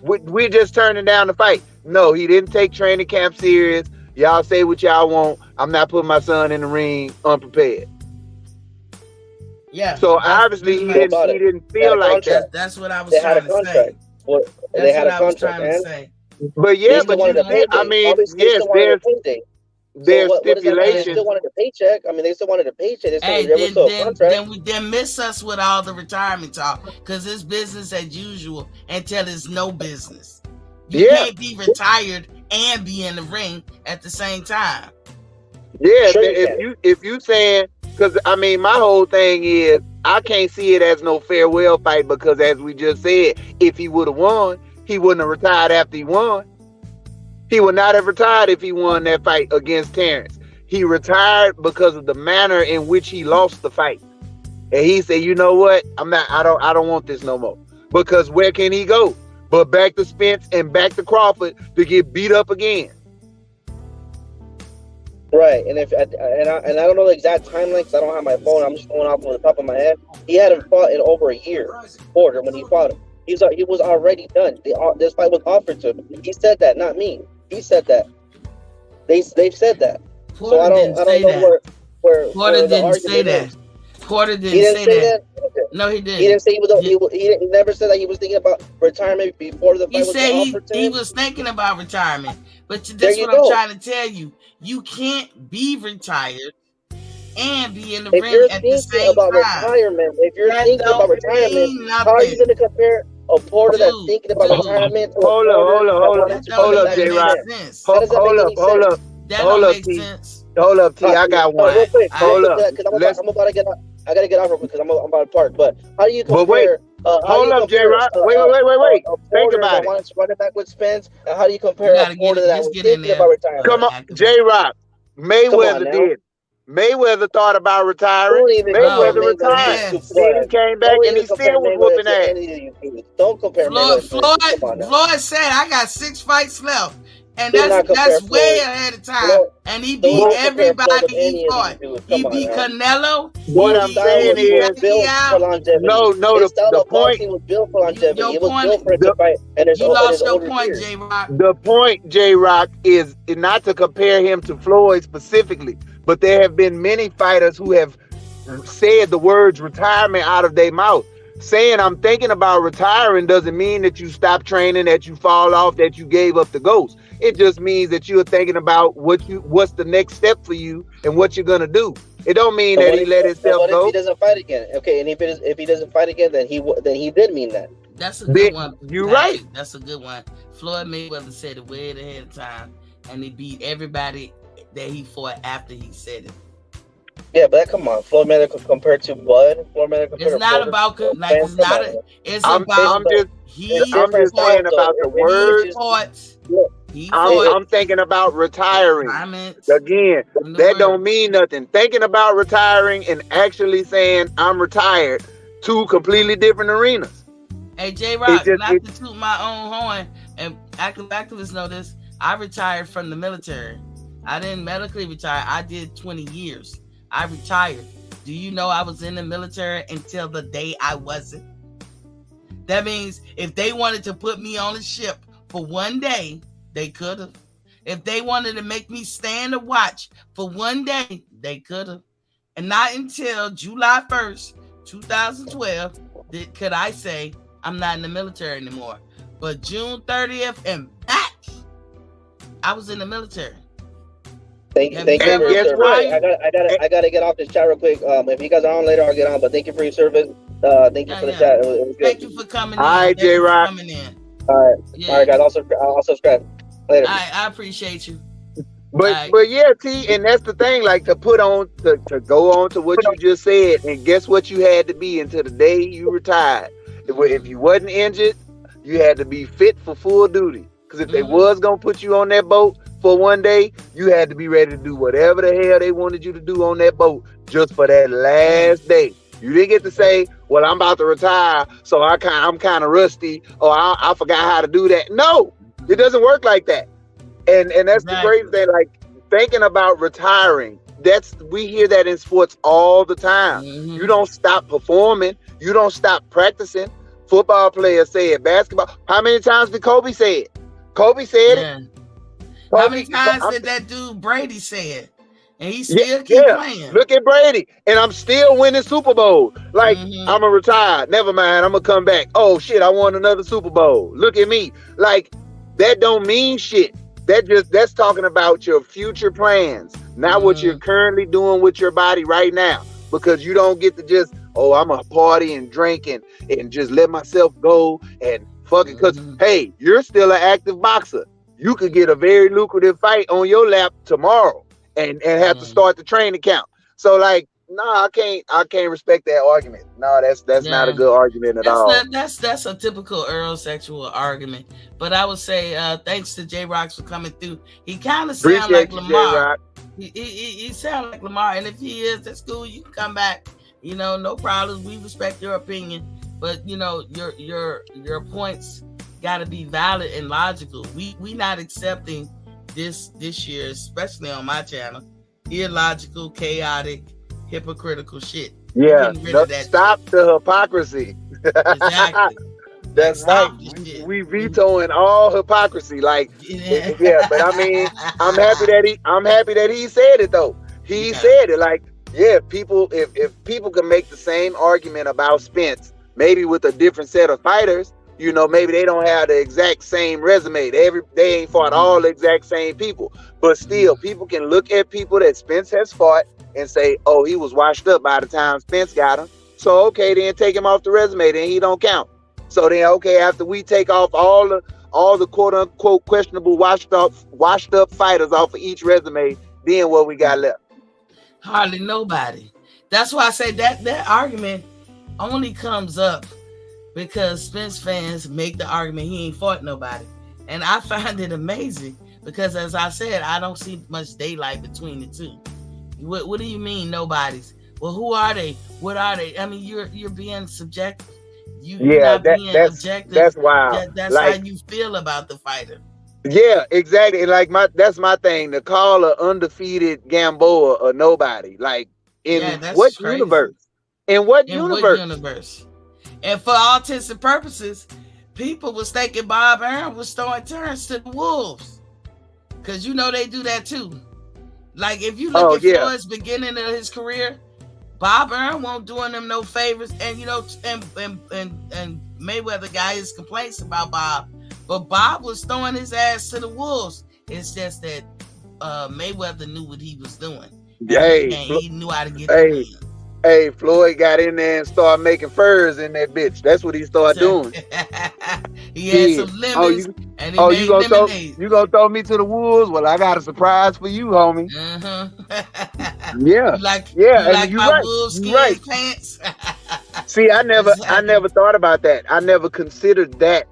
Speaker 8: We're just turning down the fight. No, he didn't take training camp serious. Y'all say what y'all want. I'm not putting my son in the ring unprepared.
Speaker 1: Yeah.
Speaker 8: So obviously he didn't feel like that.
Speaker 1: That's what I was trying to say.
Speaker 7: They had a contract, man.
Speaker 8: But yeah, but I mean, yes, there's stipulations.
Speaker 7: They still wanted a paycheck. I mean, they still wanted a paycheck.
Speaker 1: Then miss us with all the retirement talk, because it's business as usual until it's no business. You can't be retired and be in the ring at the same time.
Speaker 8: Yeah, sure if you saying, because I mean, my whole thing is I can't see it as no farewell fight, because as we just said, if he would have won, he wouldn't have retired after he won. He would not have retired if he won that fight against Terrence. He retired because of the manner in which he lost the fight. And he said, you know what? I don't want this no more. Because where can he go? But back to Spence and back to Crawford to get beat up again.
Speaker 7: Right, and I don't know the exact timeline because I don't have my phone. I'm just going off on the top of my head. He hadn't fought in over a year. Porter, when he fought him, he was already done. This fight was offered to him. He said that, not me. He said that. They've said that.
Speaker 1: Porter
Speaker 7: so I don't know where
Speaker 1: Porter didn't say that.
Speaker 7: Is.
Speaker 1: Porter didn't say that. No, he didn't.
Speaker 7: He didn't say he never said that he was thinking about retirement before the fight was offered to him.
Speaker 1: He was thinking about retirement. But this is what I'm trying to tell you. You can't be retired and be in the ring at the same time.
Speaker 7: If you're thinking about retirement, how are you going to compare a Porter that's thinking about retirement to
Speaker 8: hold up, J-Rock. Hold up, T. I got one. Hold up.
Speaker 7: I gotta get off real quick because I'm about to park. But how do you compare?
Speaker 8: But wait, hold up, J-Rock. Wait. Think about it.
Speaker 7: Wants to run it back with Spence, and how do you compare a Porter that was thinking about retirement?
Speaker 8: Come on, J-Rock. Mayweather did. Mayweather thought about retiring. Mayweather retired. Then he came back and he still was whooping ass.
Speaker 7: Don't compare.
Speaker 1: Floyd said, "I got 6 fights left." And that's way ahead of time. And he beat everybody he fought. He beat Canelo.
Speaker 8: What I'm saying is, no, the point
Speaker 7: was built for longevity. It was built for it to fight. And
Speaker 1: you lost your point, J-Rock.
Speaker 8: The point, J-Rock, is not to compare him to Floyd specifically, but there have been many fighters who have said the words retirement out of their mouth. Saying I'm thinking about retiring doesn't mean that you stop training, that you fall off, that you gave up the ghost. It just means that you're thinking about what's the next step for you and what you're gonna do. It don't mean that he let himself go.
Speaker 7: If he doesn't fight again? Okay, and if he doesn't fight again, then he did mean that.
Speaker 1: That's a good one.
Speaker 8: You're right.
Speaker 1: That's a good one. Floyd Mayweather said it way ahead of time, and he beat everybody that he fought after he said it.
Speaker 7: Yeah, but come on, Floyd Mayweather compared to Bud.
Speaker 1: It's not about it's not. It's about
Speaker 8: I'm just saying about the words. I'm thinking about retiring. Again, that don't mean nothing. Thinking about retiring and actually saying I'm retired, 2 completely different arenas.
Speaker 1: Hey, J-Rock, not to toot my own horn, and activists know this, I retired from the military. I didn't medically retire. I did 20 years. I retired. Do you know I was in the military until the day I wasn't? That means if they wanted to put me on a ship for one day, they could have. If they wanted to make me stand a watch for one day, they could have. And not until July 1st, 2012, could I say I'm not in the military anymore. But June 30th and back, I was in the military.
Speaker 7: Thank you for your service. I gotta get off this chat real quick. If you guys are on later, I'll get on. But thank you for your service. Thank you for the chat. It was good.
Speaker 1: Thank you for coming in.
Speaker 8: All right, J-Rock.
Speaker 7: All right, guys. I'll subscribe later.
Speaker 1: I appreciate you.
Speaker 8: But yeah, T, and that's the thing. Like to go on to what you just said, and guess what you had to be until the day you retired. If you wasn't injured, you had to be fit for full duty. Because if they was gonna put you on that boat for one day, you had to be ready to do whatever the hell they wanted you to do on that boat just for that last day. You didn't get to say, well, I'm about to retire, so I'm kind of rusty, or I forgot how to do that. No, it doesn't work like that. And that's the great thing, like thinking about retiring. We hear that in sports all the time. You don't stop performing. You don't stop practicing. Football players say it. Basketball. How many times did Kobe say it? Kobe said it.
Speaker 1: How many times did that dude Brady say it? And he still keep playing.
Speaker 8: Look at Brady. And I'm still winning Super Bowl. Like, I'm going to retire. Never mind. I'm going to come back. Oh, shit. I won another Super Bowl. Look at me. Like, that don't mean shit. That's talking about your future plans, not what you're currently doing with your body right now. Because you don't get to just, I'm going to party and drink and just let myself go and fucking, because, hey, you're still an active boxer. You could get a very lucrative fight on your lap tomorrow and have to start the training count. So like, no, I can't respect that argument. No, that's not a good argument at all.
Speaker 1: That's a typical Eurosexual argument. But I would say thanks to J-Rocks for coming through. He kind of sounds like Lamar. He sounds like Lamar, and if he is, that's cool. You can come back. You know, no problems. We respect your opinion, but you know your points got to be valid and logical. We not accepting this year, especially on my channel, illogical, chaotic, hypocritical shit.
Speaker 8: Yeah, stop the hypocrisy.
Speaker 1: Exactly.
Speaker 8: That's right. We vetoing all hypocrisy. Like, yeah, but I mean, I'm happy that he said it though. He said it like, yeah, if people can make the same argument about Spence, maybe with a different set of fighters, you know, maybe they don't have the exact same resume. They ain't fought all the exact same people, but still, people can look at people that Spence has fought and say, oh, he was washed up by the time Spence got him. So okay, then take him off the resume. Then he don't count. So then okay, after we take off all the quote unquote questionable washed up fighters off of each resume, then what we got left?
Speaker 1: Hardly nobody. That's why I say that argument only comes up because Spence fans make the argument he ain't fought nobody. And I find it amazing because, as I said, I don't see much daylight between the two. What do you mean nobody's? Well, who are they? What are they? I mean, you're being subjective. You're not being objective.
Speaker 8: That's wild.
Speaker 1: That's like, how you feel about the fighter.
Speaker 8: Yeah, exactly. Like that's my thing. To call an undefeated Gamboa a nobody. Like in what universe? In what universe? And for all intents and purposes, people was thinking Bob Arum was throwing turns to the Wolves.
Speaker 1: Because you know they do that too. Like if you look at Floyd's beginning of his career, Bob Arum won't doing them no favors. And you know, and Mayweather got his complaints about Bob. But Bob was throwing his ass to the Wolves. It's just that Mayweather knew what he was doing. He knew how to get the win.
Speaker 8: Hey, Floyd got in there and started making furs in that bitch. That's what he started doing.
Speaker 1: He had some lemons and he made lemonade.
Speaker 8: You gonna throw me to the wolves? Well, I got a surprise for you, homie. Yeah.
Speaker 1: You like my wolfskin pants?
Speaker 8: See, I never thought about that. I never considered that.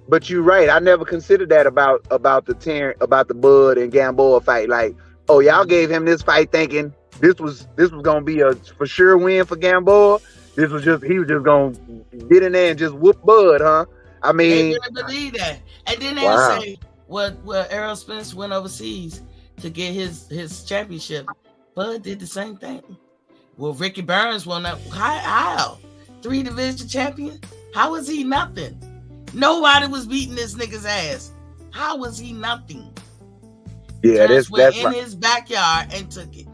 Speaker 8: But you're right. I never considered that about the Bud and Gamboa fight. Like, oh, y'all gave him this fight thinking this was gonna be a for sure win for Gamboa. He was just gonna get in there and just whoop Bud, huh? I mean,
Speaker 1: they didn't believe that. And then they'll say, What Errol Spence went overseas to get his championship. Bud did the same thing. Well, Ricky Burns won that. How? 3 division champion? How was he nothing? Nobody was beating this nigga's ass. How was he nothing?
Speaker 8: Yeah,
Speaker 1: Just went
Speaker 8: that's
Speaker 1: in his backyard and took it.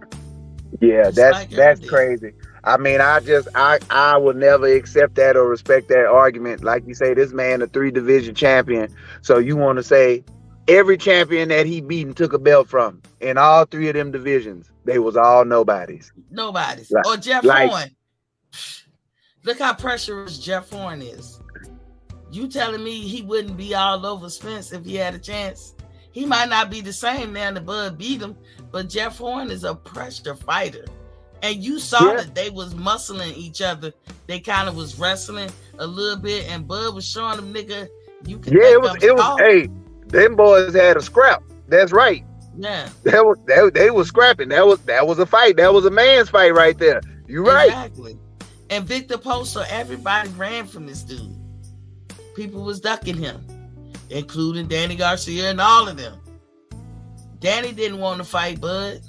Speaker 8: Yeah,
Speaker 1: Just like
Speaker 8: that's
Speaker 1: Earl did.
Speaker 8: crazy. I mean, I would never accept that or respect that argument. Like you say, this man a 3 division champion. So you want to say every champion that he beat and took a belt from in all 3 of them divisions, they was all nobodies.
Speaker 1: Nobody's.
Speaker 8: Like-
Speaker 1: Or Jeff
Speaker 8: like-
Speaker 1: Horn. Look how pressurous Jeff Horn is. You telling me he wouldn't be all over Spence if he had a chance? He might not be the same now that Bud beat him, but Jeff Horn is a pressure fighter. And you saw
Speaker 8: Yeah.
Speaker 1: that they was muscling each other. They kind of was wrestling a little bit, and Bud was showing them, nigga, you can
Speaker 8: Yeah,
Speaker 1: make
Speaker 8: it was.
Speaker 1: them
Speaker 8: Hey, them boys had a scrap. That's right.
Speaker 1: Yeah,
Speaker 8: They was scrapping. That was a fight. That was a man's fight right there. You right.
Speaker 1: exactly. And Victor Poster, everybody ran from this dude. People was ducking him, including Danny Garcia and all of them. Danny didn't want to fight Bud.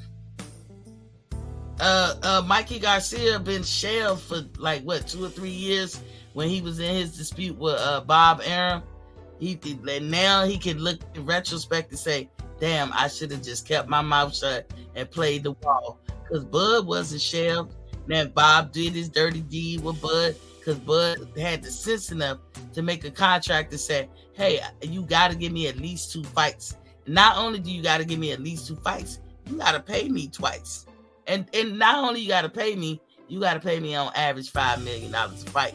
Speaker 1: Mikey Garcia been shelved for like what 2 or 3 years when he was in his dispute with Bob Arum. Now he can look in retrospect and say, damn, I should have just kept my mouth shut and played the wall. Because Bud wasn't shelved. Now Bob did his dirty deed with Bud because Bud had the sense enough to make a contract to say, hey, you got to give me at least 2 fights. Not only do you got to give me at least 2 fights, you got to pay me twice. And not only you got to pay me, you got to pay me on average $5 million a fight.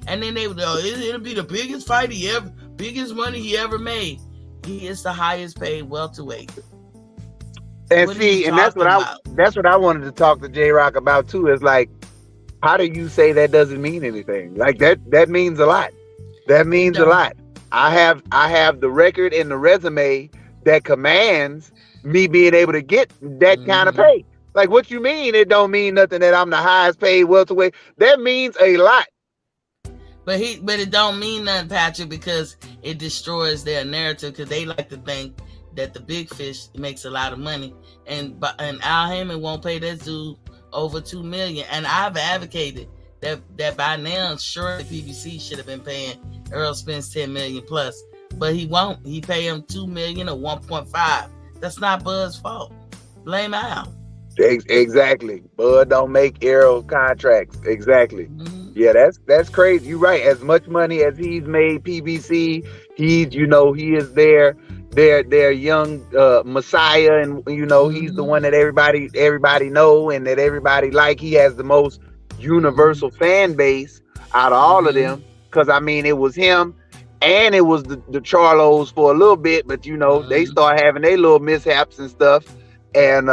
Speaker 1: And then they would, it'll be the biggest money he ever made. He is the highest paid welterweight.
Speaker 8: And
Speaker 1: What are
Speaker 8: see,
Speaker 1: you
Speaker 8: and that's what
Speaker 1: talking
Speaker 8: I wanted to talk to J Rock about too. Is like, how do you say that doesn't mean anything? Like that means a lot. That means a lot. I have the record and the resume that commands me being able to get that kind of pay. Like, what you mean? It don't mean nothing that I'm the highest paid welterweight. That means a lot.
Speaker 1: But it don't mean nothing, Patrick, because it destroys their narrative. Because they like to think that the big fish makes a lot of money, and Al Heyman won't pay that dude over $2 million. And I've advocated that by now, surely PBC should have been paying Errol Spence $10 million plus, but he won't. He pay him $2 million or 1.5. That's not Bud's fault. Blame Al.
Speaker 8: Exactly. Bud don't make Errol contracts. Exactly.
Speaker 1: Mm-hmm.
Speaker 8: Yeah, that's crazy. You're right. As much money as he's made PBC, he is their young messiah, and he's the one that everybody know and that everybody like. He has the most universal fan base out of all of them, because I mean, it was him and it was the Charlos for a little bit, but they start having their little mishaps and stuff, and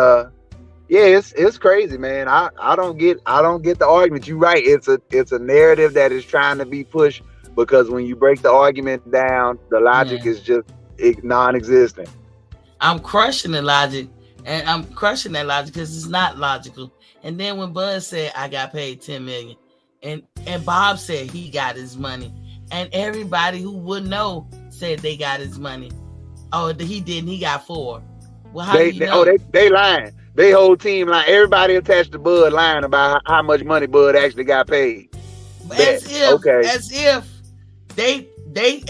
Speaker 8: yeah, it's crazy, man. I don't get the argument. You're right. It's a narrative that is trying to be pushed, because when you break the argument down, the logic is just non-existent.
Speaker 1: I'm crushing the logic, and I'm crushing that logic because it's not logical. And then when Bud said I got paid $10 million, and Bob said he got his money, and everybody who would know said they got his money. Oh, he didn't. He got 4. Well, how do you know?
Speaker 8: They lying. They whole team lying. Everybody attached to Bud lying about how much money Bud actually got paid.
Speaker 1: As if they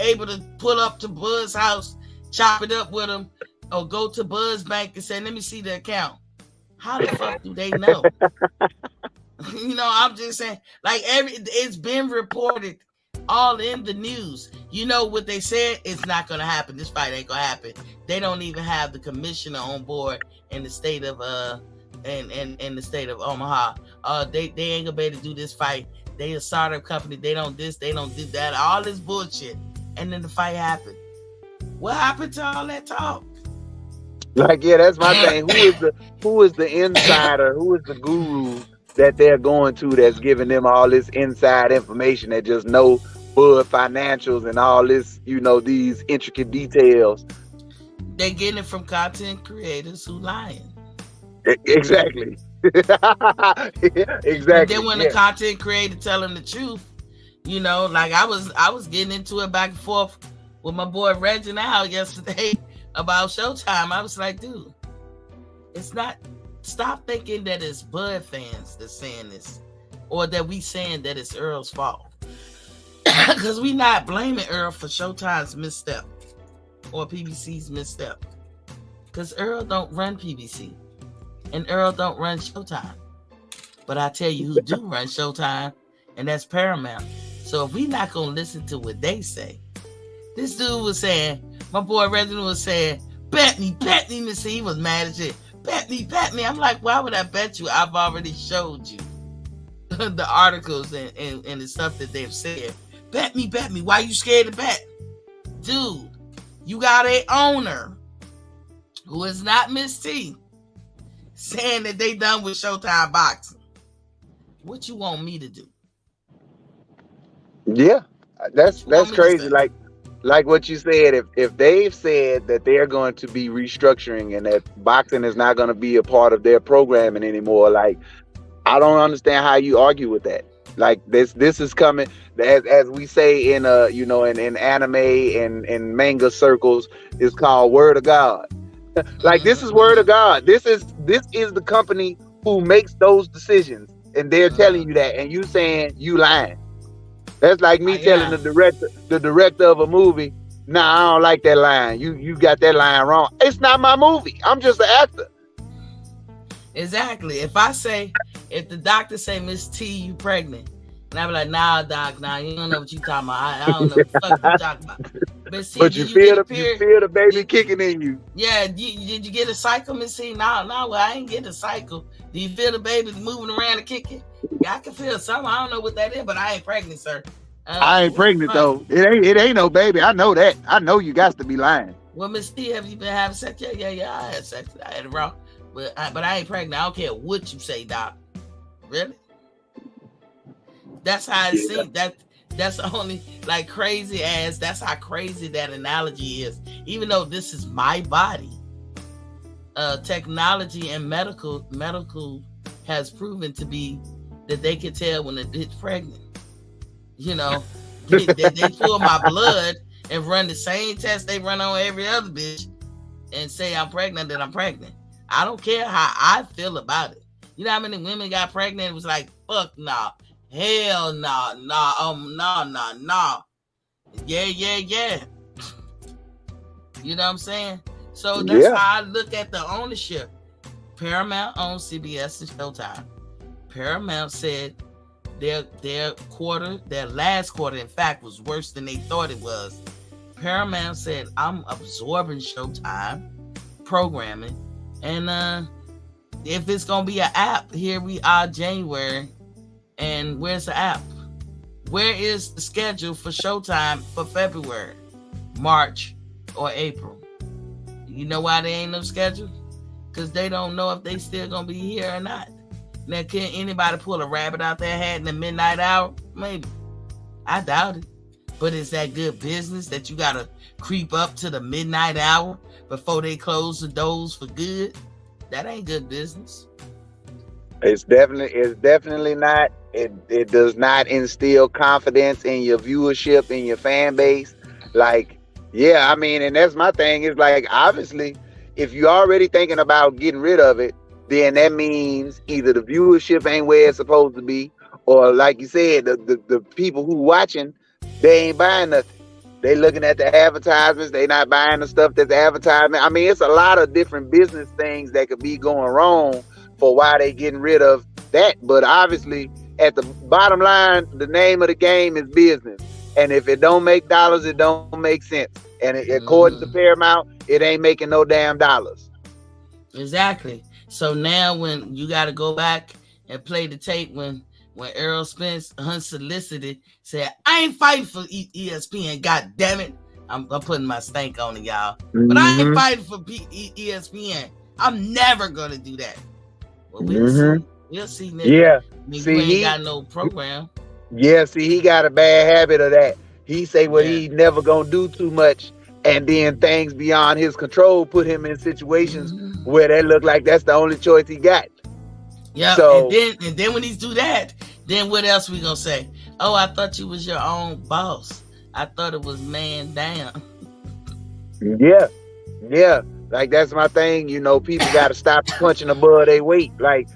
Speaker 1: able to pull up to Bud's house, chop it up with him, or go to Bud's bank and say, let me see the account. How the fuck do they know? I'm just saying, like, it's been reported all in the news. You know what they said? It's not gonna happen. This fight ain't gonna happen. They don't even have the commissioner on board in the state of in the state of Omaha. They ain't gonna be able to do this fight. They a startup company. They don't this, they don't do that. All this bullshit. And then the fight happened. What happened to all that talk?
Speaker 8: Like, yeah, that's my thing. Who is the insider? Who is the guru that they're going to that's giving them all this inside information that just know Bud financials and all this, these intricate details?
Speaker 1: They getting it from content creators who lying.
Speaker 8: Exactly. Exactly.
Speaker 1: And then when the content creator tell them the truth, like I was getting into it back and forth with my boy Reginald yesterday about Showtime. I was like, dude, it's not. Stop thinking that it's Bud fans that's saying this, or that we saying that it's Earl's fault. Because we not blaming Earl for Showtime's misstep or PBC's misstep. Because Earl don't run PBC, and Earl don't run Showtime. But I tell you who do run Showtime, and that's Paramount. So if we not gonna listen to what they say, this dude was saying, my boy Reginald was saying, bet me, Miss C. He was mad as shit. Bet me. I'm like, why would I bet you? I've already showed you the articles and the stuff that they've said. Bet me. Why you scared to bet? Dude, you got a owner who is not Miss T saying that they done with Showtime boxing. What you want me to do?
Speaker 8: Yeah, that's crazy. Like what you said, if they've said that they're going to be restructuring and that boxing is not going to be a part of their programming anymore, like, I don't understand how you argue with that. Like, this is coming, as we say in in anime and manga circles, it's called word of God. Like, this is word of God. This is the company who makes those decisions, and they're telling you that, and you saying you lying. That's like me telling the director of a movie, nah, I don't like that line. You got that line wrong. It's not my movie. I'm just an actor.
Speaker 1: Exactly. If the doctor say, Miss T, you pregnant, and I be like, nah, doc, nah, you don't know what you talking about. I don't know what the fuck you talking about. Miss T,
Speaker 8: but you feel the baby kicking in you.
Speaker 1: Yeah, did you get a cycle, Miss T? No, well, I ain't getting a cycle. Do you feel the baby moving around and kicking? Yeah, I can feel something. I don't know what that is, but I ain't pregnant, sir.
Speaker 8: I ain't pregnant though. It ain't no baby. I know that. I know you got to be lying.
Speaker 1: Well, Miss T, have you been having sex? Yeah. I had sex. I had it wrong, but I ain't pregnant. I don't care what you say, doc. Really? That's how it seems. That's only like crazy as. That's how crazy that analogy is. Even though this is my body, technology and medical has proven to be that they can tell when a bitch pregnant. You know, they pull my blood and run the same test they run on every other bitch and say I'm pregnant, that I'm pregnant. I don't care how I feel about it. You know how many women got pregnant and was like, fuck nah, hell nah, nah. Yeah. You know what I'm saying? So that's how I look at the ownership. Paramount owns CBS and Showtime. Paramount said their last quarter, in fact, was worse than they thought it was. Paramount said, I'm absorbing Showtime programming, and if it's gonna be an app, here we are, January, and where's the app? Where is the schedule for Showtime for February, March, or April? You know why there ain't no schedule? Because they don't know if they still gonna be here or not. Now, can anybody pull a rabbit out their hat in the midnight hour? Maybe. I doubt it. But is that good business that you gotta creep up to the midnight hour before they close the doors for good? That ain't good business.
Speaker 8: It's definitely not. It does not instill confidence in your viewership, in your fan base. Like, yeah, I mean, and that's my thing, is like, obviously, if you're already thinking about getting rid of it, then that means either the viewership ain't where it's supposed to be, or like you said, the people who watching, they ain't buying nothing. They looking at the advertisements, they not buying the stuff that's advertisement. I mean, it's a lot of different business things that could be going wrong for why they getting rid of that. But obviously, at the bottom line, the name of the game is business. And if it don't make dollars, it don't make sense. And according to Paramount, it ain't making no damn dollars.
Speaker 1: Exactly. So now when you got to go back and play the tape when Errol Spence unsolicited said, I ain't fighting for ESPN, god damn it. I'm putting my stank on it, y'all. But I ain't fighting for ESPN. I'm never going to do that. Well, we'll see. We'll see. Nigga.
Speaker 8: Yeah.
Speaker 1: I mean, you ain't got no program.
Speaker 8: Yeah, see, he got a bad habit of that. He say he never going to do too much. And then things beyond his control put him in situations where that look like that's the only choice he got.
Speaker 1: Yeah, so, and then when he do that, then what else we gonna say? Oh, I thought you was your own boss. I thought it was man down.
Speaker 8: Yeah. Yeah, like that's my thing. You know, people got to stop punching above their weight. Like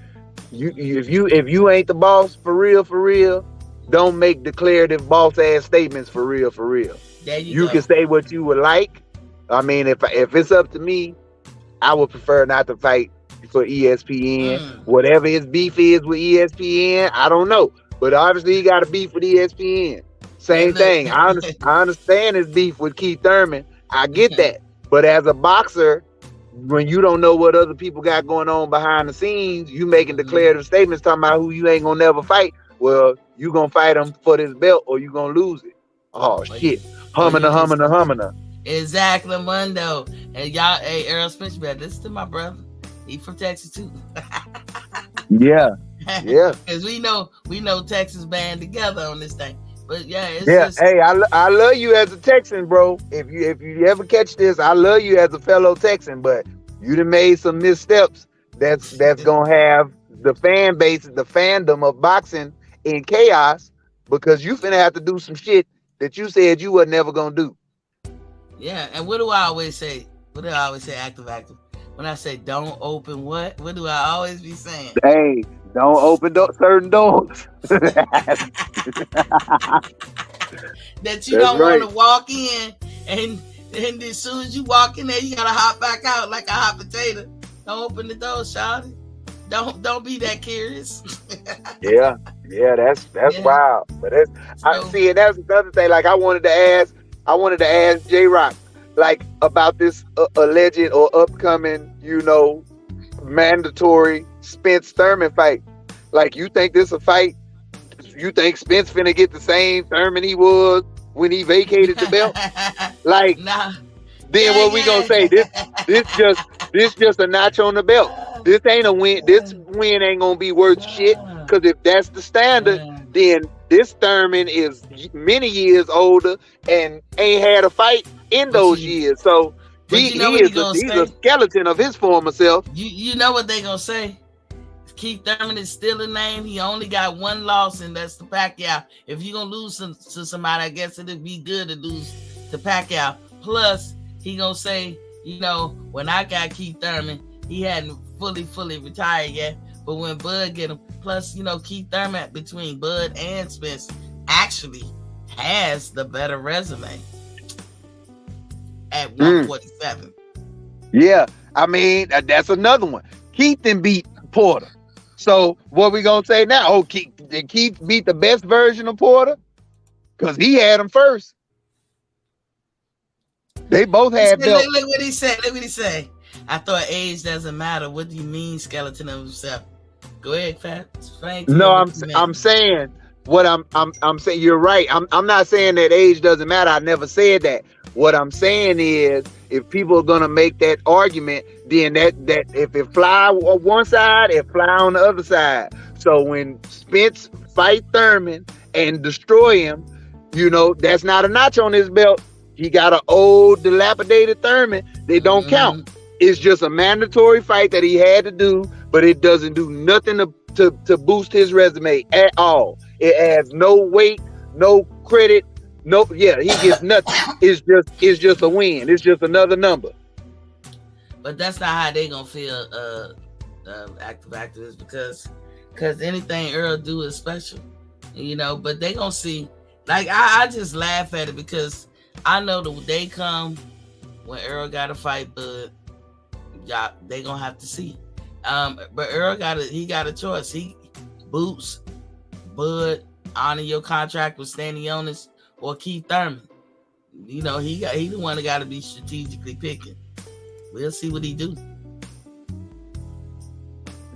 Speaker 8: if you ain't the boss for real, don't make declarative boss ass statements for real.
Speaker 1: There
Speaker 8: You
Speaker 1: go.
Speaker 8: can say what you would like. I mean, if it's up to me, I would prefer not to fight for ESPN. Whatever his beef is with ESPN, I don't know. But obviously, he got a beef with ESPN. Same thing. I understand his beef with Keith Thurman. I get that. But as a boxer, when you don't know what other people got going on behind the scenes, you making declarative statements talking about who you ain't gonna never fight. Well, you gonna fight him for this belt or you gonna lose it. Oh shit. Humming.
Speaker 1: Exactly, Mundo. And y'all, hey, Earl Smith, you better listen to my brother. He from Texas too.
Speaker 8: Yeah.
Speaker 1: Because we know Texas band together on this thing. But yeah, it's
Speaker 8: just... Hey, I love you as a Texan, bro. If you ever catch this, I love you as a fellow Texan, but you done made some missteps that's gonna have the fan base, the fandom of boxing in chaos because you finna have to do some shit that you said you were never gonna do.
Speaker 1: Yeah, and what do I always say? Active. When I say don't open what do I always be saying?
Speaker 8: Hey, don't open certain doors.
Speaker 1: That you don't want to walk in and as soon as you walk in there, you gotta hop back out like a hot potato. Don't open the door, shawty. Don't be that curious.
Speaker 8: yeah, that's wild. But I see, and that's another thing. Like I wanted to ask J-Rock, like about this alleged or upcoming, mandatory Spence Thurman fight. Like, you think this a fight? You think Spence finna get the same Thurman he was when he vacated the belt? Like, nah. Then what we gonna say? This just a notch on the belt. This ain't a win. This win ain't gonna be worth shit. Cause if that's the standard, then this Thurman is many years older and ain't had a fight in those years. So he's a skeleton of his former self.
Speaker 1: You know what they gonna say? Keith Thurman is still a name. He only got one loss, and that's the Pacquiao. If you're gonna lose to somebody, I guess it'd be good to lose to Pacquiao. Plus, he gonna say, when I got Keith Thurman, he hadn't fully retired yet. But when Bud get him, plus, Keith Thurman between Bud and Spence actually has the better resume at 147.
Speaker 8: Yeah, I mean, that's another one. Keith then beat Porter. So what we gonna say now? Oh, Keith beat the best version of Porter? Because he had him first. They both had belts.
Speaker 1: Look what he said. I thought age doesn't matter. What do you mean, skeleton of himself? Go ahead, Fat.
Speaker 8: No, I'm saying what I'm saying. You're right. I'm not saying that age doesn't matter. I never said that. What I'm saying is, if people are gonna make that argument, then that if it fly on one side, it fly on the other side. So when Spence fight Thurman and destroy him, that's not a notch on his belt. He got an old, dilapidated Thurman. They don't count. It's just a mandatory fight that he had to do, but it doesn't do nothing to boost his resume at all. It adds no weight, no credit. He gets nothing. It's just a win. It's just another number.
Speaker 1: But that's not how they gonna feel, active activists, because anything Earl do is special, But they gonna see. Like I just laugh at it because I know the day come when Earl got to fight Bud. They gonna have to see. But Earl got a choice. He boots Bud, honor your contract with Stanley Jonas or Keith Thurman. He the one that got to be strategically picking. We'll see what he do.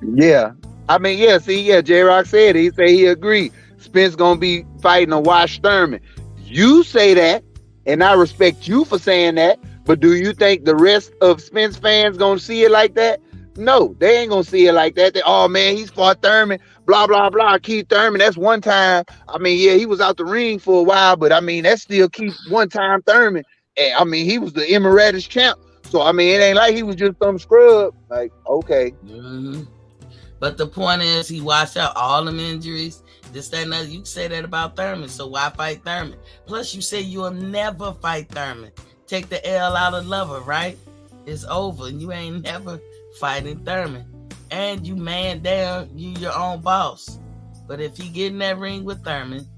Speaker 8: Yeah, I mean, J-Rock said he agreed. Spence gonna be fighting a washed Thurman. You say that, and I respect you for saying that. But do you think the rest of Spence fans gonna see it like that? No, they ain't gonna see it like that. Oh man, he's fought Thurman, blah blah blah. Keith Thurman, that's one time. I mean, yeah, he was out the ring for a while, but I mean, that's still Keith one time Thurman. And I mean, he was the emeritus champ. So I mean, it ain't like he was just some scrub. Like, okay.
Speaker 1: Mm-hmm. But the point is, he washed out all them injuries. This, that, and that. You can say that about Thurman. So why fight Thurman? Plus, you say you'll never fight Thurman. Take the L out of lover, right? it's over. You ain't never fighting Thurman. And you man down, you your own boss. But if he get in that ring with Thurman,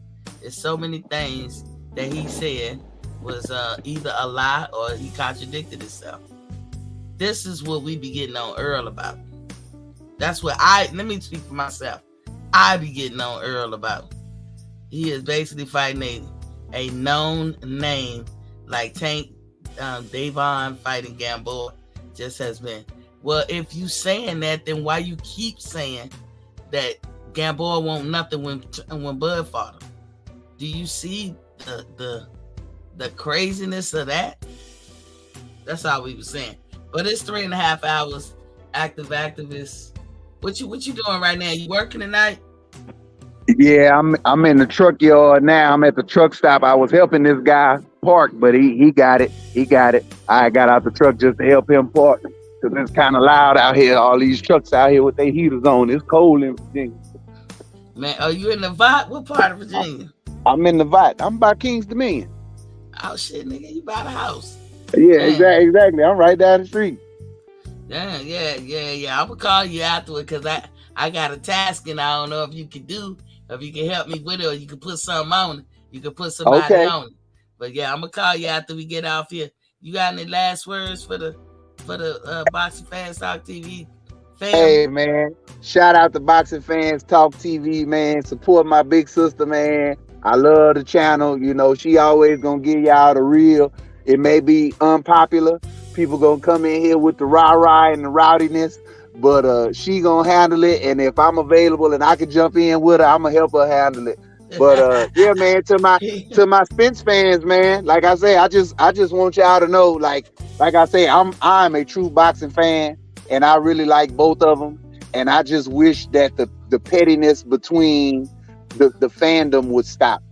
Speaker 1: there's so many things that he said was either a lie or he contradicted himself. This is what we be getting on Earl about. That's what let me speak for myself. I be getting on Earl about. He is basically fighting a known name like Tank Davon fighting Gamboa just has been. Well, if you saying that, then why you keep saying that Gamboa won't nothing when Bud fought him? Do you see the craziness of that? That's all we were saying. But it's 3.5 hours. Activist. What you doing right now? You working tonight?
Speaker 8: Yeah, I'm in the truck yard now. I'm at the truck stop. I was helping this guy park, but he got it. I got out the truck just to help him park because it's kind of loud out here. All these trucks out here with their heaters on. It's cold in Virginia.
Speaker 1: Man, are you in the Vought? What part of Virginia?
Speaker 8: I'm in the Vought. I'm by King's Dominion.
Speaker 1: Oh shit, nigga, you by the house.
Speaker 8: Yeah, exactly. I'm right down the street.
Speaker 1: Yeah. I'm gonna call you afterward because I got a task and I don't know if you can help me with it or you can put something on it. You can put somebody on it. But yeah, I'm gonna call you after we get off here. You got any last words for the Boxing Fans Talk TV fam?
Speaker 8: Hey man, shout out to Boxing Fans Talk TV, man. Support my big sister, man. I love the channel. You know, she always gonna give y'all the real. It may be unpopular. People gonna come in here with the rah-rah and the rowdiness, but she gonna handle it. And if I'm available and I can jump in with her, I'm gonna help her handle it. But yeah, man, to my Spence fans, man, like I say, I just want y'all to know, like I say, I'm a true boxing fan, and I really like both of them. And I just wish that the pettiness between the fandom would stop.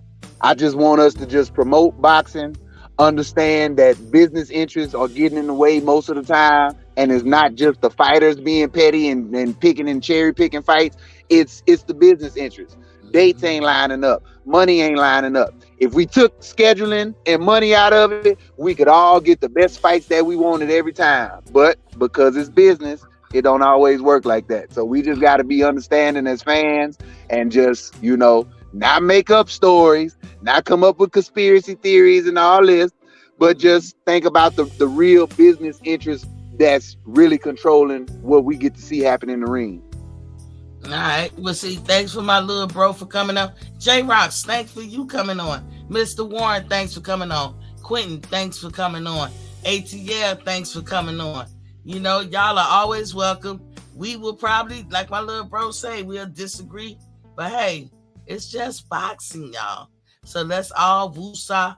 Speaker 8: I just want us to just promote boxing, understand that business interests are getting in the way most of the time, and it's not just the fighters being petty and picking and cherry picking fights. It's the business interests. Dates ain't lining up. Money ain't lining up. If we took scheduling and money out of it, we could all get the best fights that we wanted every time. But because it's business, it don't always work like that. So we just got to be understanding as fans and just, not make up stories, not come up with conspiracy theories and all this, but just think about the real business interest that's really controlling what we get to see happen in the ring.
Speaker 1: All right. Well, see, thanks for my little bro for coming up. J-Rocks, thanks for you coming on. Mr. Warren, thanks for coming on. Quentin, thanks for coming on. ATL, thanks for coming on. Y'all are always welcome. We will probably, like my little bro say, we'll disagree. But hey, it's just boxing, y'all. So let's all woosah.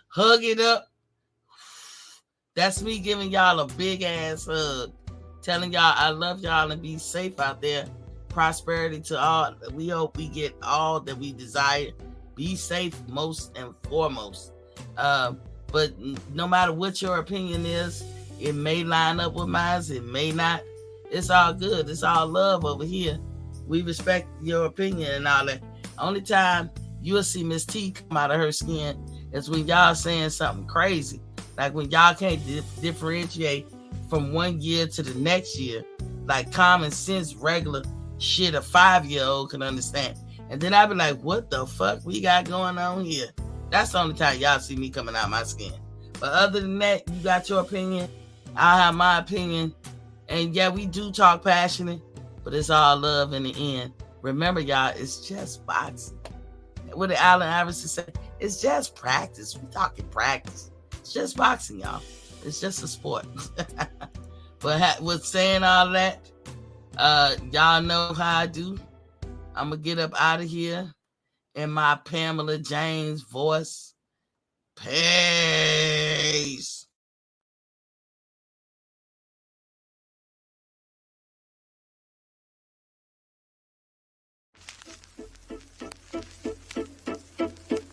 Speaker 1: Hug it up. That's me giving y'all a big ass hug. Telling y'all I love y'all and be safe out there. Prosperity to all. We hope we get all that we desire. Be safe most and foremost. But no matter what your opinion is, it may line up with mine, it may not. It's all good. It's all love over here. We respect your opinion and all that. Only time you'll see Miss T come out of her skin is when y'all saying something crazy. Like when y'all can't differentiate from one year to the next year, like common sense, regular shit a 5-year-old can understand. And then I be like, what the fuck we got going on here? That's the only time y'all see me coming out my skin. But other than that, you got your opinion. I have my opinion. And yeah, we do talk passionate, but it's all love in the end. Remember, y'all, it's just boxing. What did Allen Iverson say? It's just practice. We talking practice. It's just boxing, y'all. It's just a sport. But with saying all that, y'all know how I do. I'm going to get up out of here in my Pamela James voice. Peace.